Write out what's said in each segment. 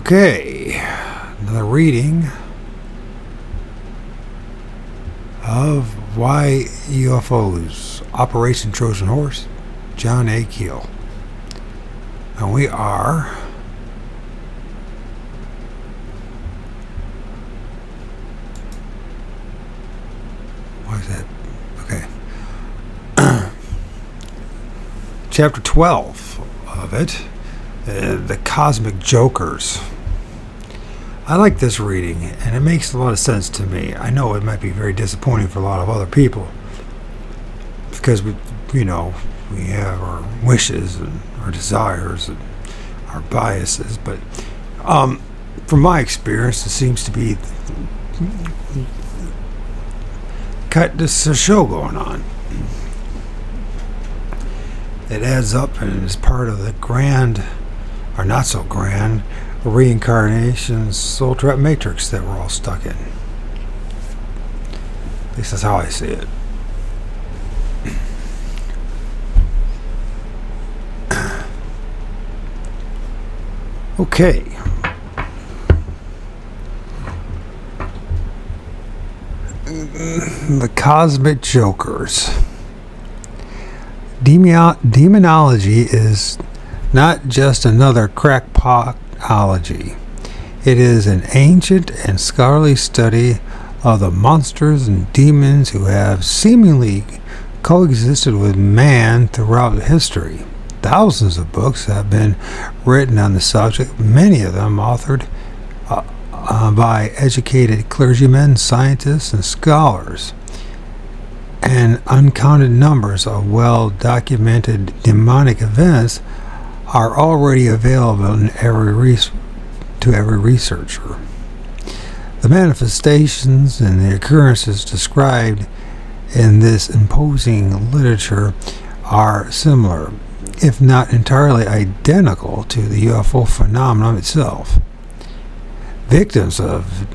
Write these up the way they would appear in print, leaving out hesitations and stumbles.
Okay, another reading of Why UFOs, Operation Trojan Horse, John A. Keel. And we are what is that? Okay. Chapter 12 of it, The Cosmic Jokers. I like this reading, and it makes a lot of sense to me. I know it might be very disappointing for a lot of other people, because we have our wishes and our desires and our biases, but from my experience, it seems to be this a show going on. It adds up and is part of the grand, or not so grand, reincarnation soul trap matrix that we're all stuck in. At least that's how I see it. Okay. The Cosmic Jokers. Demonology is not just another crackpotology. It is an ancient and scholarly study of the monsters and demons who have seemingly coexisted with man throughout history. Thousands of books have been written on the subject, many of them authored by educated clergymen, scientists, and scholars. And uncounted numbers of well-documented demonic events are already available to every researcher. The manifestations and the occurrences described in this imposing literature are similar, if not entirely identical, to the UFO phenomenon itself. Victims of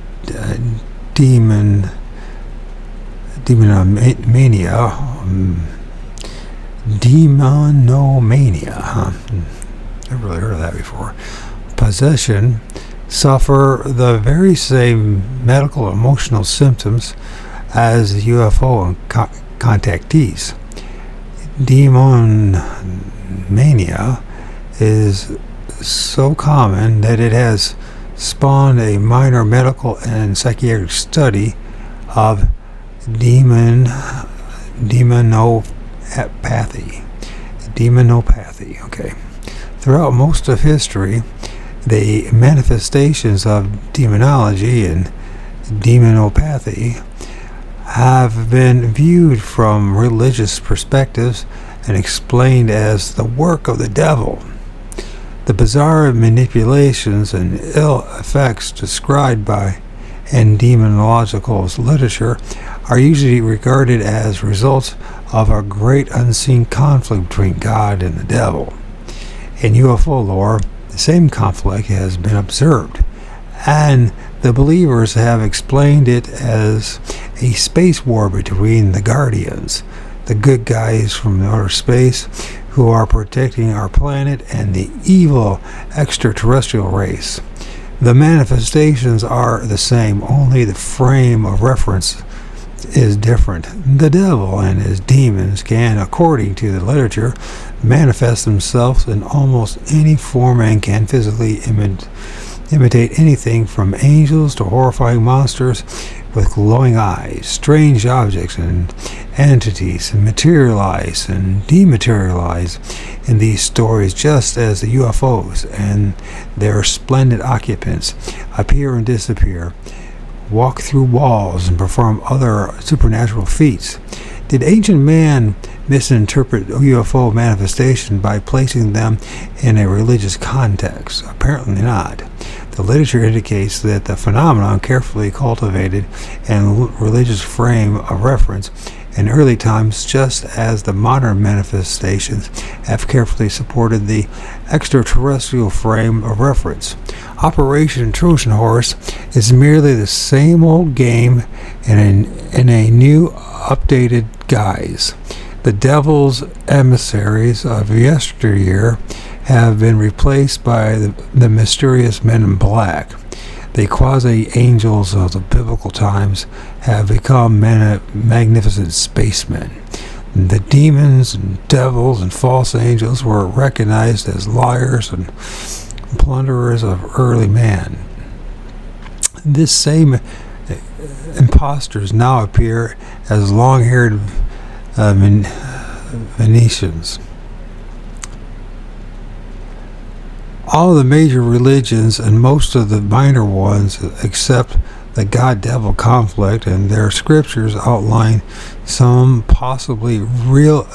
demonomania, Never really heard of that before. Possession suffer the very same medical emotional symptoms as UFO contactees. Demonomania is so common that it has spawned a minor medical and psychiatric study of demonopathy. Okay. Throughout most of history, the manifestations of demonology and demonopathy have been viewed from religious perspectives and explained as the work of the devil. The bizarre manipulations and ill effects described by in demonological literature are usually regarded as results of a great unseen conflict between God and the devil. In UFO lore, the same conflict has been observed, and the believers have explained it as a space war between the Guardians, the good guys from outer space who are protecting our planet, and the evil extraterrestrial race. The manifestations are the same, only the frame of reference is different. The devil and his demons can, according to the literature, manifest themselves in almost any form and can physically imitate anything from angels to horrifying monsters with glowing eyes. Strange objects and entities materialize and dematerialize in these stories, just as the UFOs and their splendid occupants appear and disappear, walk through walls, and perform other supernatural feats. Did ancient man misinterpret UFO manifestation by placing them in a religious context? Apparently not. The literature indicates that the phenomenon carefully cultivated and religious frame of reference in early times, just as the modern manifestations have carefully supported the extraterrestrial frame of reference. Operation Trojan Horse is merely the same old game in a new, updated guise. The devil's emissaries of yesteryear have been replaced by the mysterious men in black. The quasi-angels of the biblical times have become magnificent spacemen. The demons and devils and false angels were recognized as liars and plunderers of early man. This same impostors now appear as long-haired Venetians. All of the major religions and most of the minor ones, except the God-devil conflict, and their scriptures outline some possibly real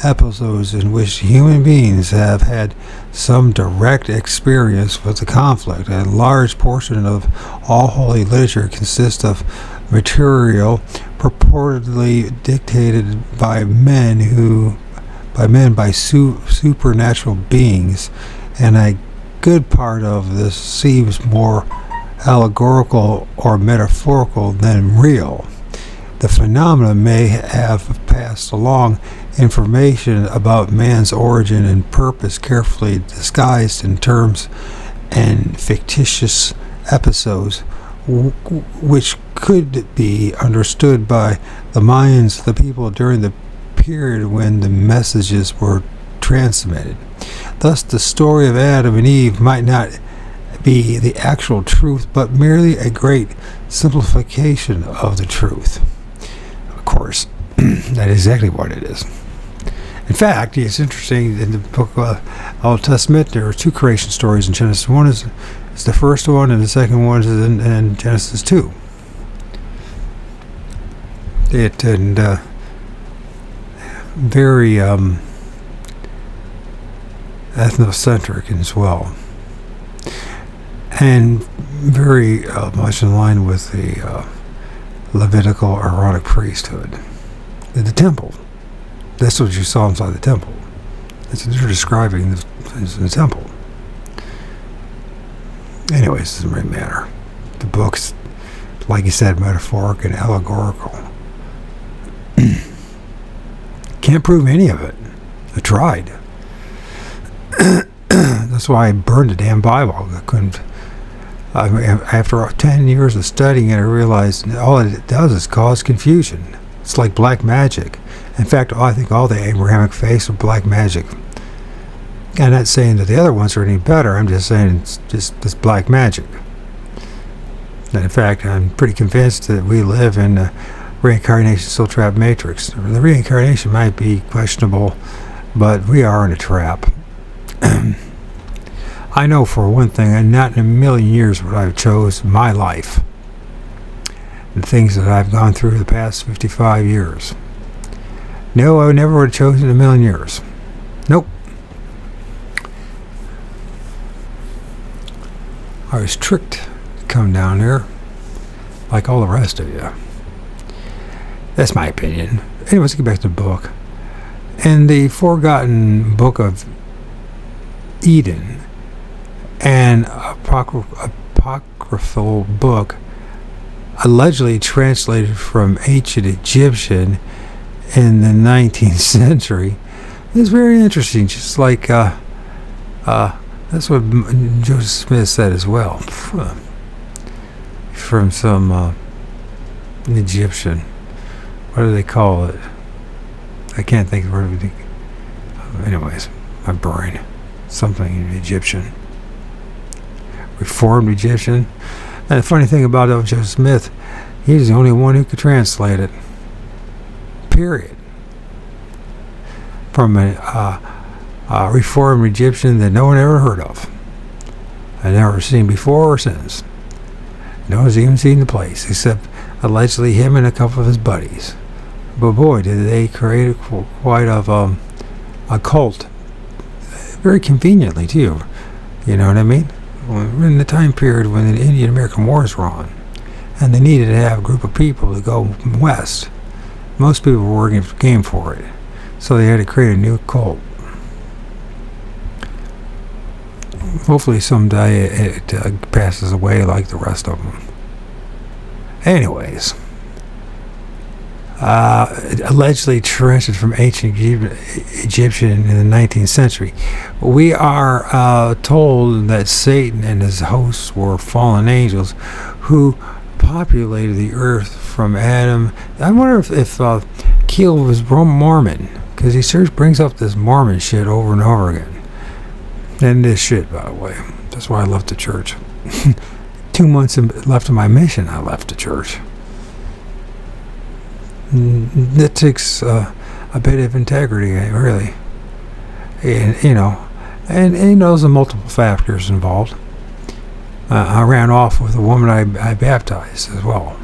episodes in which human beings have had some direct experience with the conflict. A large portion of all holy literature consists of material purportedly dictated by supernatural beings, and a good part of this seems more allegorical or metaphorical than real. The phenomena may have passed along information about man's origin and purpose carefully disguised in terms and fictitious episodes which could be understood by the minds of the people during the period when the messages were transmitted. Thus, the story of Adam and Eve might not be the actual truth, but merely a great simplification of the truth. Of course, that is exactly what it is. In fact, it's interesting, in the book of Old Testament, there are two creation stories in Genesis. One is the first one, and the second one is in Genesis 2. Very ethnocentric as well, and very much in line with the Levitical Aaronic priesthood. The temple. That's what you saw inside the temple. That's what they're describing the temple. Anyways, it doesn't really matter. The book's, like you said, metaphoric and allegorical. Can't prove any of it. I tried. That's why I burned the damn Bible. I couldn't. After 10 years of studying it, I realized all it does is cause confusion. It's like black magic. In fact, I think all the Abrahamic faiths are black magic. I'm not saying that the other ones are any better. I'm just saying it's just black magic. And in fact, I'm pretty convinced that we live in a reincarnation soul trap matrix. The reincarnation might be questionable, but we are in a trap. I know for one thing, and not in a million years would I have chose my life. The things that I've gone through the past 55 years. No, I never would have chosen in a million years. Nope. I was tricked to come down there, like all the rest of you. That's my opinion. Anyway, let's get back to the book. In the forgotten book of Eden, an apocryphal book allegedly translated from ancient Egyptian in the 19th century, is very interesting. Just like that's what Joseph Smith said as well, from some Egyptian. What do they call it? I can't think of it. Anyways, my brain. Something in Egyptian. Reformed Egyptian. And the funny thing about Joseph Smith, he's the only one who could translate it. Period. From a Reformed Egyptian that no one ever heard of. I've never seen before or since. No one's even seen the place, except allegedly him and a couple of his buddies. But boy, did they create quite of a cult. Very conveniently, too. You know what I mean? We're in the time period when the Indian-American Wars were on, and they needed to have a group of people to go west. Most people were working game for it, so they had to create a new cult. Hopefully someday it passes away like the rest of them. Anyways, allegedly translated from ancient Egyptian in the 19th century. We are told that Satan and his hosts were fallen angels who populated the earth from Adam. I wonder if Keel was Mormon, because he sure brings up this Mormon shit over and over again. And this shit, by the way. That's why I left the church. 2 months left of my mission, I left the church. It takes a bit of integrity, really. And there's multiple factors involved. I ran off with a woman I baptized as well.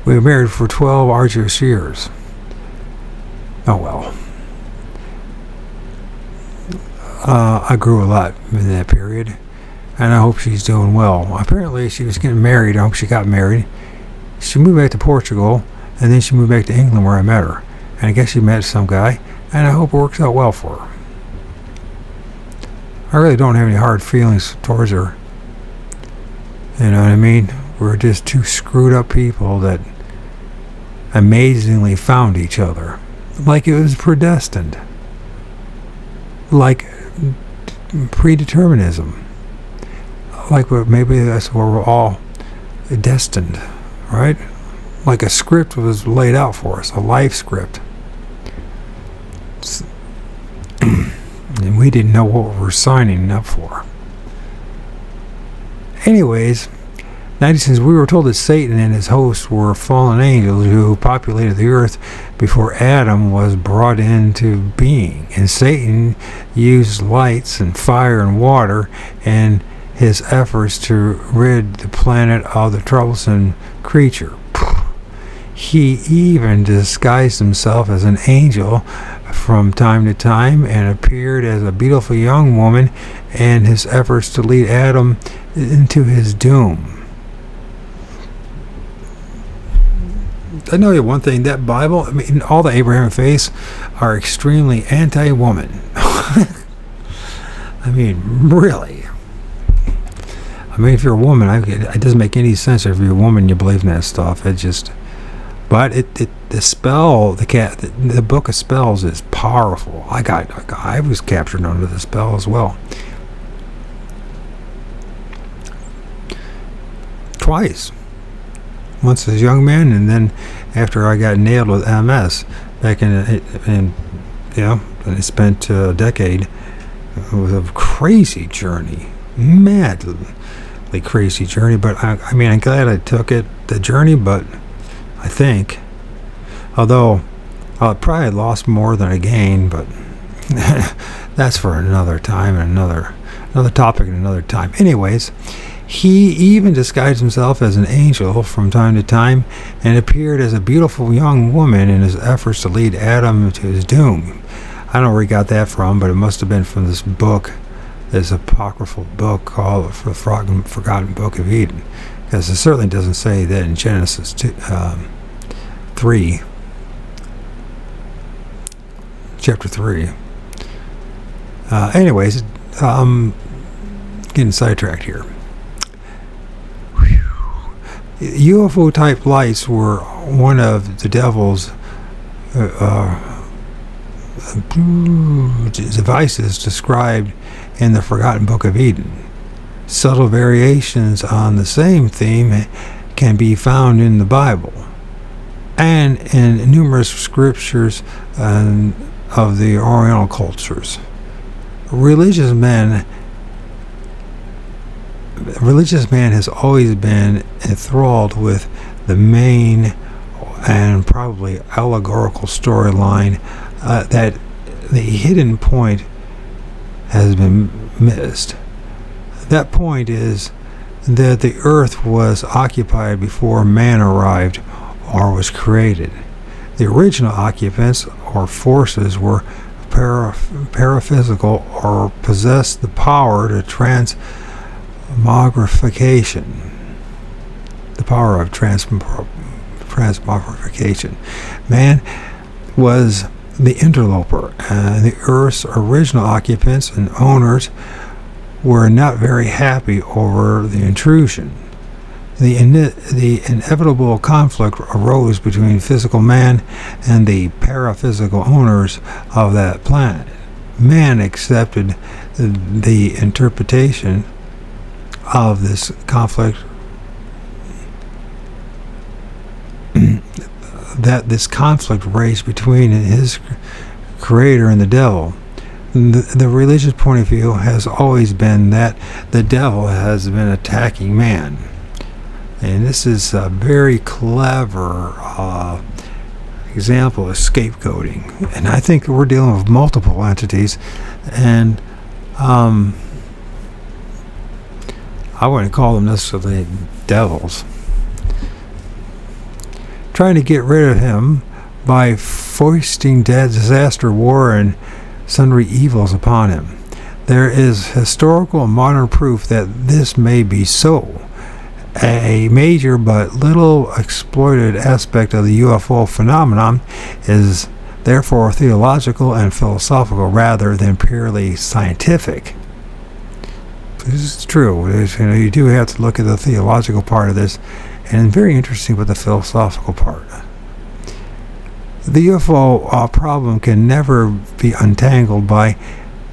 We were married for 12 arduous years. Oh well. I grew a lot in that period, and I hope she's doing well. Apparently, she was getting married. I hope she got married. She moved back to Portugal, and then she moved back to England where I met her. And I guess she met some guy, and I hope it works out well for her. I really don't have any hard feelings towards her. You know what I mean? We're just two screwed up people that amazingly found each other. Like it was predestined. Like predeterminism. Like maybe that's where we're all destined, right? Like a script was laid out for us, a life script. And we didn't know what we were signing up for. Anyways, since we were told that Satan and his hosts were fallen angels who populated the earth before Adam was brought into being. And Satan used lights and fire and water in his efforts to rid the planet of the troublesome creature. He even disguised himself as an angel from time to time and appeared as a beautiful young woman in his efforts to lead Adam into his doom. I know you one thing, that Bible, I mean, all the Abrahamic faiths are extremely anti-woman. I mean, really. I mean, if you're a woman, it doesn't make any sense. If you're a woman, you believe in that stuff. It just, but the spell, the book of spells is powerful. I was captured under the spell as well. Twice. Once as a young man, and then after I got nailed with MS back in I spent a decade. It was a crazy journey, madly crazy journey. But I mean, I'm glad I took the journey. But I think, although I probably lost more than I gained, but that's for another time and another topic and another time. Anyways. He even disguised himself as an angel from time to time and appeared as a beautiful young woman in his efforts to lead Adam to his doom. I don't know where he got that from, but it must have been from this book, this apocryphal book called The Forgotten Book of Eden, because it certainly doesn't say that in Genesis 3, chapter 3. Anyways, getting sidetracked here. UFO type lights were one of the devil's devices described in the Forgotten Book of Eden. Subtle variations on the same theme can be found in the Bible and in numerous scriptures of the Oriental cultures. Religious man has always been enthralled with the main and probably allegorical storyline that the hidden point has been missed. That point is that the earth was occupied before man arrived or was created. The original occupants or forces were paraphysical or possessed the power to transmogrification. The power of transmogrification. Man was the interloper, and the Earth's original occupants and owners were not very happy over the intrusion. The inevitable conflict arose between physical man and the paraphysical owners of that planet. Man accepted the interpretation of this conflict that this conflict raged between his creator and the devil. The religious point of view has always been that the devil has been attacking man. And this is a very clever example of scapegoating. And I think we're dealing with multiple entities. And I wouldn't call them necessarily devils. Trying to get rid of him by foisting disaster, war, and sundry evils upon him. There is historical and modern proof that this may be so. A major but little exploited aspect of the UFO phenomenon is therefore theological and philosophical rather than purely scientific. This is true. You do have to look at the theological part of this, and very interesting with the philosophical part. The UFO problem can never be untangled by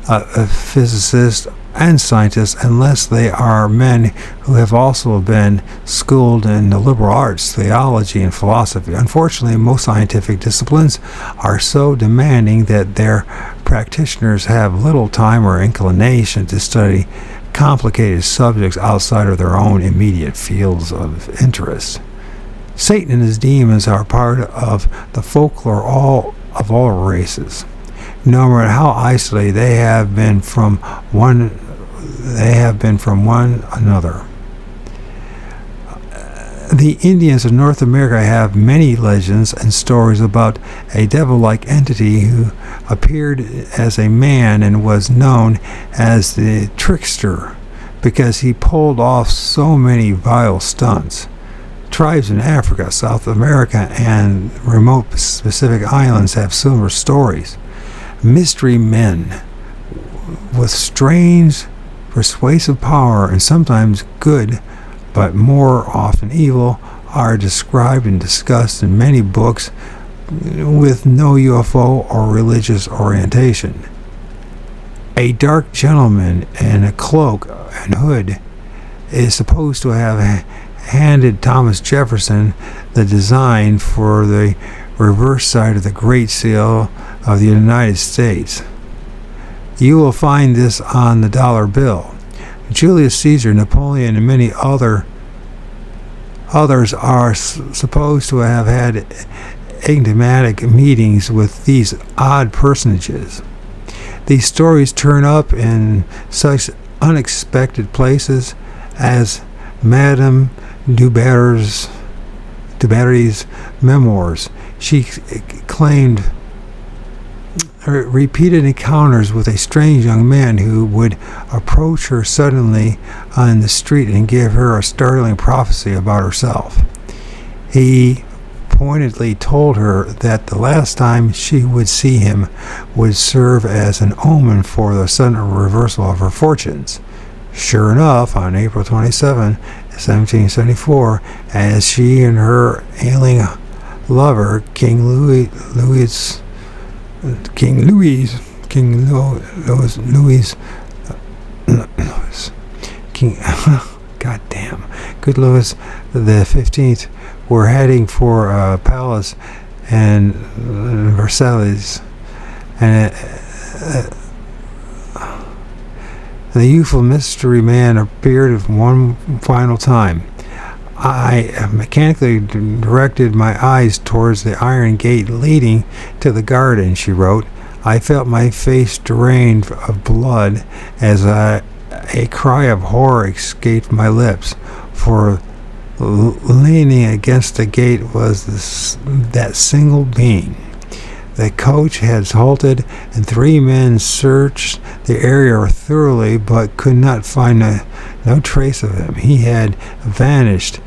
a physicist and scientists unless they are men who have also been schooled in the liberal arts, theology, and philosophy. Unfortunately, most scientific disciplines are so demanding that their practitioners have little time or inclination to study complicated subjects outside of their own immediate fields of interest. Satan and his demons are part of the folklore of all races. No matter how isolated they have been from one another. The Indians of North America have many legends and stories about a devil-like entity who appeared as a man and was known as the trickster because he pulled off so many vile stunts. Tribes in Africa, South America, and remote Pacific islands have similar stories. Mystery men with strange, persuasive power and sometimes good, but more often evil, are described and discussed in many books with no UFO or religious orientation. A dark gentleman in a cloak and hood is supposed to have handed Thomas Jefferson the design for the reverse side of the Great Seal of the United States. You will find this on the dollar bill. Julius Caesar, Napoleon, and many others are supposed to have had enigmatic meetings with these odd personages. These stories turn up in such unexpected places as Madame du Barry's memoirs. She claimed repeated encounters with a strange young man who would approach her suddenly on the street and give her a startling prophecy about herself. He pointedly told her that the last time she would see him would serve as an omen for the sudden reversal of her fortunes. Sure enough, on April 27, 1774, as she and her ailing lover, King Louis, goddamn, good Louis the 15th, were heading for a palace in Versailles, and the youthful mystery man appeared one final time. I mechanically directed my eyes towards the iron gate leading to the garden, she wrote. I felt my face drained of blood as a cry of horror escaped my lips, for leaning against the gate was that single being. The coach had halted, and 3 men searched the area thoroughly, but could not find no trace of him. He had vanished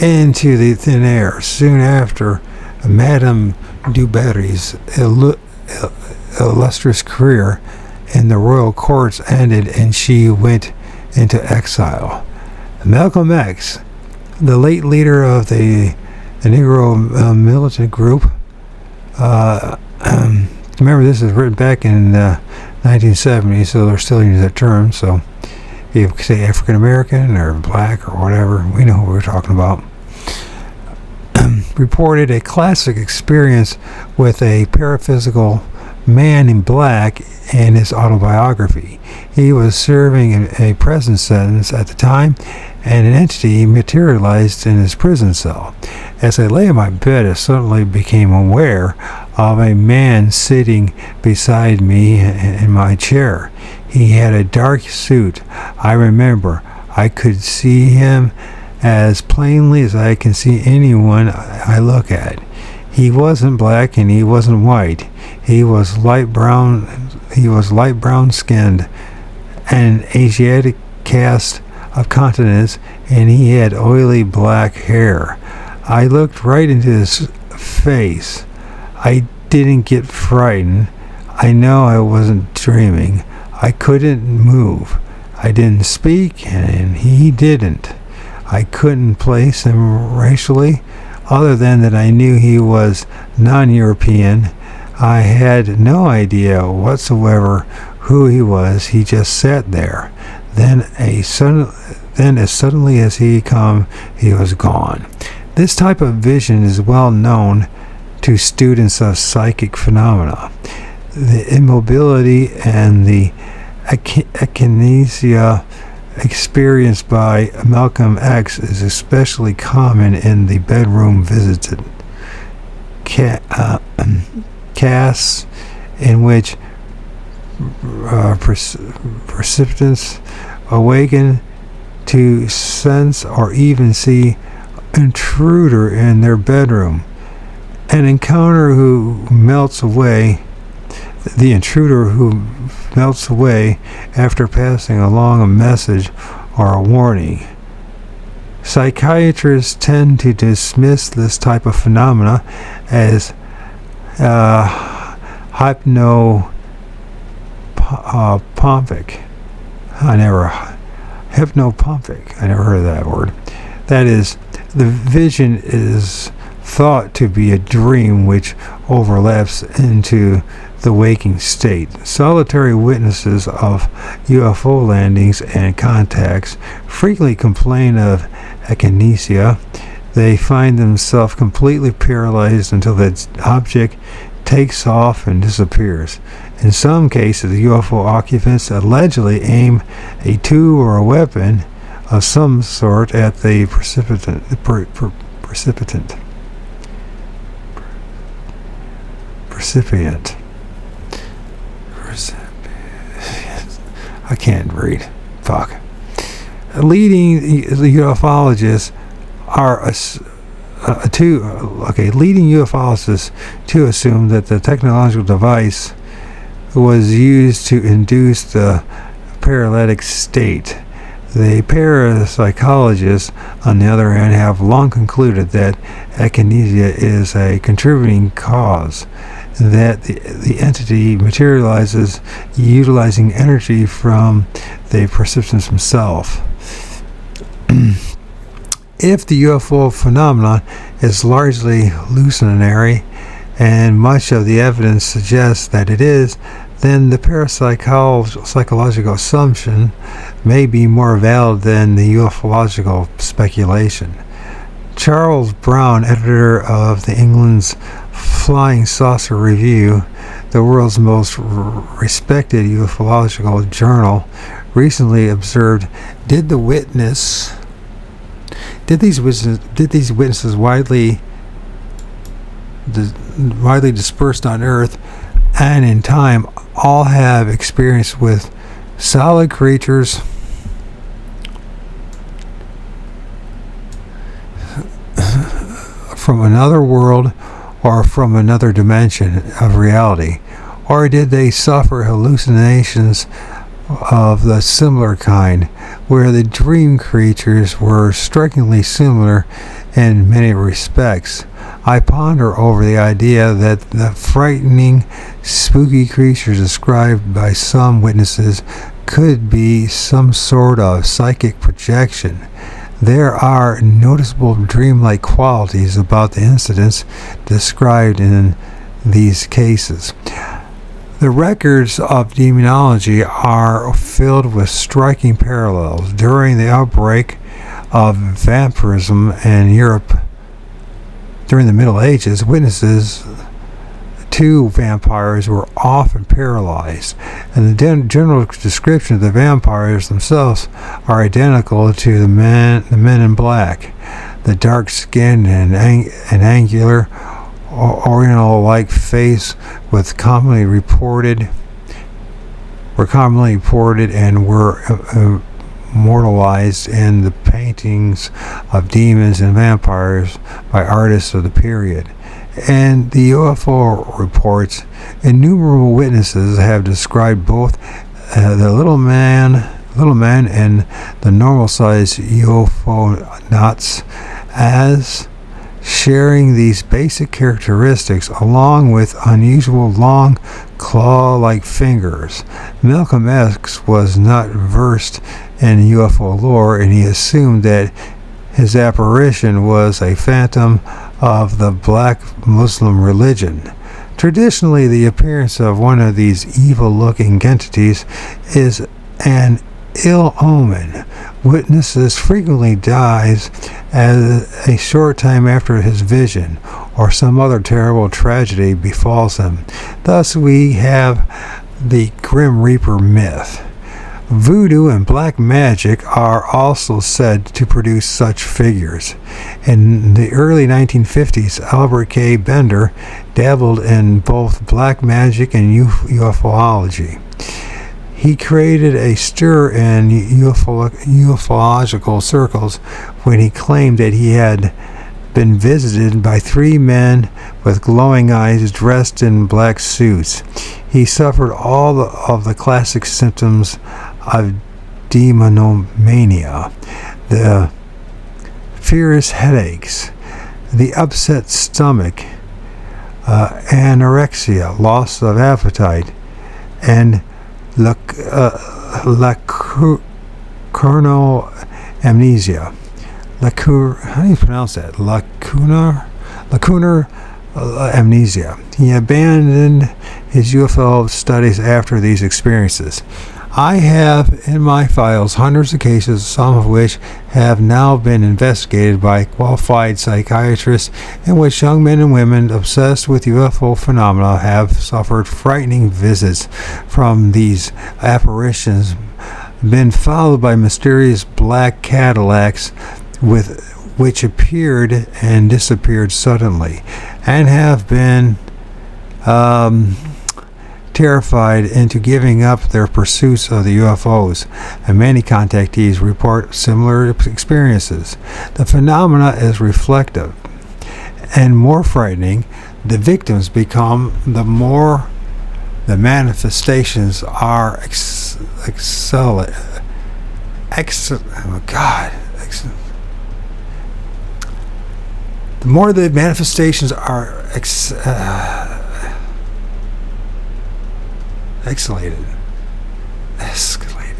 into the thin air. Soon after, Madame du Barry's illustrious career in the royal courts ended, and she went into exile. Malcolm X The late leader of the Negro militant group, remember this is written back in 1970, so they're still using that term, so if you say African American or black or whatever, we know who we're talking about, reported a classic experience with a paraphysical man in black in his autobiography. He was serving a prison sentence at the time, and an entity materialized in his prison cell. As I lay in my bed, I suddenly became aware of a man sitting beside me in my chair. He had a dark suit. I remember I could see him as plainly as I can see anyone I look at. He wasn't black and he wasn't white. He was light brown skinned, an Asiatic cast of countenance, and he had oily black hair. I looked right into his face. I didn't get frightened. I know I wasn't dreaming. I couldn't move. I didn't speak, and he didn't. I couldn't place him racially, other than that I knew he was non-European. I had no idea whatsoever who he was. He just sat there. Then as suddenly as he come, he was gone. This type of vision is well known to students of psychic phenomena. The immobility and the akinesia experienced by Malcolm X is especially common in the bedroom visited casts in which participants awaken to sense or even see intruder in their bedroom. An encounter who melts away, the intruder who melts away after passing along a message or a warning. Psychiatrists tend to dismiss this type of phenomena as hypnopompic. Hypnopompic. I never heard of that word. That is, the vision is thought to be a dream which overlaps into the waking state. Solitary witnesses of UFO landings and contacts frequently complain of akinesia. They find themselves completely paralyzed until the object takes off and disappears. In some cases, UFO occupants allegedly aim a tube or a weapon of some sort at the recipient. I can't read. Fuck. Leading ufologists leading ufologists to assume that the technological device was used to induce the paralytic state. The parapsychologists, on the other hand, have long concluded that akinesia is a contributing cause, that the entity materializes utilizing energy from the participant himself. If the UFO phenomenon is largely hallucinatory, and much of the evidence suggests that it is, then the parapsychological assumption may be more valid than the ufological speculation. Charles Brown, editor of the England's Flying Saucer Review, the world's most respected ufological journal, recently observed, did these witnesses widely dispersed on Earth and in time all have experience with solid creatures from another world or from another dimension of reality? Or did they suffer hallucinations of the similar kind, where the dream creatures were strikingly similar in many respects? I ponder over the idea that the frightening, spooky creatures described by some witnesses could be some sort of psychic projection There are noticeable dreamlike qualities about the incidents described in these cases. The records of demonology are filled with striking parallels. During the outbreak of vampirism in Europe during the Middle Ages, witnesses to vampires were often paralyzed, and the general description of the vampires themselves are identical to the men in black. The dark-skinned and angular, oriental-like face were commonly reported and were immortalized in the paintings of demons and vampires by artists of the period. And the UFO reports, innumerable witnesses have described both the little men and the normal-sized UFO-nauts as sharing these basic characteristics, along with unusual long claw-like fingers. Malcolm X was not versed in UFO lore, and he assumed that his apparition was a phantom of the black Muslim religion. Traditionally, the appearance of one of these evil-looking entities is an ill omen. Witnesses frequently dies as a short time after his vision, or some other terrible tragedy befalls him. Thus, we have the Grim Reaper myth. Voodoo and black magic are also said to produce such figures. In the early 1950s, Albert K. Bender dabbled in both black magic and ufology. He created a stir in ufological circles when he claimed that he had been visited by three men with glowing eyes dressed in black suits. He suffered all of the classic symptoms of demonomania: the furious headaches, the upset stomach, anorexia, loss of appetite, and lacunar amnesia. How do you pronounce that? Lacunar amnesia. He abandoned his UFO studies after these experiences. I have in my files hundreds of cases, some of which have now been investigated by qualified psychiatrists, in which young men and women obsessed with UFO phenomena have suffered frightening visits from these apparitions, been followed by mysterious black Cadillacs which appeared and disappeared suddenly, and have been terrified into giving up their pursuits of the UFOs, and many contactees report similar experiences. The phenomena is reflective and more frightening the victims become, the more the manifestations are the more the manifestations are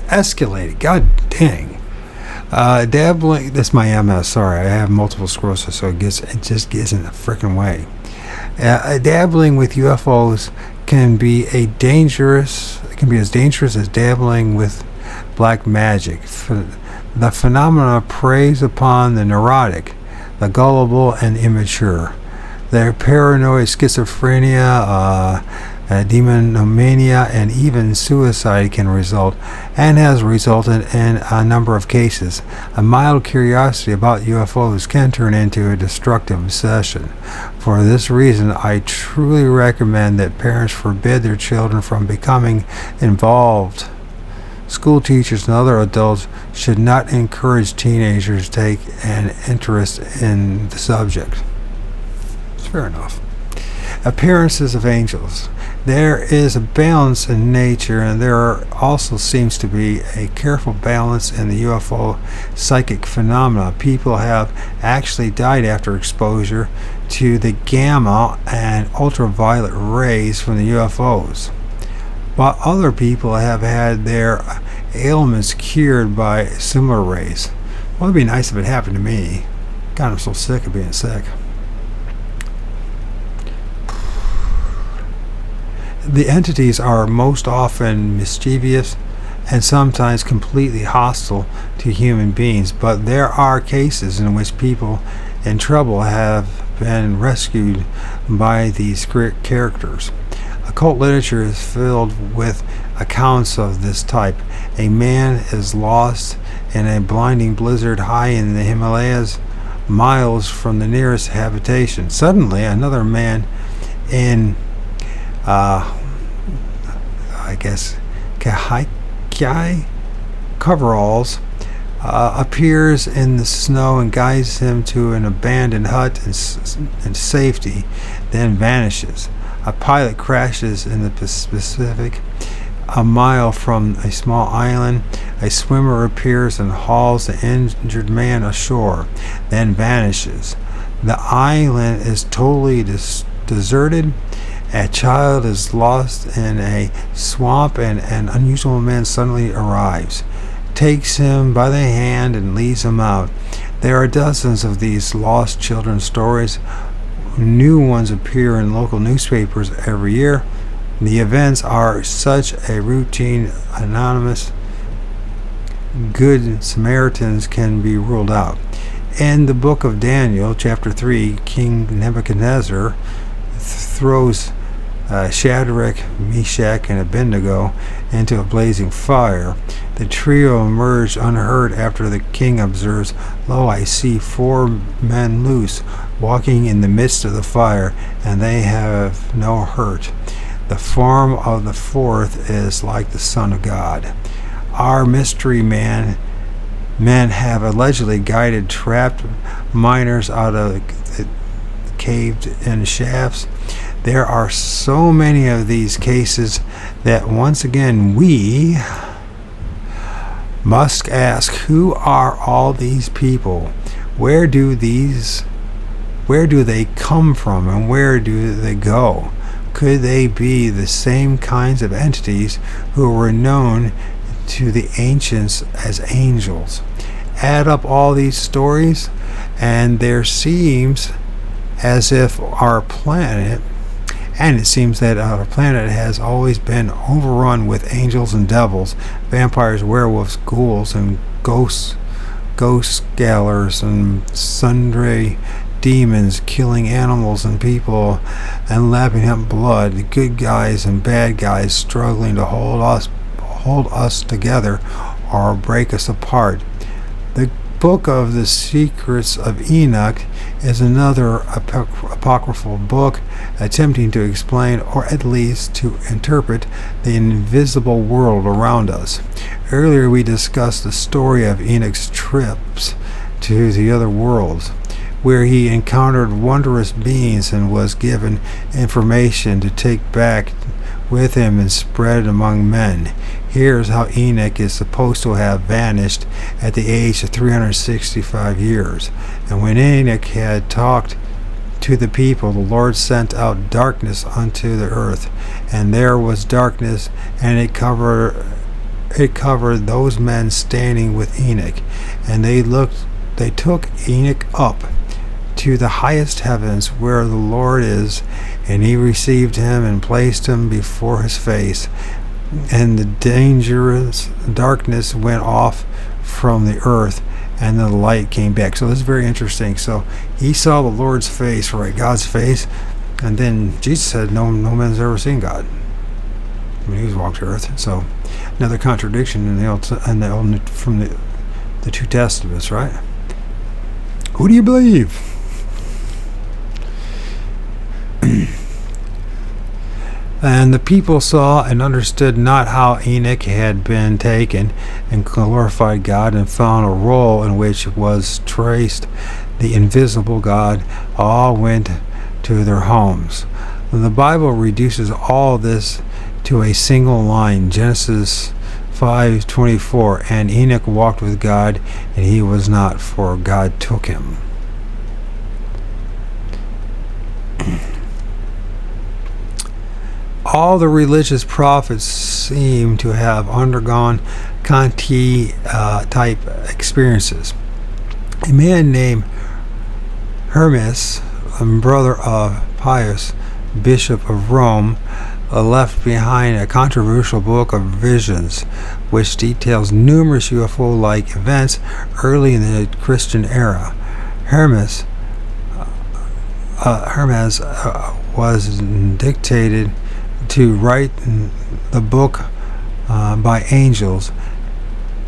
escalated. God dang. Dabbling. That's my MS. Sorry, I have multiple sclerosis, so it just gets in the freaking way. Dabbling with UFOs can be as dangerous as dabbling with black magic. The phenomena preys upon the neurotic, the gullible, and immature. Their paranoid, schizophrenia, demonomania, and even suicide can result, and has resulted in a number of cases. A mild curiosity about UFOs can turn into a destructive obsession. For this reason, I truly recommend that parents forbid their children from becoming involved. School teachers and other adults should not encourage teenagers to take an interest in the subject. It's fair enough. Appearances of angels. There is a balance in nature, and there also seems to be a careful balance in the UFO psychic phenomena. People have actually died after exposure to the gamma and ultraviolet rays from the UFOs, while other people have had their ailments cured by similar rays. Well, it'd be nice if it happened to me. God, I'm so sick of being sick. The entities are most often mischievous and sometimes completely hostile to human beings, but there are cases in which people in trouble have been rescued by these characters. Occult literature is filled with accounts of this type. A man is lost in a blinding blizzard high in the Himalayas, miles from the nearest habitation. Suddenly, another man in, Kahaikai coveralls appears in the snow and guides him to an abandoned hut in safety, then vanishes. A pilot crashes in the Pacific a mile from a small island. A swimmer appears and hauls the injured man ashore, then vanishes. The island is totally deserted. A child is lost in a swamp, and an unusual man suddenly arrives, takes him by the hand, and leads him out. There are dozens of these lost children stories. New ones appear in local newspapers every year. The events are such a routine, anonymous. Good Samaritans can be ruled out. In the book of Daniel, chapter 3, King Nebuchadnezzar throws Shadrach, Meshach, and Abednego into a blazing fire. The trio emerge unhurt after the king observes, "Lo, I see 4 men loose, walking in the midst of the fire, and they have no hurt. The form of the 4th is like the Son of God." Our mystery men have allegedly guided trapped miners out of caved-in shafts. There are so many of these cases that once again we must ask, who are all these people? Where do they come from, and where do they go? Could they be the same kinds of entities who were known to the ancients as angels? Add up all these stories, and there seems as if our planet, and it seems that our planet has always been overrun with angels and devils, vampires, werewolves, ghouls, and ghost scalers, and sundry demons killing animals and people and lapping up blood, good guys and bad guys struggling to hold us together or break us apart. The book of the Secrets of Enoch is another apocryphal book attempting to explain, or at least to interpret, the invisible world around us. Earlier we discussed the story of Enoch's trips to the other worlds, where he encountered wondrous beings and was given information to take back with him and spread among men. Here's how Enoch is supposed to have vanished at the age of 365 years. And when Enoch had talked to the people, the Lord sent out darkness unto the earth, and there was darkness, and it covered those men standing with Enoch. And they took Enoch up to the highest heavens where the Lord is, and he received him and placed him before his face. And the dangerous darkness went off from the earth, and the light came back. So this is very interesting. So he saw the Lord's face, right, God's face, and then Jesus said, no man's ever seen God when he was walked the earth. So another contradiction in the old from the two testaments, right? Who do you believe? And the people saw and understood not how Enoch had been taken, and glorified God, and found a roll in which was traced the invisible God. All went to their homes. The Bible reduces all this to a single line. Genesis 5:24, and Enoch walked with God, and he was not, for God took him. All the religious prophets seem to have undergone Kanti type experiences. A man named Hermes, a brother of Pius, Bishop of Rome, left behind a controversial book of visions, which details numerous UFO-like events early in the Christian era. Hermes was dictated to write the book by angels,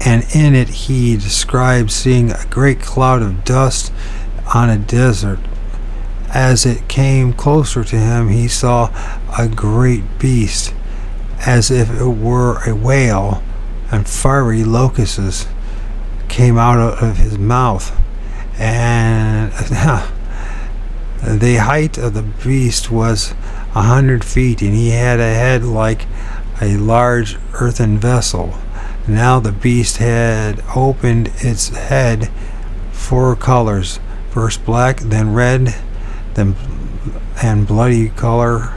and in it he described seeing a great cloud of dust on a desert. As it came closer to him, he saw a great beast, as if it were a whale, and fiery locusts came out of his mouth. And the height of the beast was 100 feet, and he had a head like a large earthen vessel. Now the beast had opened its head 4 colors, first black, then red, then and bloody color,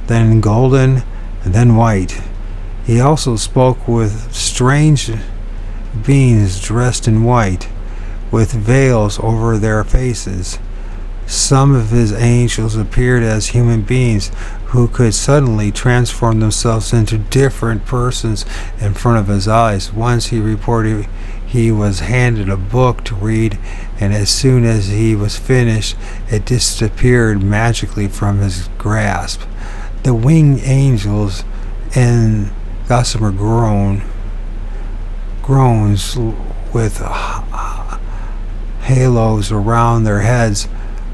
then golden, and then white. He also spoke with strange beings dressed in white, with veils over their faces. Some of his angels appeared as human beings who could suddenly transform themselves into different persons in front of his eyes. Once he reported he was handed a book to read, and as soon as he was finished, it disappeared magically from his grasp. The winged angels in gossamer groans with halos around their heads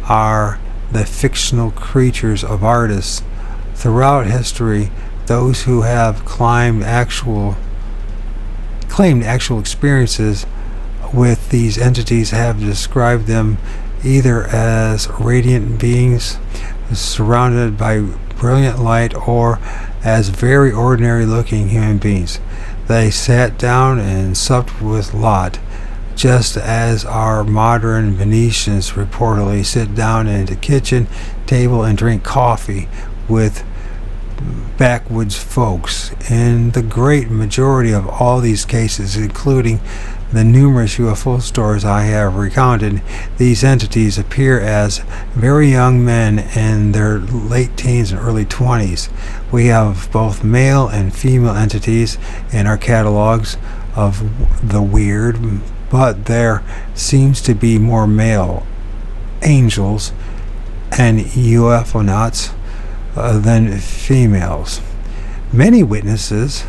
are the fictional creatures of artists. Throughout history, those who have claimed actual experiences with these entities have described them either as radiant beings surrounded by brilliant light, or as very ordinary looking human beings. They sat down and supped with Lot, just as our modern Venetians reportedly sit down at the kitchen table and drink coffee with backwoods folks. In the great majority of all these cases, including the numerous UFO stories I have recounted, these entities appear as very young men in their late teens and early 20s. We have both male and female entities in our catalogs of the weird, but there seems to be more male angels and UFOnauts than females. Many witnesses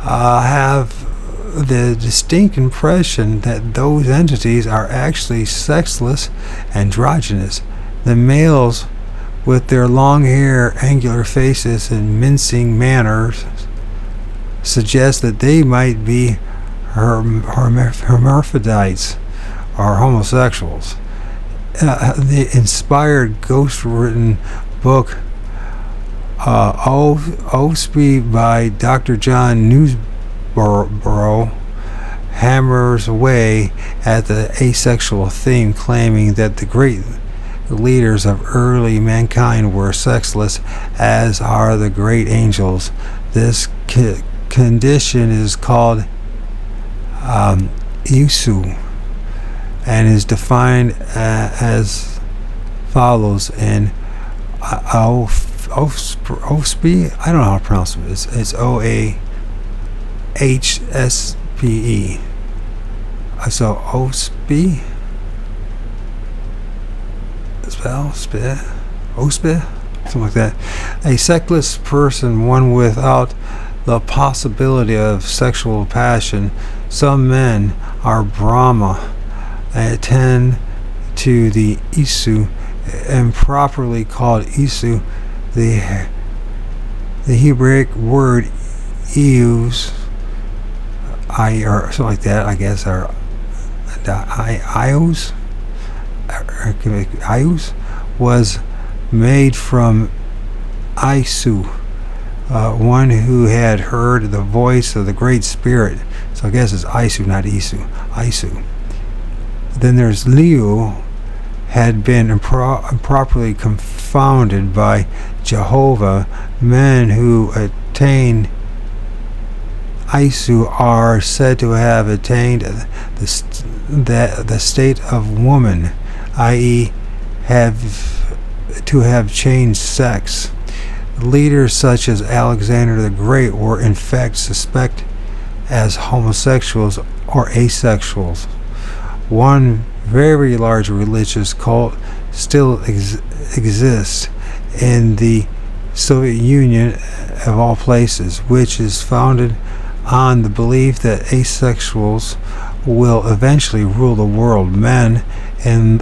have the distinct impression that those entities are actually sexless, androgynous. The males, with their long hair, angular faces, and mincing manners, suggest that they might be hermaphrodites or homosexuals. The inspired ghost-written book OSP by Dr. John Newsborough hammers away at the asexual theme, claiming that the great leaders of early mankind were sexless, as are the great angels. This condition is called Isu, and is defined as follows in OSPE. I don't know how to pronounce it. It's OAHSPE. So OSPE, OSPE, something like that. A sexless person, one without the possibility of sexual passion. Some men are Brahma, attend to the Isu, improperly called Isu. The Hebraic word Eus, or something like that, I guess, or Ius, was made from Isu, one who had heard the voice of the Great Spirit. So I guess it's Isu, not Isu. Isu. Then there's Liu, had been improperly confounded by Jehovah. Men who attain Isu are said to have attained that the state of woman, i.e., have changed sex. Leaders such as Alexander the Great were in fact suspected as homosexuals or asexuals. One very large religious cult still exists in the Soviet Union, of all places, which is founded on the belief that asexuals will eventually rule the world. Men in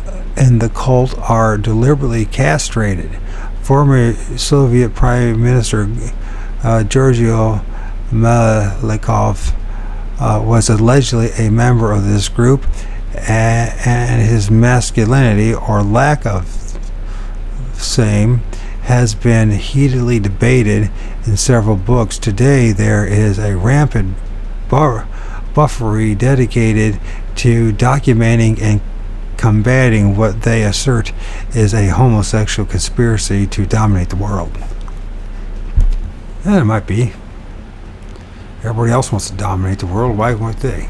the cult are deliberately castrated. Former Soviet Prime Minister Georgiy Melnikov was allegedly a member of this group, and his masculinity, or lack of same, has been heatedly debated in several books. Today there is a rampant buffery dedicated to documenting and combating what they assert is a homosexual conspiracy to dominate the world. And it might be. Everybody else wants to dominate the world. Why won't they?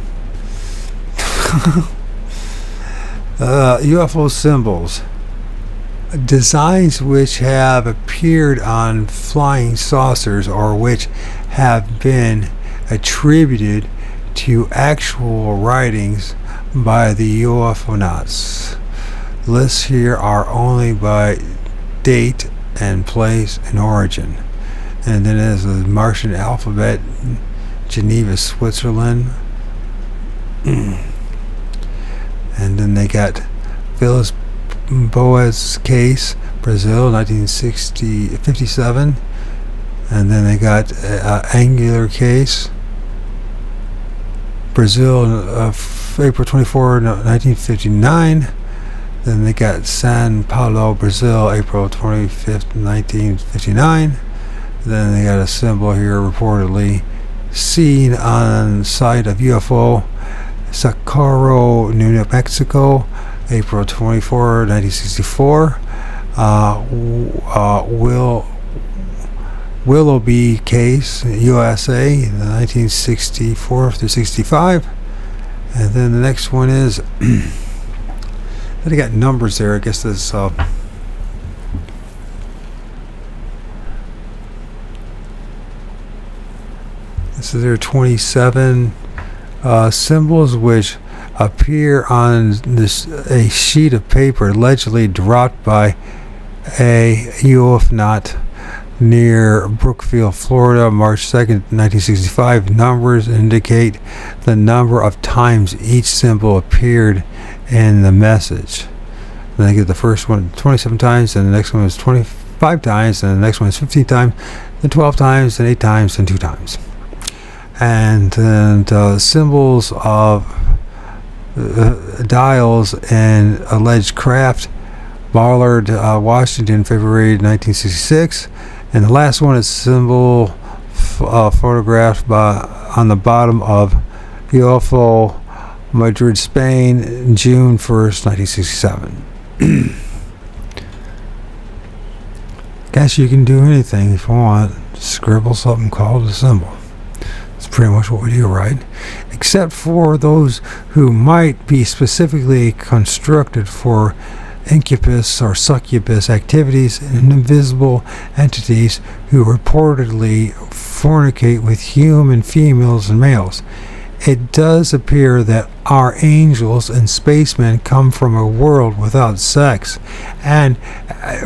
UFO symbols. Designs which have appeared on flying saucers or which have been attributed to actual writings by the UFOnauts. Lists here are only by date and place and origin. And then there's the Martian alphabet, Geneva, Switzerland. And then they got Phyllis Boas case, Brazil, 1957. And then they got Angular case, Brazil, April 24, 1959. Then they got San Paulo, Brazil, April 25th, 1959. Then they got a symbol here reportedly seen on site of UFO Socorro, New Mexico, April 24, 1964. Willoughby case, USA, 1964 through 65. And then the next one is, they got numbers there. I guess this is there 27 symbols which appear on a sheet of paper allegedly dropped by a UFOnaut near Brookfield, Florida, March 2nd, 1965. Numbers indicate the number of times each symbol appeared in the message. Then they get the first one 27 times, and the next one is 25 times, and the next one is 15 times, then 12 times, and 8 times, and 2 times. And then symbols of dials and alleged craft, Ballard, Washington, February 1966. And the last one is symbol photographed on the bottom of UFO Madrid, Spain, June 1st, 1967. Guess you can do anything if you want. Scribble something called a symbol. That's pretty much what we do, right? Except for those who might be specifically constructed for incubus or succubus activities and invisible entities who reportedly fornicate with human females and males. It does appear that our angels and spacemen come from a world without sex, and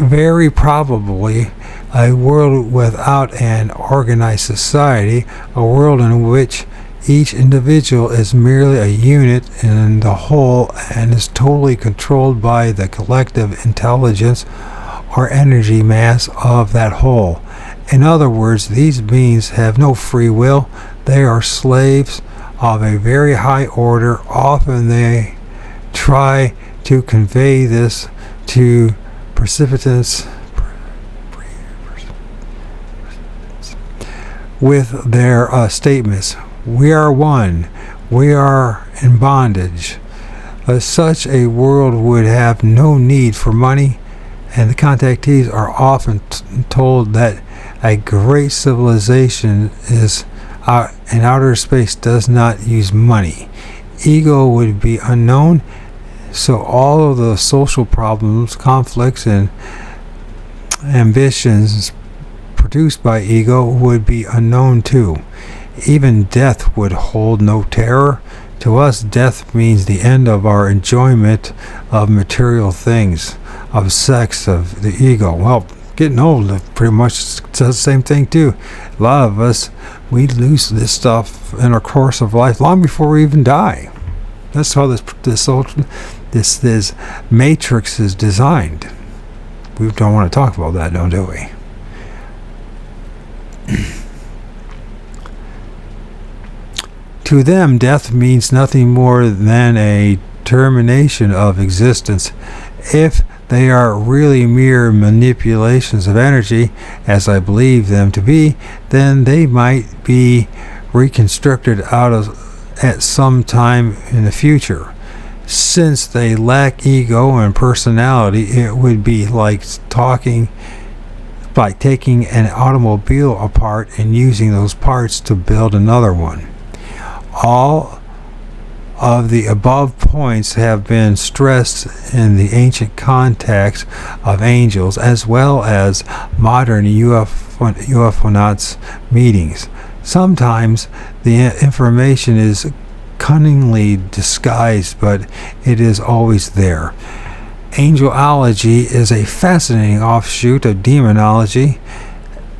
very probably a world without an organized society, a world in which each individual is merely a unit in the whole and is totally controlled by the collective intelligence or energy mass of that whole. In other words, these beings have no free will. They are slaves of a very high order. Often they try to convey this to participants with their statements. We are one. We are in bondage. Such a world would have no need for money, and the contactees are often told that a great civilization is in outer space does not use money. ego would be unknown, so all of the social problems, conflicts, and ambitions produced by ego would be unknown too. Even death would hold no terror. To us, death means the end of our enjoyment of material things, of sex, of the ego. Well, getting old pretty much does the same thing too. A lot of us, we lose this stuff in our course of life long before we even die. That's how this matrix is designed. We don't want to talk about that, do we? To them, death means nothing more than a termination of existence. If they are really mere manipulations of energy, as I believe them to be, then they might be reconstructed at some time in the future. Since they lack ego and personality, it would be like taking an automobile apart and using those parts to build another one. All of the above points have been stressed in the ancient context of angels as well as modern UFOnauts meetings. Sometimes the information is cunningly disguised, but it is always there. Angelology is a fascinating offshoot of demonology.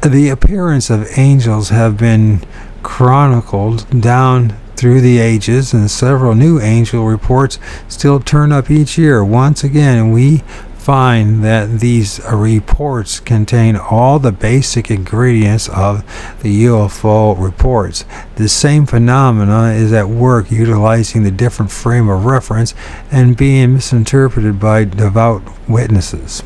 The appearance of angels have been chronicled down through the ages, and several new angel reports still turn up each year. Once again, we find that these reports contain all the basic ingredients of the UFO reports. The same phenomena is at work, utilizing the different frame of reference and being misinterpreted by devout witnesses.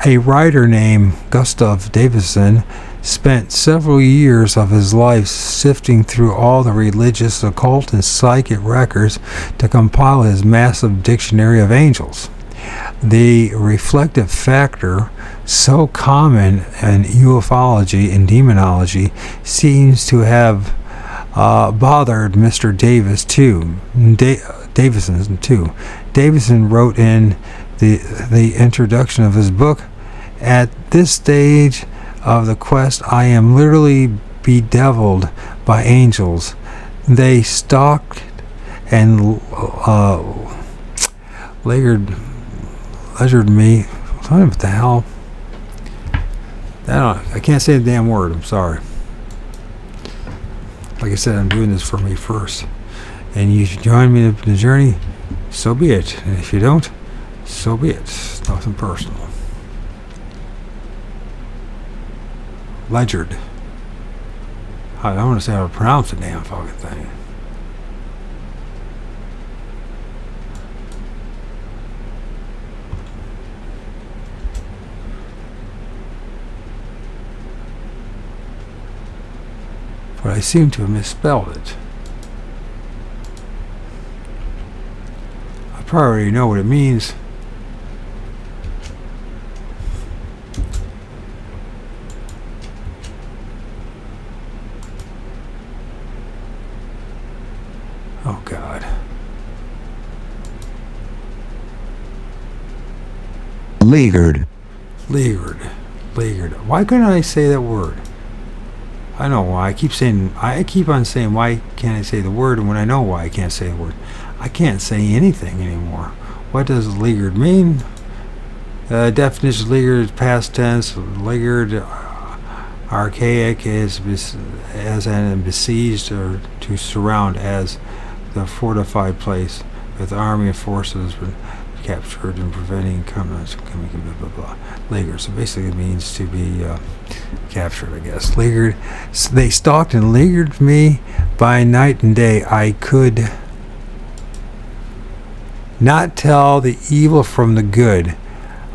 A writer named Gustav Davison spent several years of his life sifting through all the religious, occult, and psychic records to compile his massive dictionary of angels. The reflective factor, so common in ufology and demonology, seems to have bothered Mr. Davison too. Davison wrote in the introduction of his book, "At this stage of the quest, I am literally bedeviled by angels. They stalked and leisured me." What the hell? I can't say the damn word. I'm sorry. Like I said, I'm doing this for me first. And you should join me in the journey, so be it. And if you don't, so be it. It's nothing personal. Leisured. I don't want to say how to pronounce the damn fucking thing. But I seem to have misspelled it. I probably already know what it means. Oh God. Leaguered. Why couldn't I say that word? I know why. I keep on saying, why can't I say the word? And when I know why I can't say the word, I can't say anything anymore. What does leaguered mean? Definition of leaguered is past tense. Leaguered, archaic, is as an besieged or to surround, as the fortified place with army and forces captured and preventing coming, blah, blah, blah. Leaguered. So basically it means to be captured, I guess. Leaguered. So they stalked and leaguered me by night and day. I could not tell the evil from the good.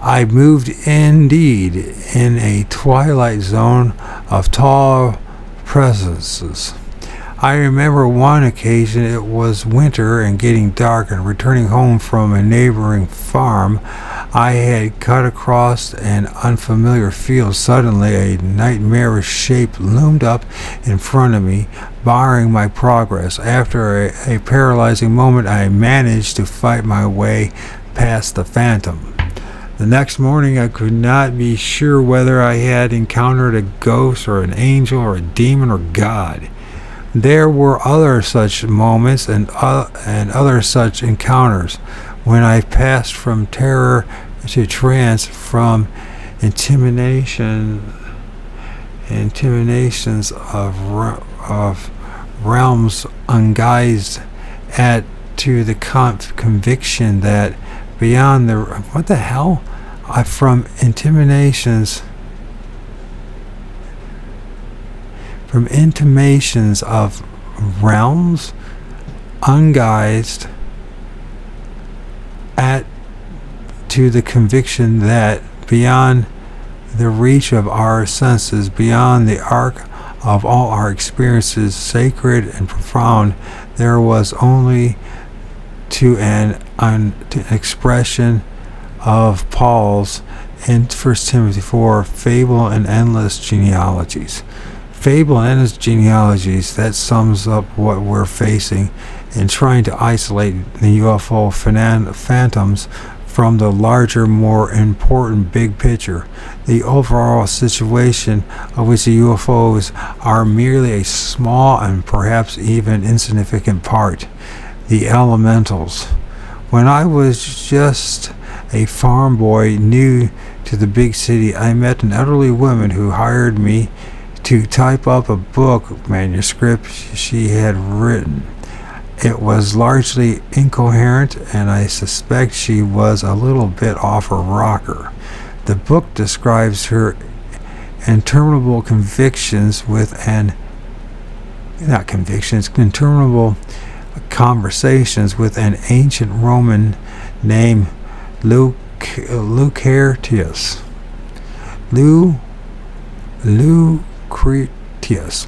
I moved indeed in a twilight zone of tall presences. I remember one occasion, it was winter and getting dark, and returning home from a neighboring farm, I had cut across an unfamiliar field. Suddenly, a nightmarish shape loomed up in front of me, barring my progress. After a paralyzing moment, I managed to fight my way past the phantom. The next morning, I could not be sure whether I had encountered a ghost or an angel or a demon or God. There were other such moments and other such encounters when I passed from terror to trance, from intimidations of realms unguised, at to the conviction that beyond the what the hell, from intimations of realms unguised, at to the conviction that beyond the reach of our senses, beyond the arc of all our experiences, sacred and profound, there was only to an expression of Paul's in 1 Timothy 4, fable and endless genealogies. Fable and endless genealogies, that sums up what we're facing in trying to isolate the UFO phantoms from the larger, more important big picture. The overall situation of which the UFOs are merely a small and perhaps even insignificant part. The elementals. When I was just a farm boy new to the big city, I met an elderly woman who hired me to type up a book manuscript she had written. It was largely incoherent, and I suspect she was a little bit off her rocker. The book describes her interminable interminable conversations with an ancient Roman named Lucretius.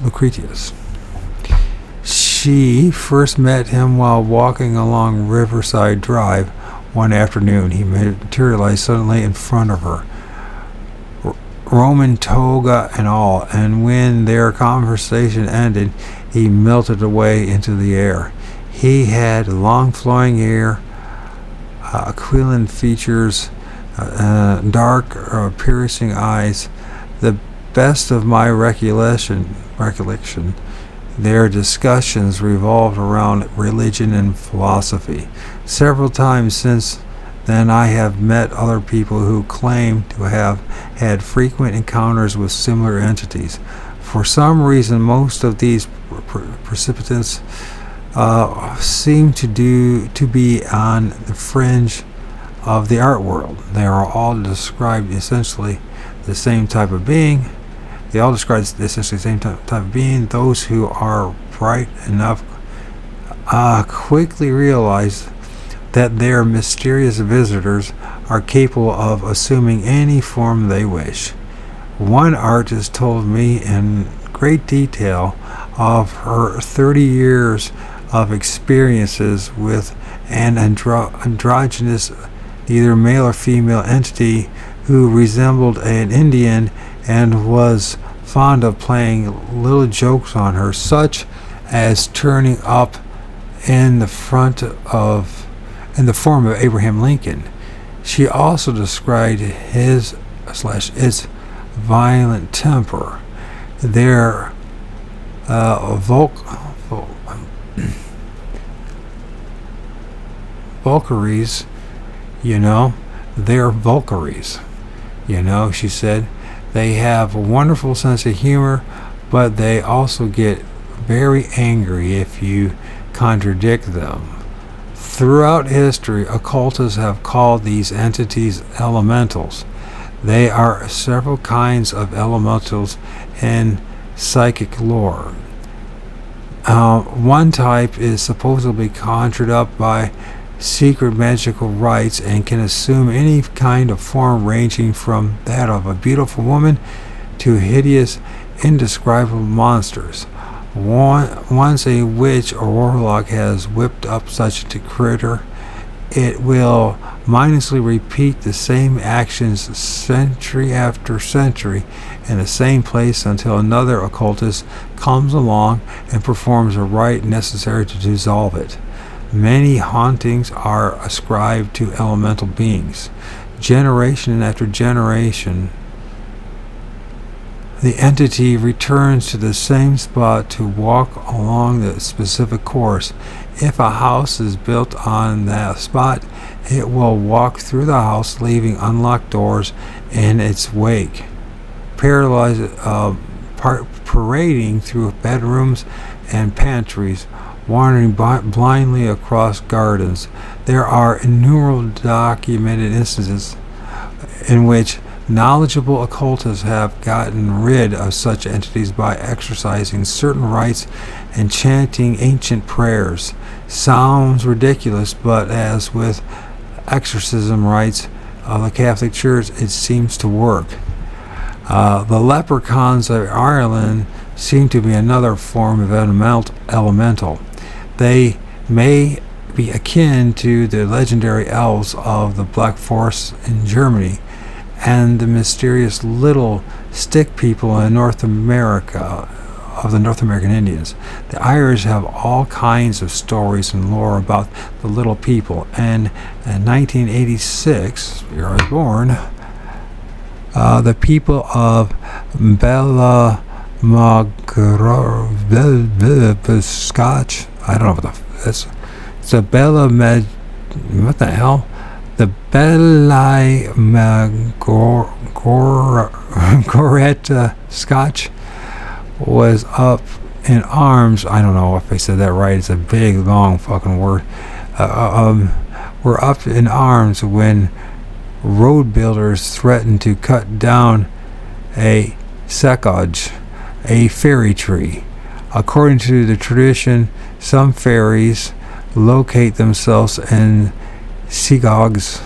Lucretius. She first met him while walking along Riverside Drive one afternoon. He materialized suddenly in front of her, Roman toga and all, and when their conversation ended, he melted away into the air. He had long flowing hair, aquiline features, dark, piercing eyes. The best of my recollection, their discussions revolved around religion and philosophy. Several times since then I have met other people who claim to have had frequent encounters with similar entities. For some reason, most of these participants seem to be on the fringe of the art world. They are all described essentially the same type of being. They all describe essentially the same type of being. Those who are bright enough quickly realize that their mysterious visitors are capable of assuming any form they wish. One artist told me in great detail of her 30 years of experiences with an androgynous, either male or female entity who resembled an Indian and was fond of playing little jokes on her, such as turning up in the form of Abraham Lincoln. She also described its violent temper, their Valkyries, they're Valkyries. She said, they have a wonderful sense of humor, but they also get very angry if you contradict them. Throughout history, occultists have called these entities elementals. There are several kinds of elementals in psychic lore. One type is supposedly conjured up by secret magical rites and can assume any kind of form, ranging from that of a beautiful woman to hideous, indescribable monsters. Once a witch or warlock has whipped up such a critter, it will mindlessly repeat the same actions century after century in the same place until another occultist comes along and performs a rite necessary to dissolve it. Many hauntings are ascribed to elemental beings. Generation after generation, the entity returns to the same spot to walk along the specific course. If a house is built on that spot, it will walk through the house, leaving unlocked doors in its wake, parading through bedrooms and pantries, wandering blindly across gardens. There are innumerable documented instances in which knowledgeable occultists have gotten rid of such entities by exercising certain rites and chanting ancient prayers. Sounds ridiculous, but as with exorcism rites of the Catholic Church, it seems to work. The leprechauns of Ireland seem to be another form of elemental. They may be akin to the legendary elves of the Black Forest in Germany and the mysterious little stick people in North America, of the North American Indians. The Irish have all kinds of stories and lore about the little people, and in 1986, where I was born, the people of Scotch, I don't know what it's a what the hell? The Goretta Scotch was up in arms. I don't know if I said that right. It's a big, long fucking word. Were up in arms when road builders threatened to cut down a secage, a fairy tree. According to the tradition, some fairies locate themselves in synagogues,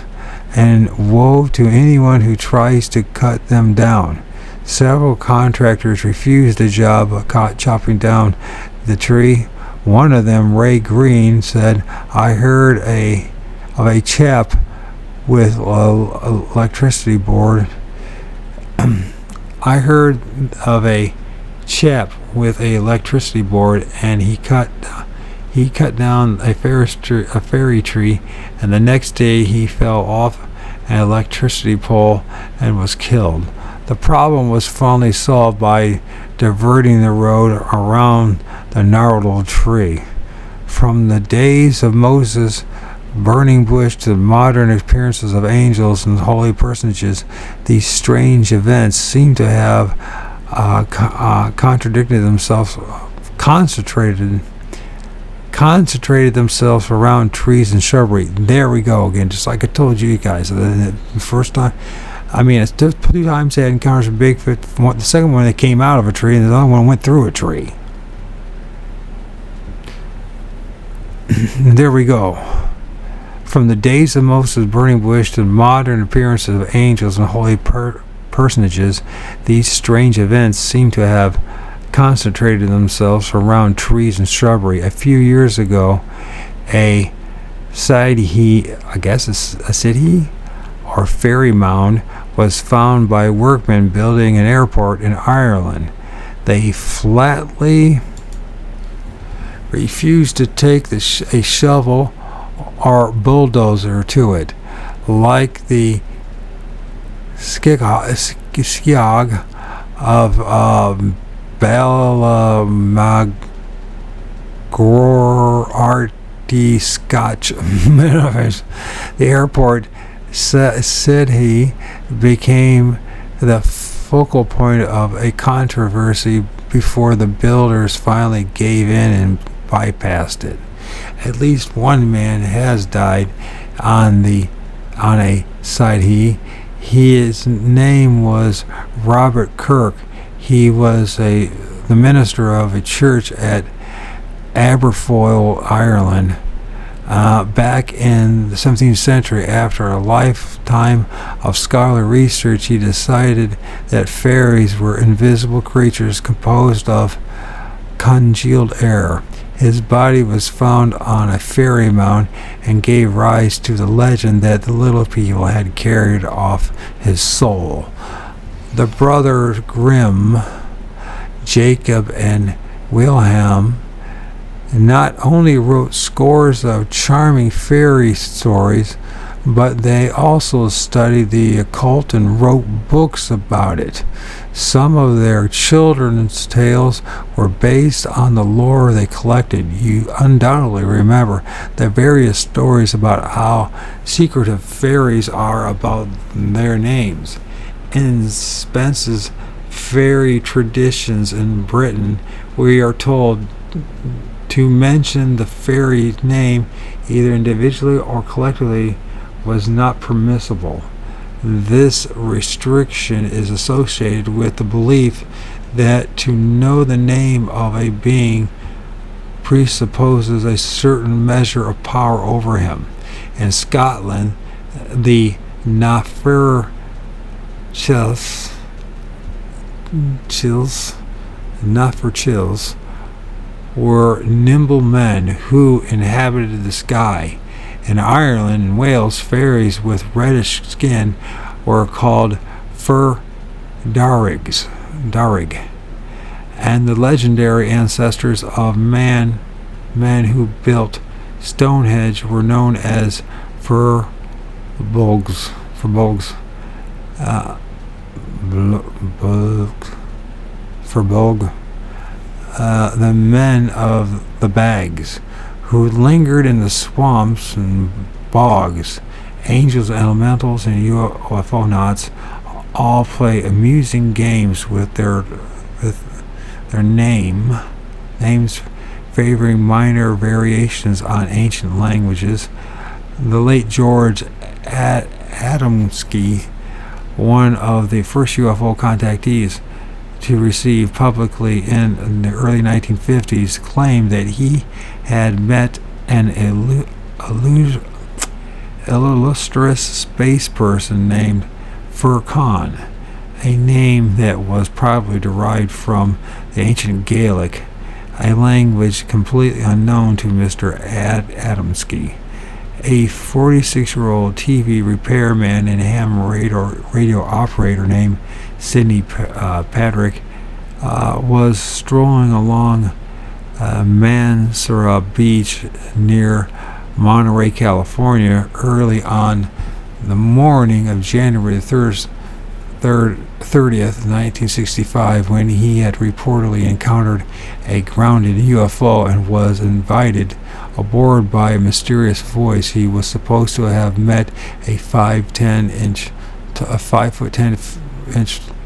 and woe to anyone who tries to cut them down. Several contractors refused the job of chopping down the tree. One of them, Ray Green, said, I heard of a chap with an electricity board. I heard of a chap with an electricity board, and he cut down a fairy tree, and the next day he fell off an electricity pole and was killed. The problem was finally solved by diverting the road around the gnarled tree. From the days of Moses' burning bush to the modern appearances of angels and holy personages, these strange events seem to have concentrated themselves around trees and shrubbery. There we go again, just like I told you guys the first time. I mean, it's 2 times they had encounters with Bigfoot. The second one, they came out of a tree, and the other one went through a tree. There we go. From the days of Moses' burning bush to the modern appearances of angels and holy personages, these strange events seem to have concentrated themselves around trees and shrubbery. A few years ago, a city or fairy mound was found by workmen building an airport in Ireland. They flatly refused to take a shovel or bulldozer to it, like the Skiog of Ballamagorarty Scotch. The airport, said he, became the focal point of a controversy before the builders finally gave in and bypassed it. At least one man has died on a site. His name was Robert Kirk. He was the minister of a church at Aberfoyle, Ireland. Back in the 17th century, after a lifetime of scholarly research, he decided that fairies were invisible creatures composed of congealed air. His body was found on a fairy mound and gave rise to the legend that the little people had carried off his soul. The brothers Grimm, Jacob and Wilhelm, not only wrote scores of charming fairy stories, but they also studied the occult and wrote books about it. Some of their children's tales were based on the lore they collected. You undoubtedly remember the various stories about how secretive fairies are about their names. In Spence's Fairy Traditions in Britain, we are told to mention the fairy name either individually or collectively was not permissible. This restriction is associated with the belief that to know the name of a being presupposes a certain measure of power over him. In Scotland, the Nafarchils were nimble men who inhabited the sky. In Ireland and Wales, fairies with reddish skin were called Darig, and the legendary ancestors of men who built Stonehenge were known as Firbolgs. The men of the Bags, who lingered in the swamps and bogs. Angels, elementals, and UFOnauts all play amusing games with their names, favoring minor variations on ancient languages. The late George Adamski, one of the first UFO contactees to receive publicly in the early 1950s, claimed that he had met an illustrious space person named Furcon, a name that was probably derived from the ancient Gaelic, a language completely unknown to Mr. Adamski. A 46-year-old TV repairman and ham radio operator named Sidney Patrick was strolling along Mansura Beach near Monterey, California, early on the morning of January 30th, 1965, when he had reportedly encountered a grounded UFO and was invited aboard by a mysterious voice. He was supposed to have met a 5'10"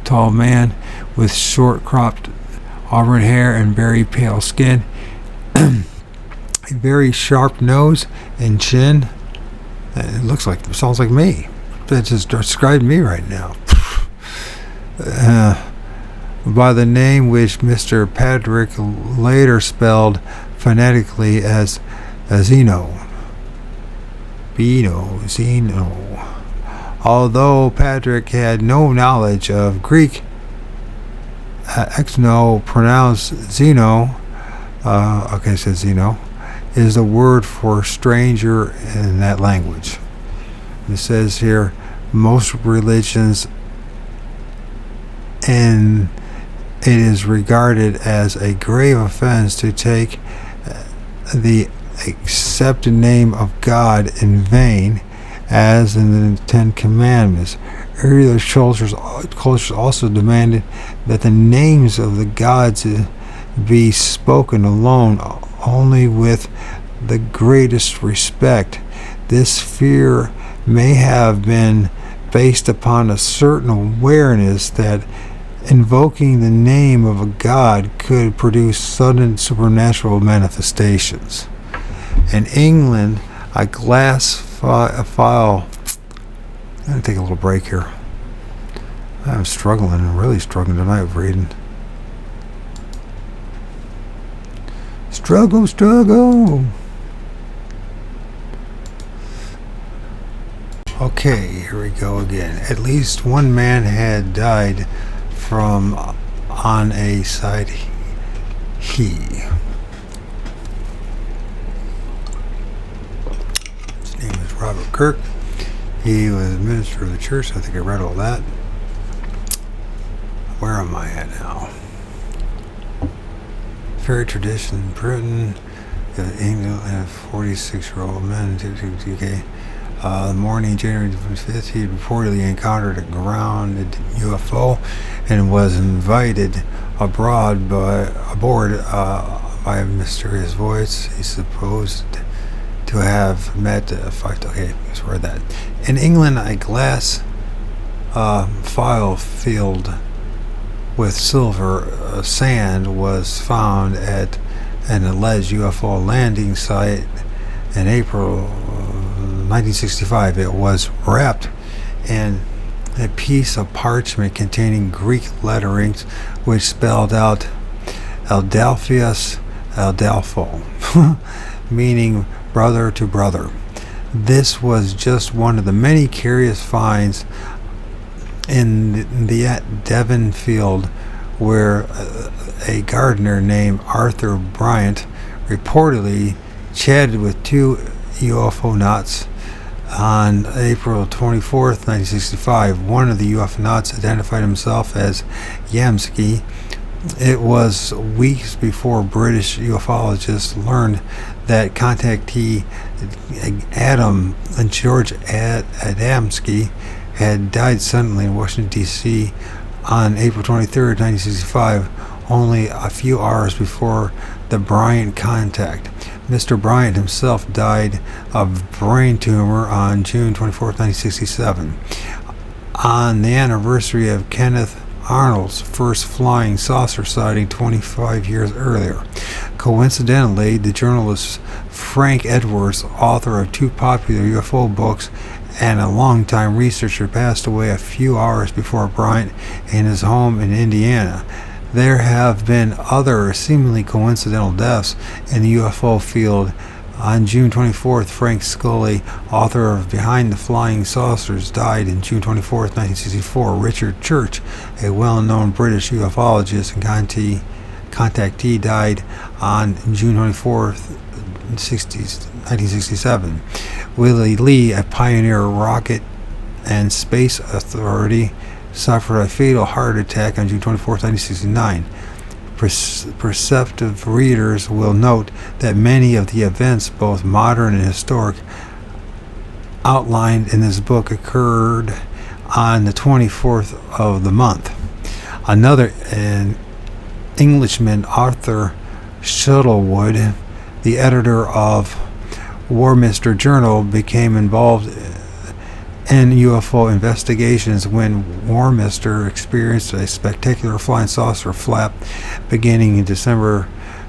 tall man with short cropped auburn hair and very pale skin, a very sharp nose and chin. It sounds like me. That just described me right now. By the name which Mr. Patrick later spelled phonetically as Zeno. Zeno. Although Patrick had no knowledge of Greek, Exno, pronounced Zeno, it says Zeno, is the word for stranger in that language. It says here, most religions, and it is regarded as a grave offense to take the accepted name of God in vain, as in the Ten Commandments. Earlier cultures also demanded that the names of the gods be spoken alone, only with the greatest respect. This fear may have been based upon a certain awareness that invoking the name of a god could produce sudden supernatural manifestations. In England, a glass file. I'm going to take a little break here. I'm really struggling tonight with reading. Struggle. Okay, here we go again. At least one man had died from on a side he. Robert Kirk. He was a minister of the church. I think I read all that. Where am I at now? Fairy tradition in Britain. England and a 46-year-old man in UK. The morning, January 5th, he reportedly encountered a grounded UFO and was invited aboard by a mysterious voice. He's supposed to have met let's read that. In England, a glass file filled with silver sand was found at an alleged UFO landing site in April 1965. It was wrapped in a piece of parchment containing Greek letterings which spelled out Adelphius Adelpho, meaning brother to brother. This was just one of the many curious finds in the Devon field where a gardener named Arthur Bryant reportedly chatted with two UFO-nauts on April 24th, 1965. One of the UFO-nauts identified himself as Yamsky. It was weeks before British ufologists learned that contactee Adam and George Adamski had died suddenly in Washington, D.C. on April 23rd, 1965, only a few hours before the Bryant contact. Mr. Bryant himself died of brain tumor on June 24th, 1967. On the anniversary of Kenneth Arnold's first flying saucer sighting 25 years earlier. Coincidentally, the journalist Frank Edwards, author of two popular UFO books and a longtime researcher, passed away a few hours before Bryant in his home in Indiana. There have been other seemingly coincidental deaths in the UFO field. On June 24th, Frank Scully, author of Behind the Flying Saucers, died on June 24th, 1964. Richard Church, a well-known British ufologist and contactee, died on June 24th, 1967. Willie Lee, a pioneer rocket and space authority, suffered a fatal heart attack on June 24th, 1969. Perceptive readers will note that many of the events, both modern and historic, outlined in this book occurred on the 24th of the month. Another Englishman, Arthur Shuttlewood, the editor of Warminster Journal, became involved in UFO investigations when Warminster experienced a spectacular flying saucer flap beginning in December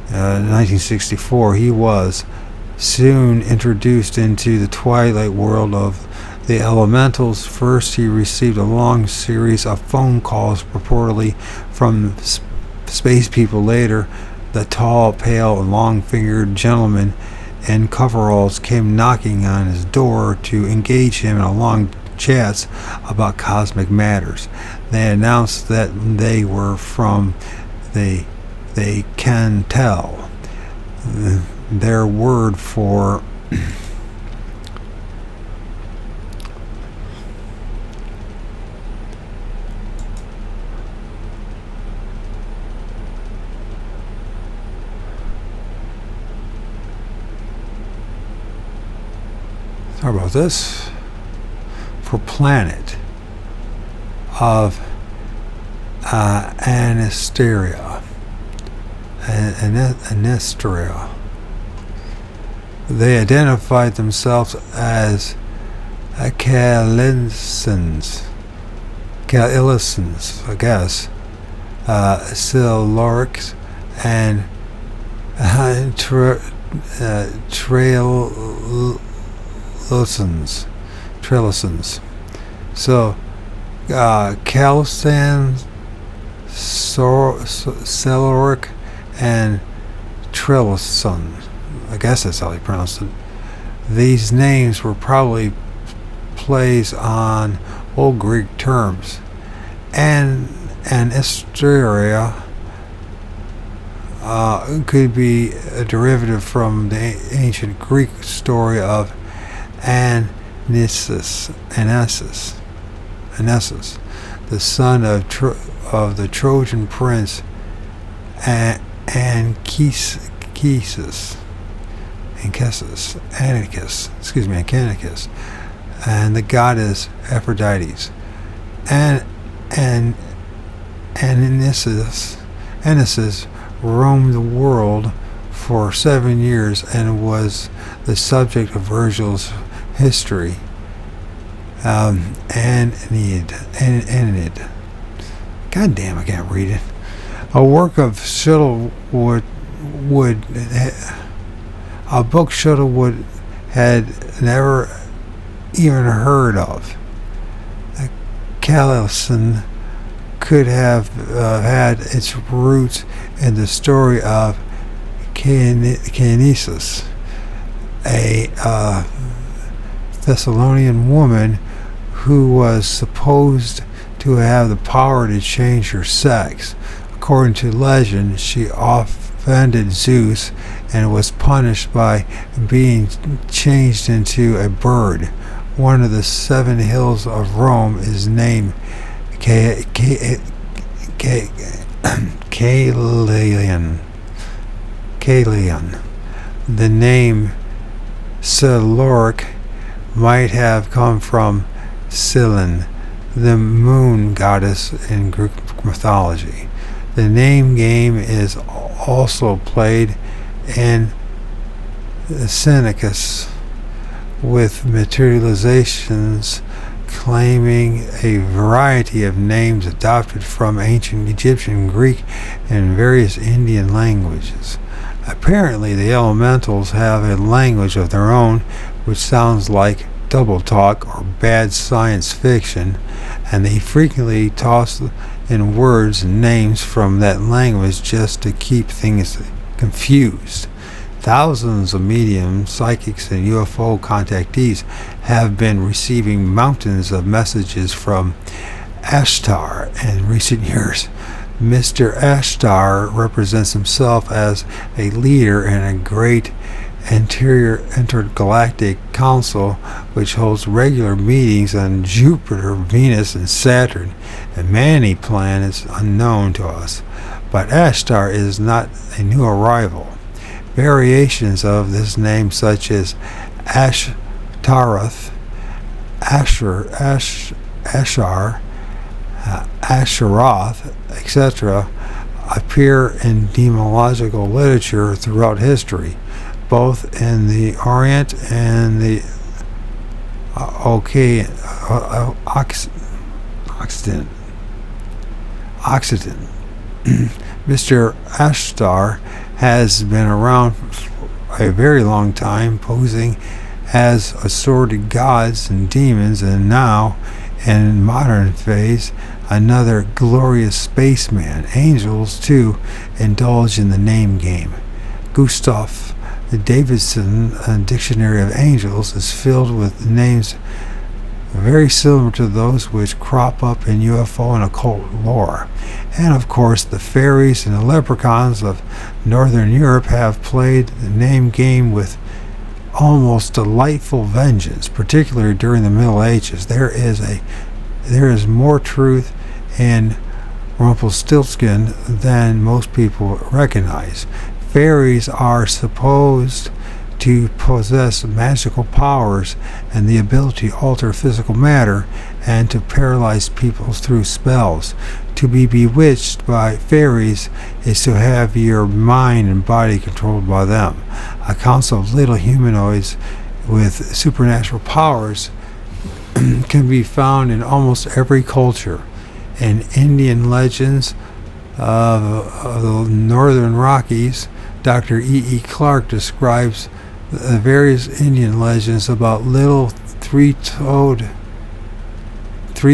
1964. He was soon introduced into the twilight world of the elementals. First, he received a long series of phone calls purportedly from space people. Later, the tall, pale, and long-fingered gentleman in coveralls came knocking on his door to engage him in long chats about cosmic matters. They announced that they were from they can tell. Their word for sorry about this, for planet of Anasteria. They identified themselves as Caelicans, I guess, Silurics, and Trailosans. So, Calistan, Siluric, and Trailosans. I guess that's how they pronounced it. These names were probably plays on Old Greek terms. And Asteria could be a derivative from the ancient Greek story of Anessus, the son of the Trojan prince Anchises, and the goddess Aphrodite. And Anessus roamed the world for 7 years and was the subject of Virgil's history. Aeneid. God damn, I can't read it. A work of Shuttlewood a book Shuttlewood had never even heard of. Callison could have had its roots in the story of Caenesis, a Thessalonian woman who was supposed to have the power to change her sex. According to legend, she offended Zeus and was punished by being changed into a bird. One of the 7 hills of Rome is named Caelian. The name Siluric might have come from Silin, the moon goddess in Greek mythology. The name game is also played in Seneca's, with materializations claiming a variety of names adopted from ancient Egyptian, Greek, and various Indian languages. Apparently, the elementals have a language of their own, which sounds like double talk or bad science fiction, and they frequently toss in words and names from that language just to keep things confused. Thousands of mediums, psychics, and UFO contactees have been receiving mountains of messages from Ashtar in recent years. Mr. Ashtar represents himself as a leader in a great intergalactic council which holds regular meetings on Jupiter, Venus, and Saturn, and many planets unknown to us. But Ashtar is not a new arrival. Variations of this name, such as Ashtaroth, Ashar, Asheroth, etc., appear in demonological literature throughout history, both in the Orient and the Occident. Mr. Ashtar has been around for a very long time, posing as assorted gods and demons, and now, in modern phase, another glorious spaceman. Angels, too, indulge in the name game. Gustav Davidson, a dictionary of angels, is filled with names very similar to those which crop up in UFO and occult lore. And of course, the fairies and the leprechauns of Northern Europe have played the name game with almost delightful vengeance, particularly during the Middle Ages. There is more truth in Rumpelstiltskin than most people recognize. Fairies are supposed to possess magical powers and the ability to alter physical matter and to paralyze people through spells. To be bewitched by fairies is to have your mind and body controlled by them. Accounts of little humanoids with supernatural powers can be found in almost every culture. In Indian legends of the Northern Rockies, Dr. E. Clark describes the various Indian legends about little 3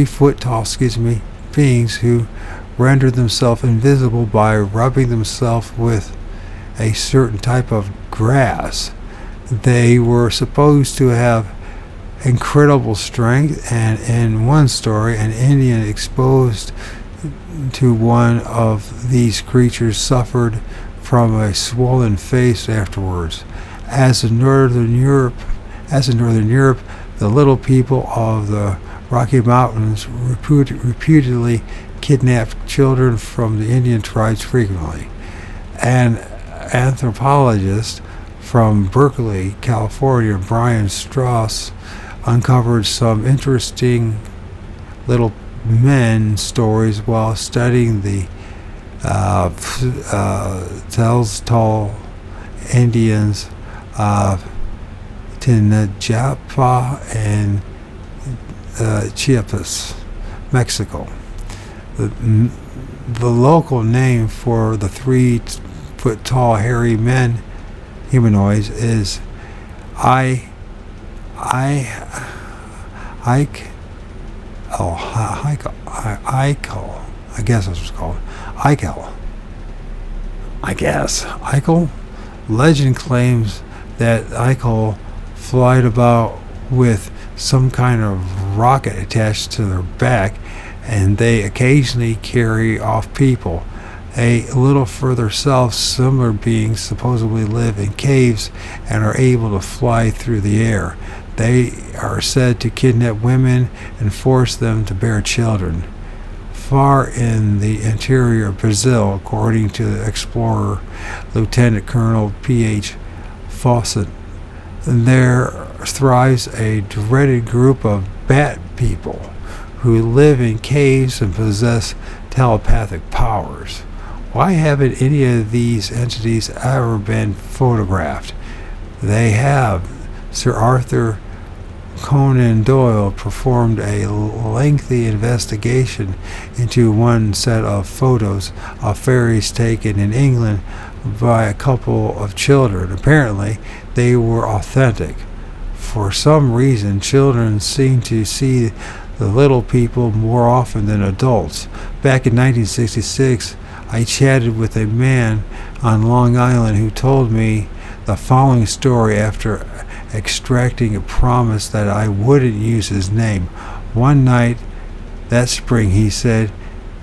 foot tall beings who rendered themselves invisible by rubbing themselves with a certain type of grass. They were supposed to have incredible strength, and in one story, an Indian exposed to one of these creatures suffered from a swollen face afterwards. As in Northern Europe, The little people of the Rocky Mountains reputedly kidnapped children from the Indian tribes frequently. An anthropologist from Berkeley, California, Brian Strauss, uncovered some interesting little men stories while studying the Tell Indians of Tinajapa and Chiapas, Mexico. The local name for the 3-foot tall hairy men, humanoids, is Ike, I guess that's what it's called. Eichel. Legend claims that Eichel flied about with some kind of rocket attached to their back, and they occasionally carry off people. A little further south, similar beings supposedly live in caves and are able to fly through the air. They are said to kidnap women and force them to bear children. Far in the interior of Brazil, according to the explorer Lieutenant Colonel P.H. Fawcett, there thrives a dreaded group of bat people who live in caves and possess telepathic powers. Why haven't any of these entities ever been photographed? They have. Sir Arthur Conan Doyle performed a lengthy investigation into one set of photos of fairies taken in England by a couple of children. Apparently, they were authentic. For some reason, children seem to see the little people more often than adults. Back in 1966, I chatted with a man on Long Island who told me the following story after extracting a promise that I wouldn't use his name. One night that spring, he said,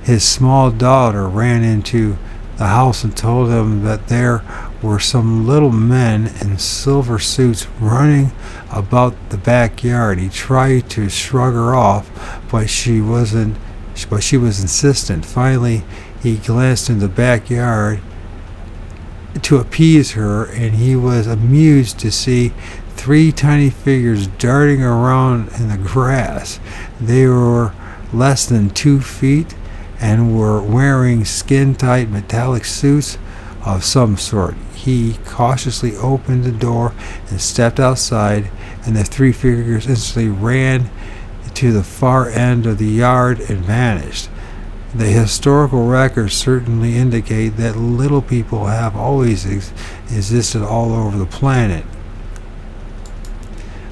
his small daughter ran into the house and told him that there were some little men in silver suits running about the backyard. He tried to shrug her off, but she was insistent. Finally, he glanced in the backyard to appease her, and he was amused to see 3 tiny figures darting around in the grass. They were less than 2 feet and were wearing skin-tight metallic suits of some sort. He cautiously opened the door and stepped outside, and the 3 figures instantly ran to the far end of the yard and vanished. The historical records certainly indicate that little people have always existed all over the planet,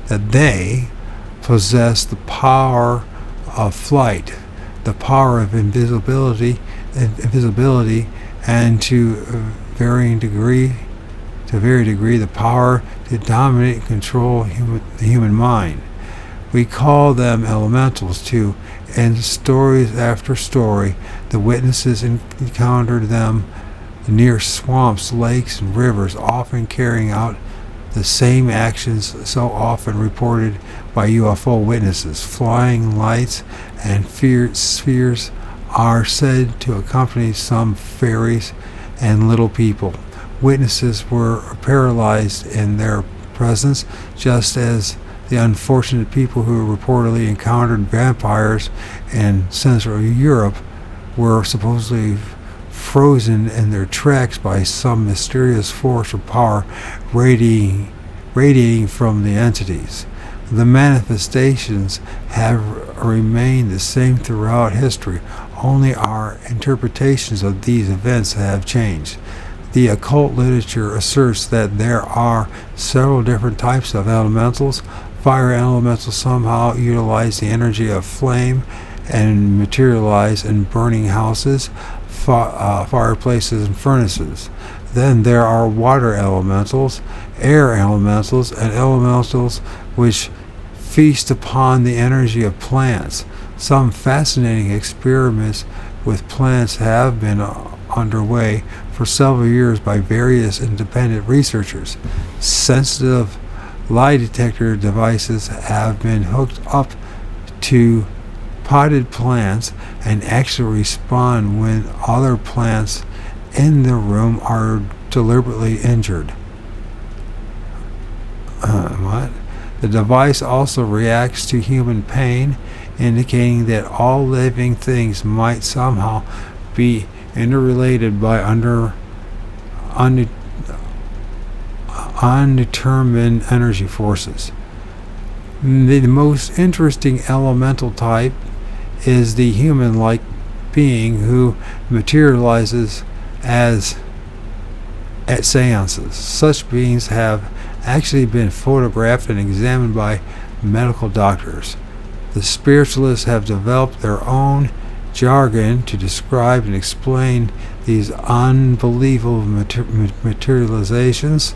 that they possess the power of flight, the power of invisibility, and to varying degree, the power to dominate and control the human mind. We call them elementals too, and stories after story, the witnesses encountered them near swamps, lakes, and rivers, often carrying out the same actions so often reported by UFO witnesses. Flying lights and spheres are said to accompany some fairies and little people. Witnesses were paralyzed in their presence, just as the unfortunate people who reportedly encountered vampires in Central Europe were supposedly frozen in their tracks by some mysterious force or power radiating from the entities. The manifestations have remained the same throughout history, only our interpretations of these events have changed. The occult literature asserts that there are several different types of elementals. Fire elementals somehow utilize the energy of flame and materialize in burning houses, fireplaces, and furnaces. Then there are water elementals, air elementals, and elementals which feast upon the energy of plants. Some fascinating experiments with plants have been underway for several years by various independent researchers. Sensitive lie detector devices have been hooked up to potted plants and actually respond when other plants in the room are deliberately injured. What? The device also reacts to human pain, indicating that all living things might somehow be interrelated by undetermined energy forces. The most interesting elemental type is the human-like being who materializes at seances. Such beings have actually been photographed and examined by medical doctors. The spiritualists have developed their own jargon to describe and explain these unbelievable materializations.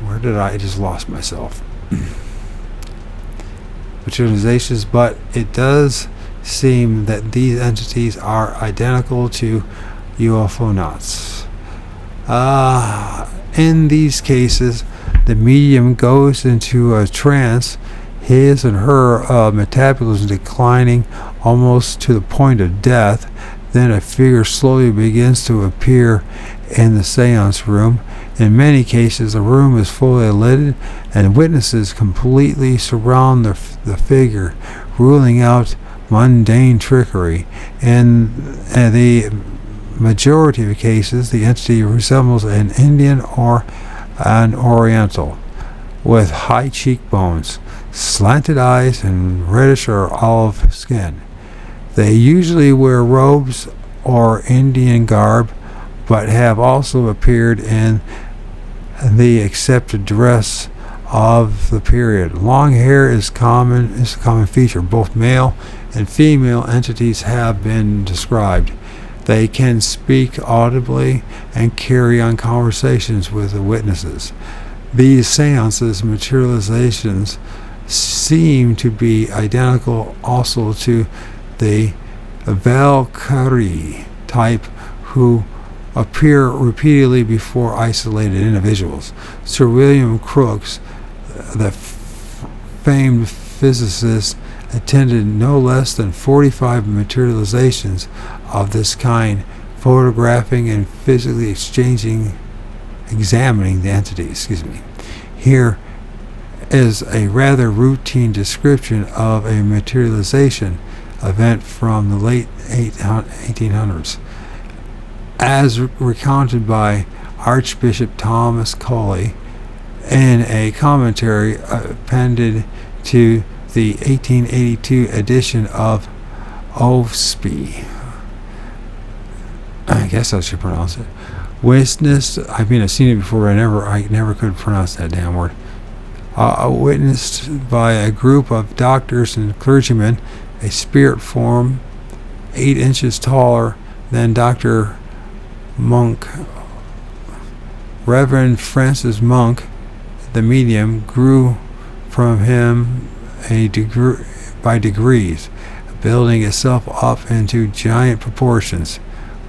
Where did I just lost myself? Materializations, but it does seem that these entities are identical to UFOnauts. In these cases, the medium goes into a trance, his and her metabolism declining almost to the point of death. Then a figure slowly begins to appear in the seance room. In many cases, the room is fully lit and witnesses completely surround the figure, ruling out mundane trickery. In the majority of cases, the entity resembles an Indian or an Oriental, with high cheekbones, slanted eyes, and reddish or olive skin. They usually wear robes or Indian garb, but have also appeared in the accepted dress of the period. Long hair is a common feature. Both male and female entities have been described. They can speak audibly and carry on conversations with the witnesses. These seances, materializations, seem to be identical also to the Valkyrie type, who appear repeatedly before isolated individuals. Sir William Crookes, the famed physicist, attended no less than 45 materializations of this kind, photographing and physically examining the entities. Here is a rather routine description of a materialization event from the late 1800s, as recounted by Archbishop Thomas Colley in a commentary appended to the 1882 edition of OSPI. I guess I should pronounce it. Witnessed, I've seen it before, but I never could pronounce that damn word. Witnessed by a group of doctors and clergymen, a spirit form 8 inches taller than Dr. Monk, Reverend Francis Monk, the medium, grew from him by degrees, building itself up into giant proportions,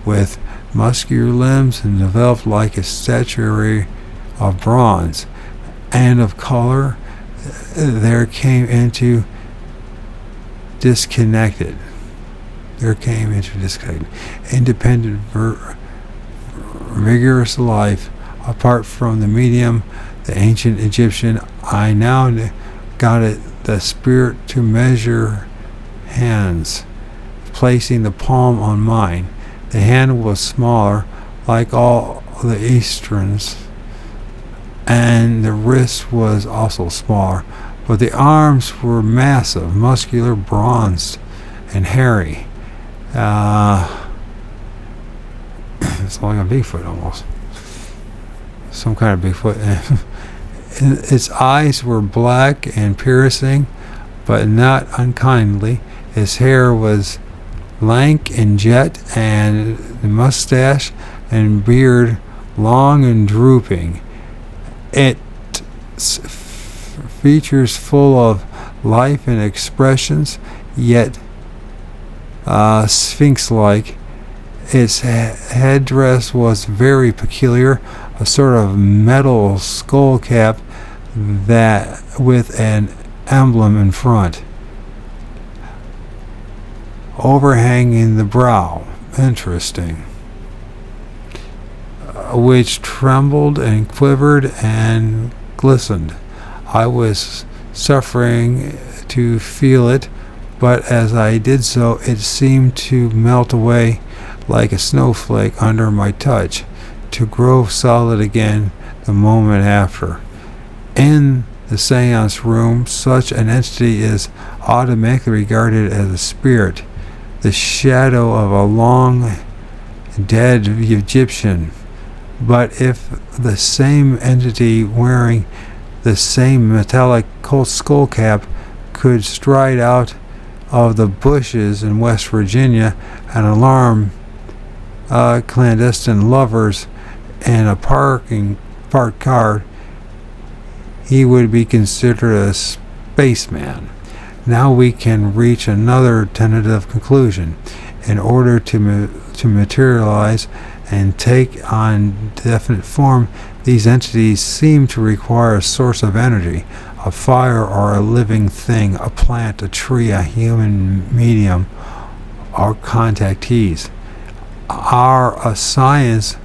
with muscular limbs and developed like a statuary of bronze, and of color. There came into disconnected, independent, vigorous life. Apart from the medium, the ancient Egyptian, I now got it, the spirit to measure hands, placing the palm on mine. The hand was smaller, like all the Easterns, and the wrist was also smaller, but the arms were massive, muscular, bronzed, and hairy. It's like a Bigfoot almost. Some kind of Bigfoot. Its eyes were black and piercing, but not unkindly. Its hair was lank and jet, and the mustache and beard long and drooping. Its features full of life and expressions, yet sphinx-like. Its headdress was very peculiar, a sort of metal skull cap that with an emblem in front, overhanging the brow. Interesting. Which trembled and quivered and glistened. I was suffering to feel it, but as I did so, it seemed to melt away like a snowflake under my touch, to grow solid again the moment after. In the seance room, such an entity is automatically regarded as a spirit, the shadow of a long dead Egyptian. But if the same entity wearing the same metallic skull cap could stride out of the bushes in West Virginia and alarm clandestine lovers in a parked car, he would be considered a spaceman. Now we can reach another tentative conclusion. In order to materialize and take on definite form, these entities seem to require a source of energy, a fire or a living thing, a plant, a tree, a human medium, or contactees. Our sciences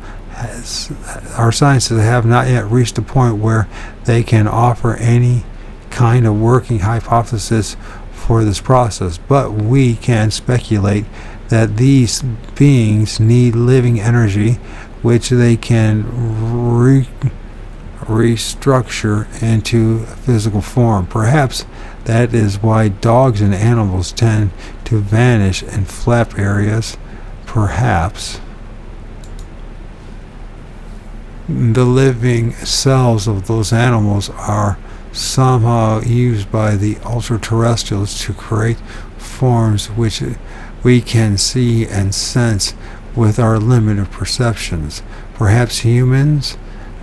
have not yet reached a point where they can offer any kind of working hypothesis for this process, but we can speculate that these beings need living energy which they can restructure into physical form. Perhaps that is why dogs and animals tend to vanish in flap areas. Perhaps the living cells of those animals are somehow used by the ultra-terrestrials to create forms which we can see and sense with our limited perceptions. Perhaps humans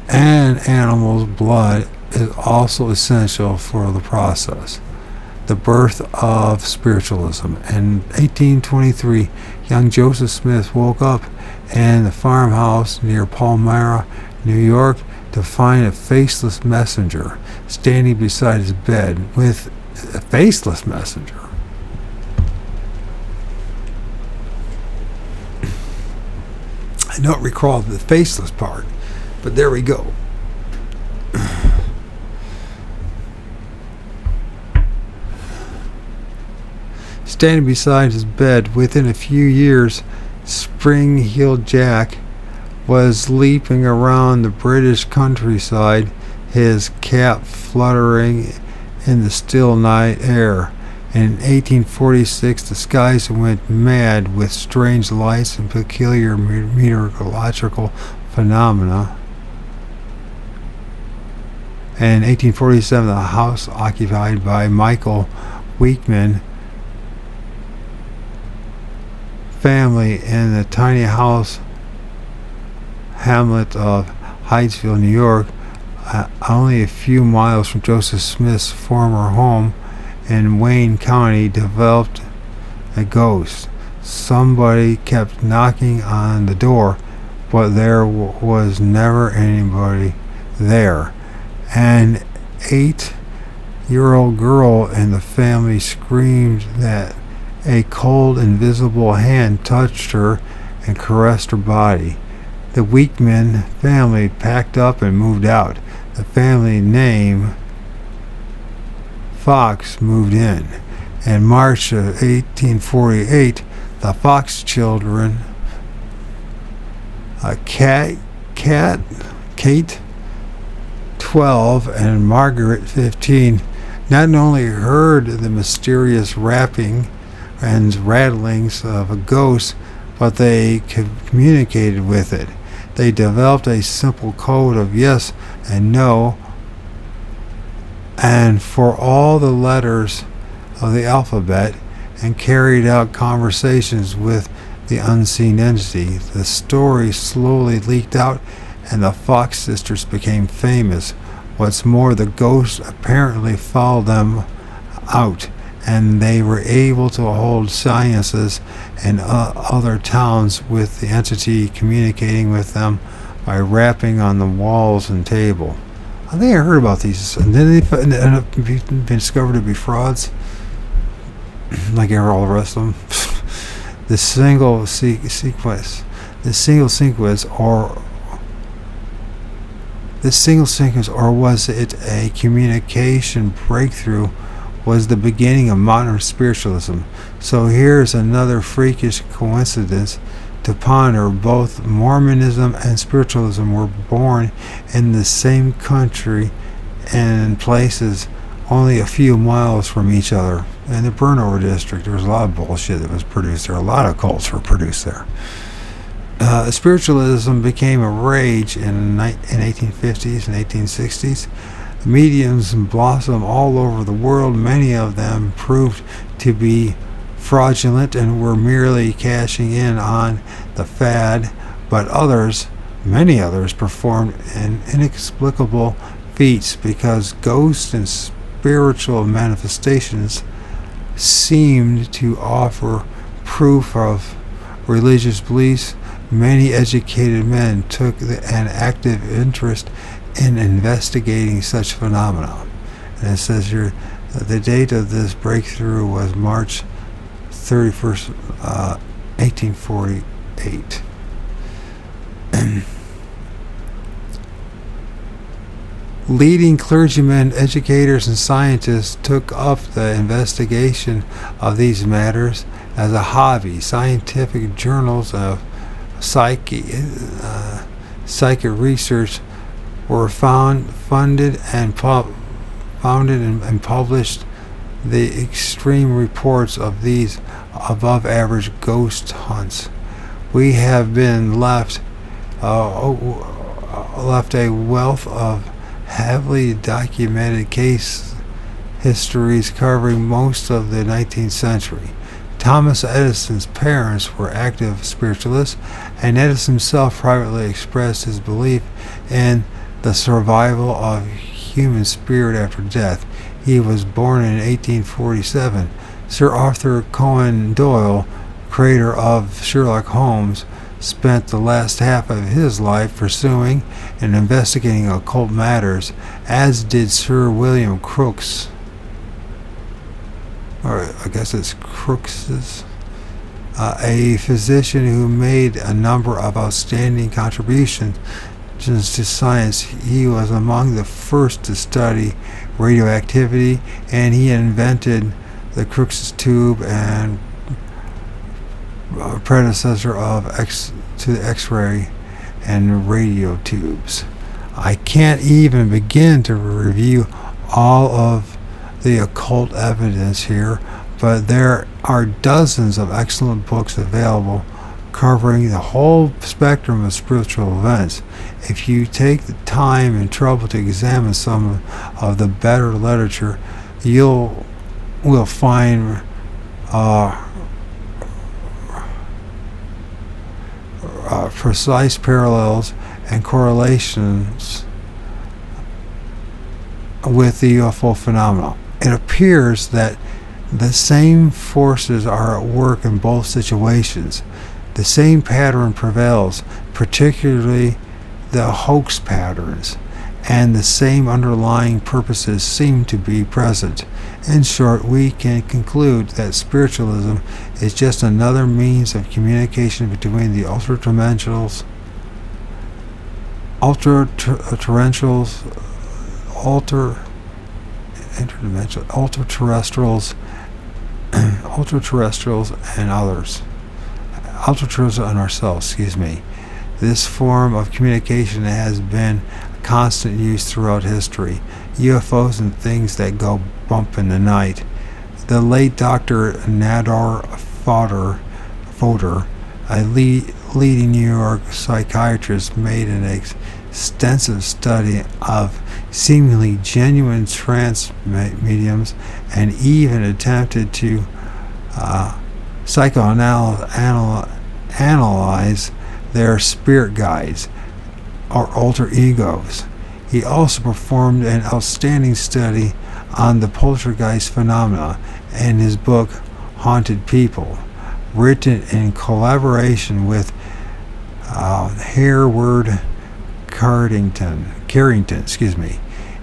and animals' blood is also essential for the process. The birth of spiritualism. In 1823, young Joseph Smith woke up in the farmhouse near Palmyra, New York, to find a faceless messenger standing beside his bed. With a faceless messenger. I don't recall the faceless part, but there we go. Standing beside his bed, within a few years, Spring-Heeled Jack was leaping around the British countryside, his cap fluttering in the still night air. In 1846, the skies went mad with strange lights and peculiar meteorological phenomena. In 1847, the house occupied by Michael Weekman family in the tiny house hamlet of Hydesville, New York, only a few miles from Joseph Smith's former home in Wayne County, developed a ghost. Somebody kept knocking on the door, but there was never anybody there. An 8-year-old girl in the family screamed that a cold, invisible hand touched her and caressed her body. The Weekman family packed up and moved out. The family name Fox moved in. In March of 1848, the Fox children, Kate, 12, and Margaret, 15, not only heard the mysterious rapping and rattlings of a ghost, but they communicated with it. They developed a simple code of yes and no, and for all the letters of the alphabet, and carried out conversations with the unseen entity. The story slowly leaked out, and the Fox sisters became famous. What's more, the ghosts apparently followed them out, and they were able to hold seances in other towns with the entity communicating with them by rapping on the walls and table. I think I heard about these, and then they end up being discovered to be frauds, like all the rest of them. The single sequence, or was it a communication breakthrough, was the beginning of modern spiritualism. So here's another freakish coincidence to ponder. Both Mormonism and spiritualism were born in the same country and places only a few miles from each other. In the Burnover district, there was a lot of bullshit that was produced there. A lot of cults were produced there. Spiritualism became a rage in 1850s and 1860s. Mediums blossomed all over the world. Many of them proved to be fraudulent and were merely cashing in on the fad, but many others, performed inexplicable feats because ghosts and spiritual manifestations seemed to offer proof of religious beliefs. Many educated men took an active interest in investigating such phenomena. And it says here, the date of this breakthrough was March 31st, 1848. Leading clergymen, educators, and scientists took up the investigation of these matters as a hobby. Scientific journals of psychic research were founded and published the extreme reports of these above-average ghost hunts. We have been left a wealth of heavily documented case histories covering most of the 19th century. Thomas Edison's parents were active spiritualists, and Edison himself privately expressed his belief in the survival of human spirit after death. He was born in 1847. Sir Arthur Conan Doyle, creator of Sherlock Holmes, spent the last half of his life pursuing and investigating occult matters, as did Sir William Crookes, or I guess it's Crookes, a physician who made a number of outstanding contributions to science. He was among the first to study radioactivity, and he invented the Crookes tube and predecessor to the X-ray and radio tubes. I can't even begin to review all of the occult evidence here, but there are dozens of excellent books available covering the whole spectrum of spiritual events. If you take the time and trouble to examine some of the better literature, will find precise parallels and correlations with the UFO phenomena. It appears that the same forces are at work in both situations. The same pattern prevails, particularly the hoax patterns, and the same underlying purposes seem to be present. In short, we can conclude that spiritualism is just another means of communication between the ultra-terrestrials, and others. Ultra-terrestrials and ourselves, excuse me. This form of communication has been a constant use throughout history. UFOs and things that go bump in the night. The late Dr. Nadar Fodor, a leading New York psychiatrist, made an extensive study of seemingly genuine trance mediums and even attempted to psychoanalyze their spirit guides or alter egos. He also performed an outstanding study on the poltergeist phenomena in his book Haunted People, written in collaboration with Hereward Carrington.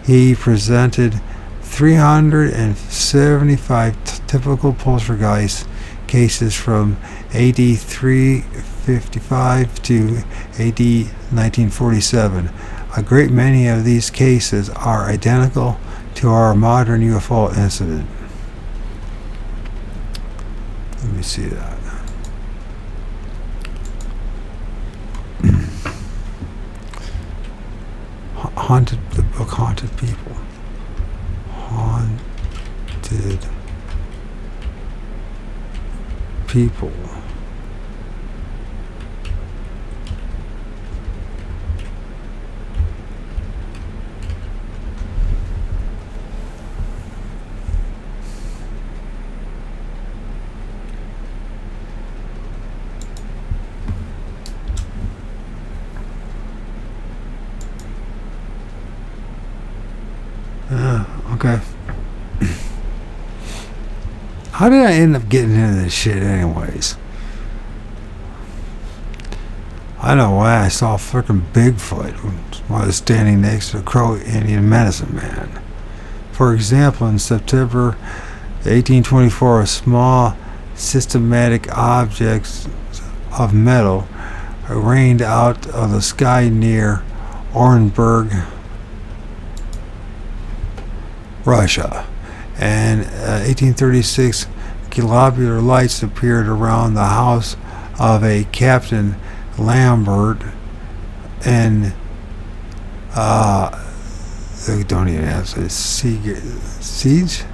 he presented 375 typical poltergeist cases from AD 355 to AD 1947. A great many of these cases are identical to our modern UFO incident. Let me see that. The book Haunted People. Haunted People. Okay. How did I end up getting into this shit anyways? I know why I saw freaking Bigfoot while I was standing next to the Crow Indian medicine man. For example, in September 1824, a small systematic object of metal rained out of the sky near Orenburg, Russia. And 1836, globular lights appeared around the house of a Captain Lambert, and don't even have to sieged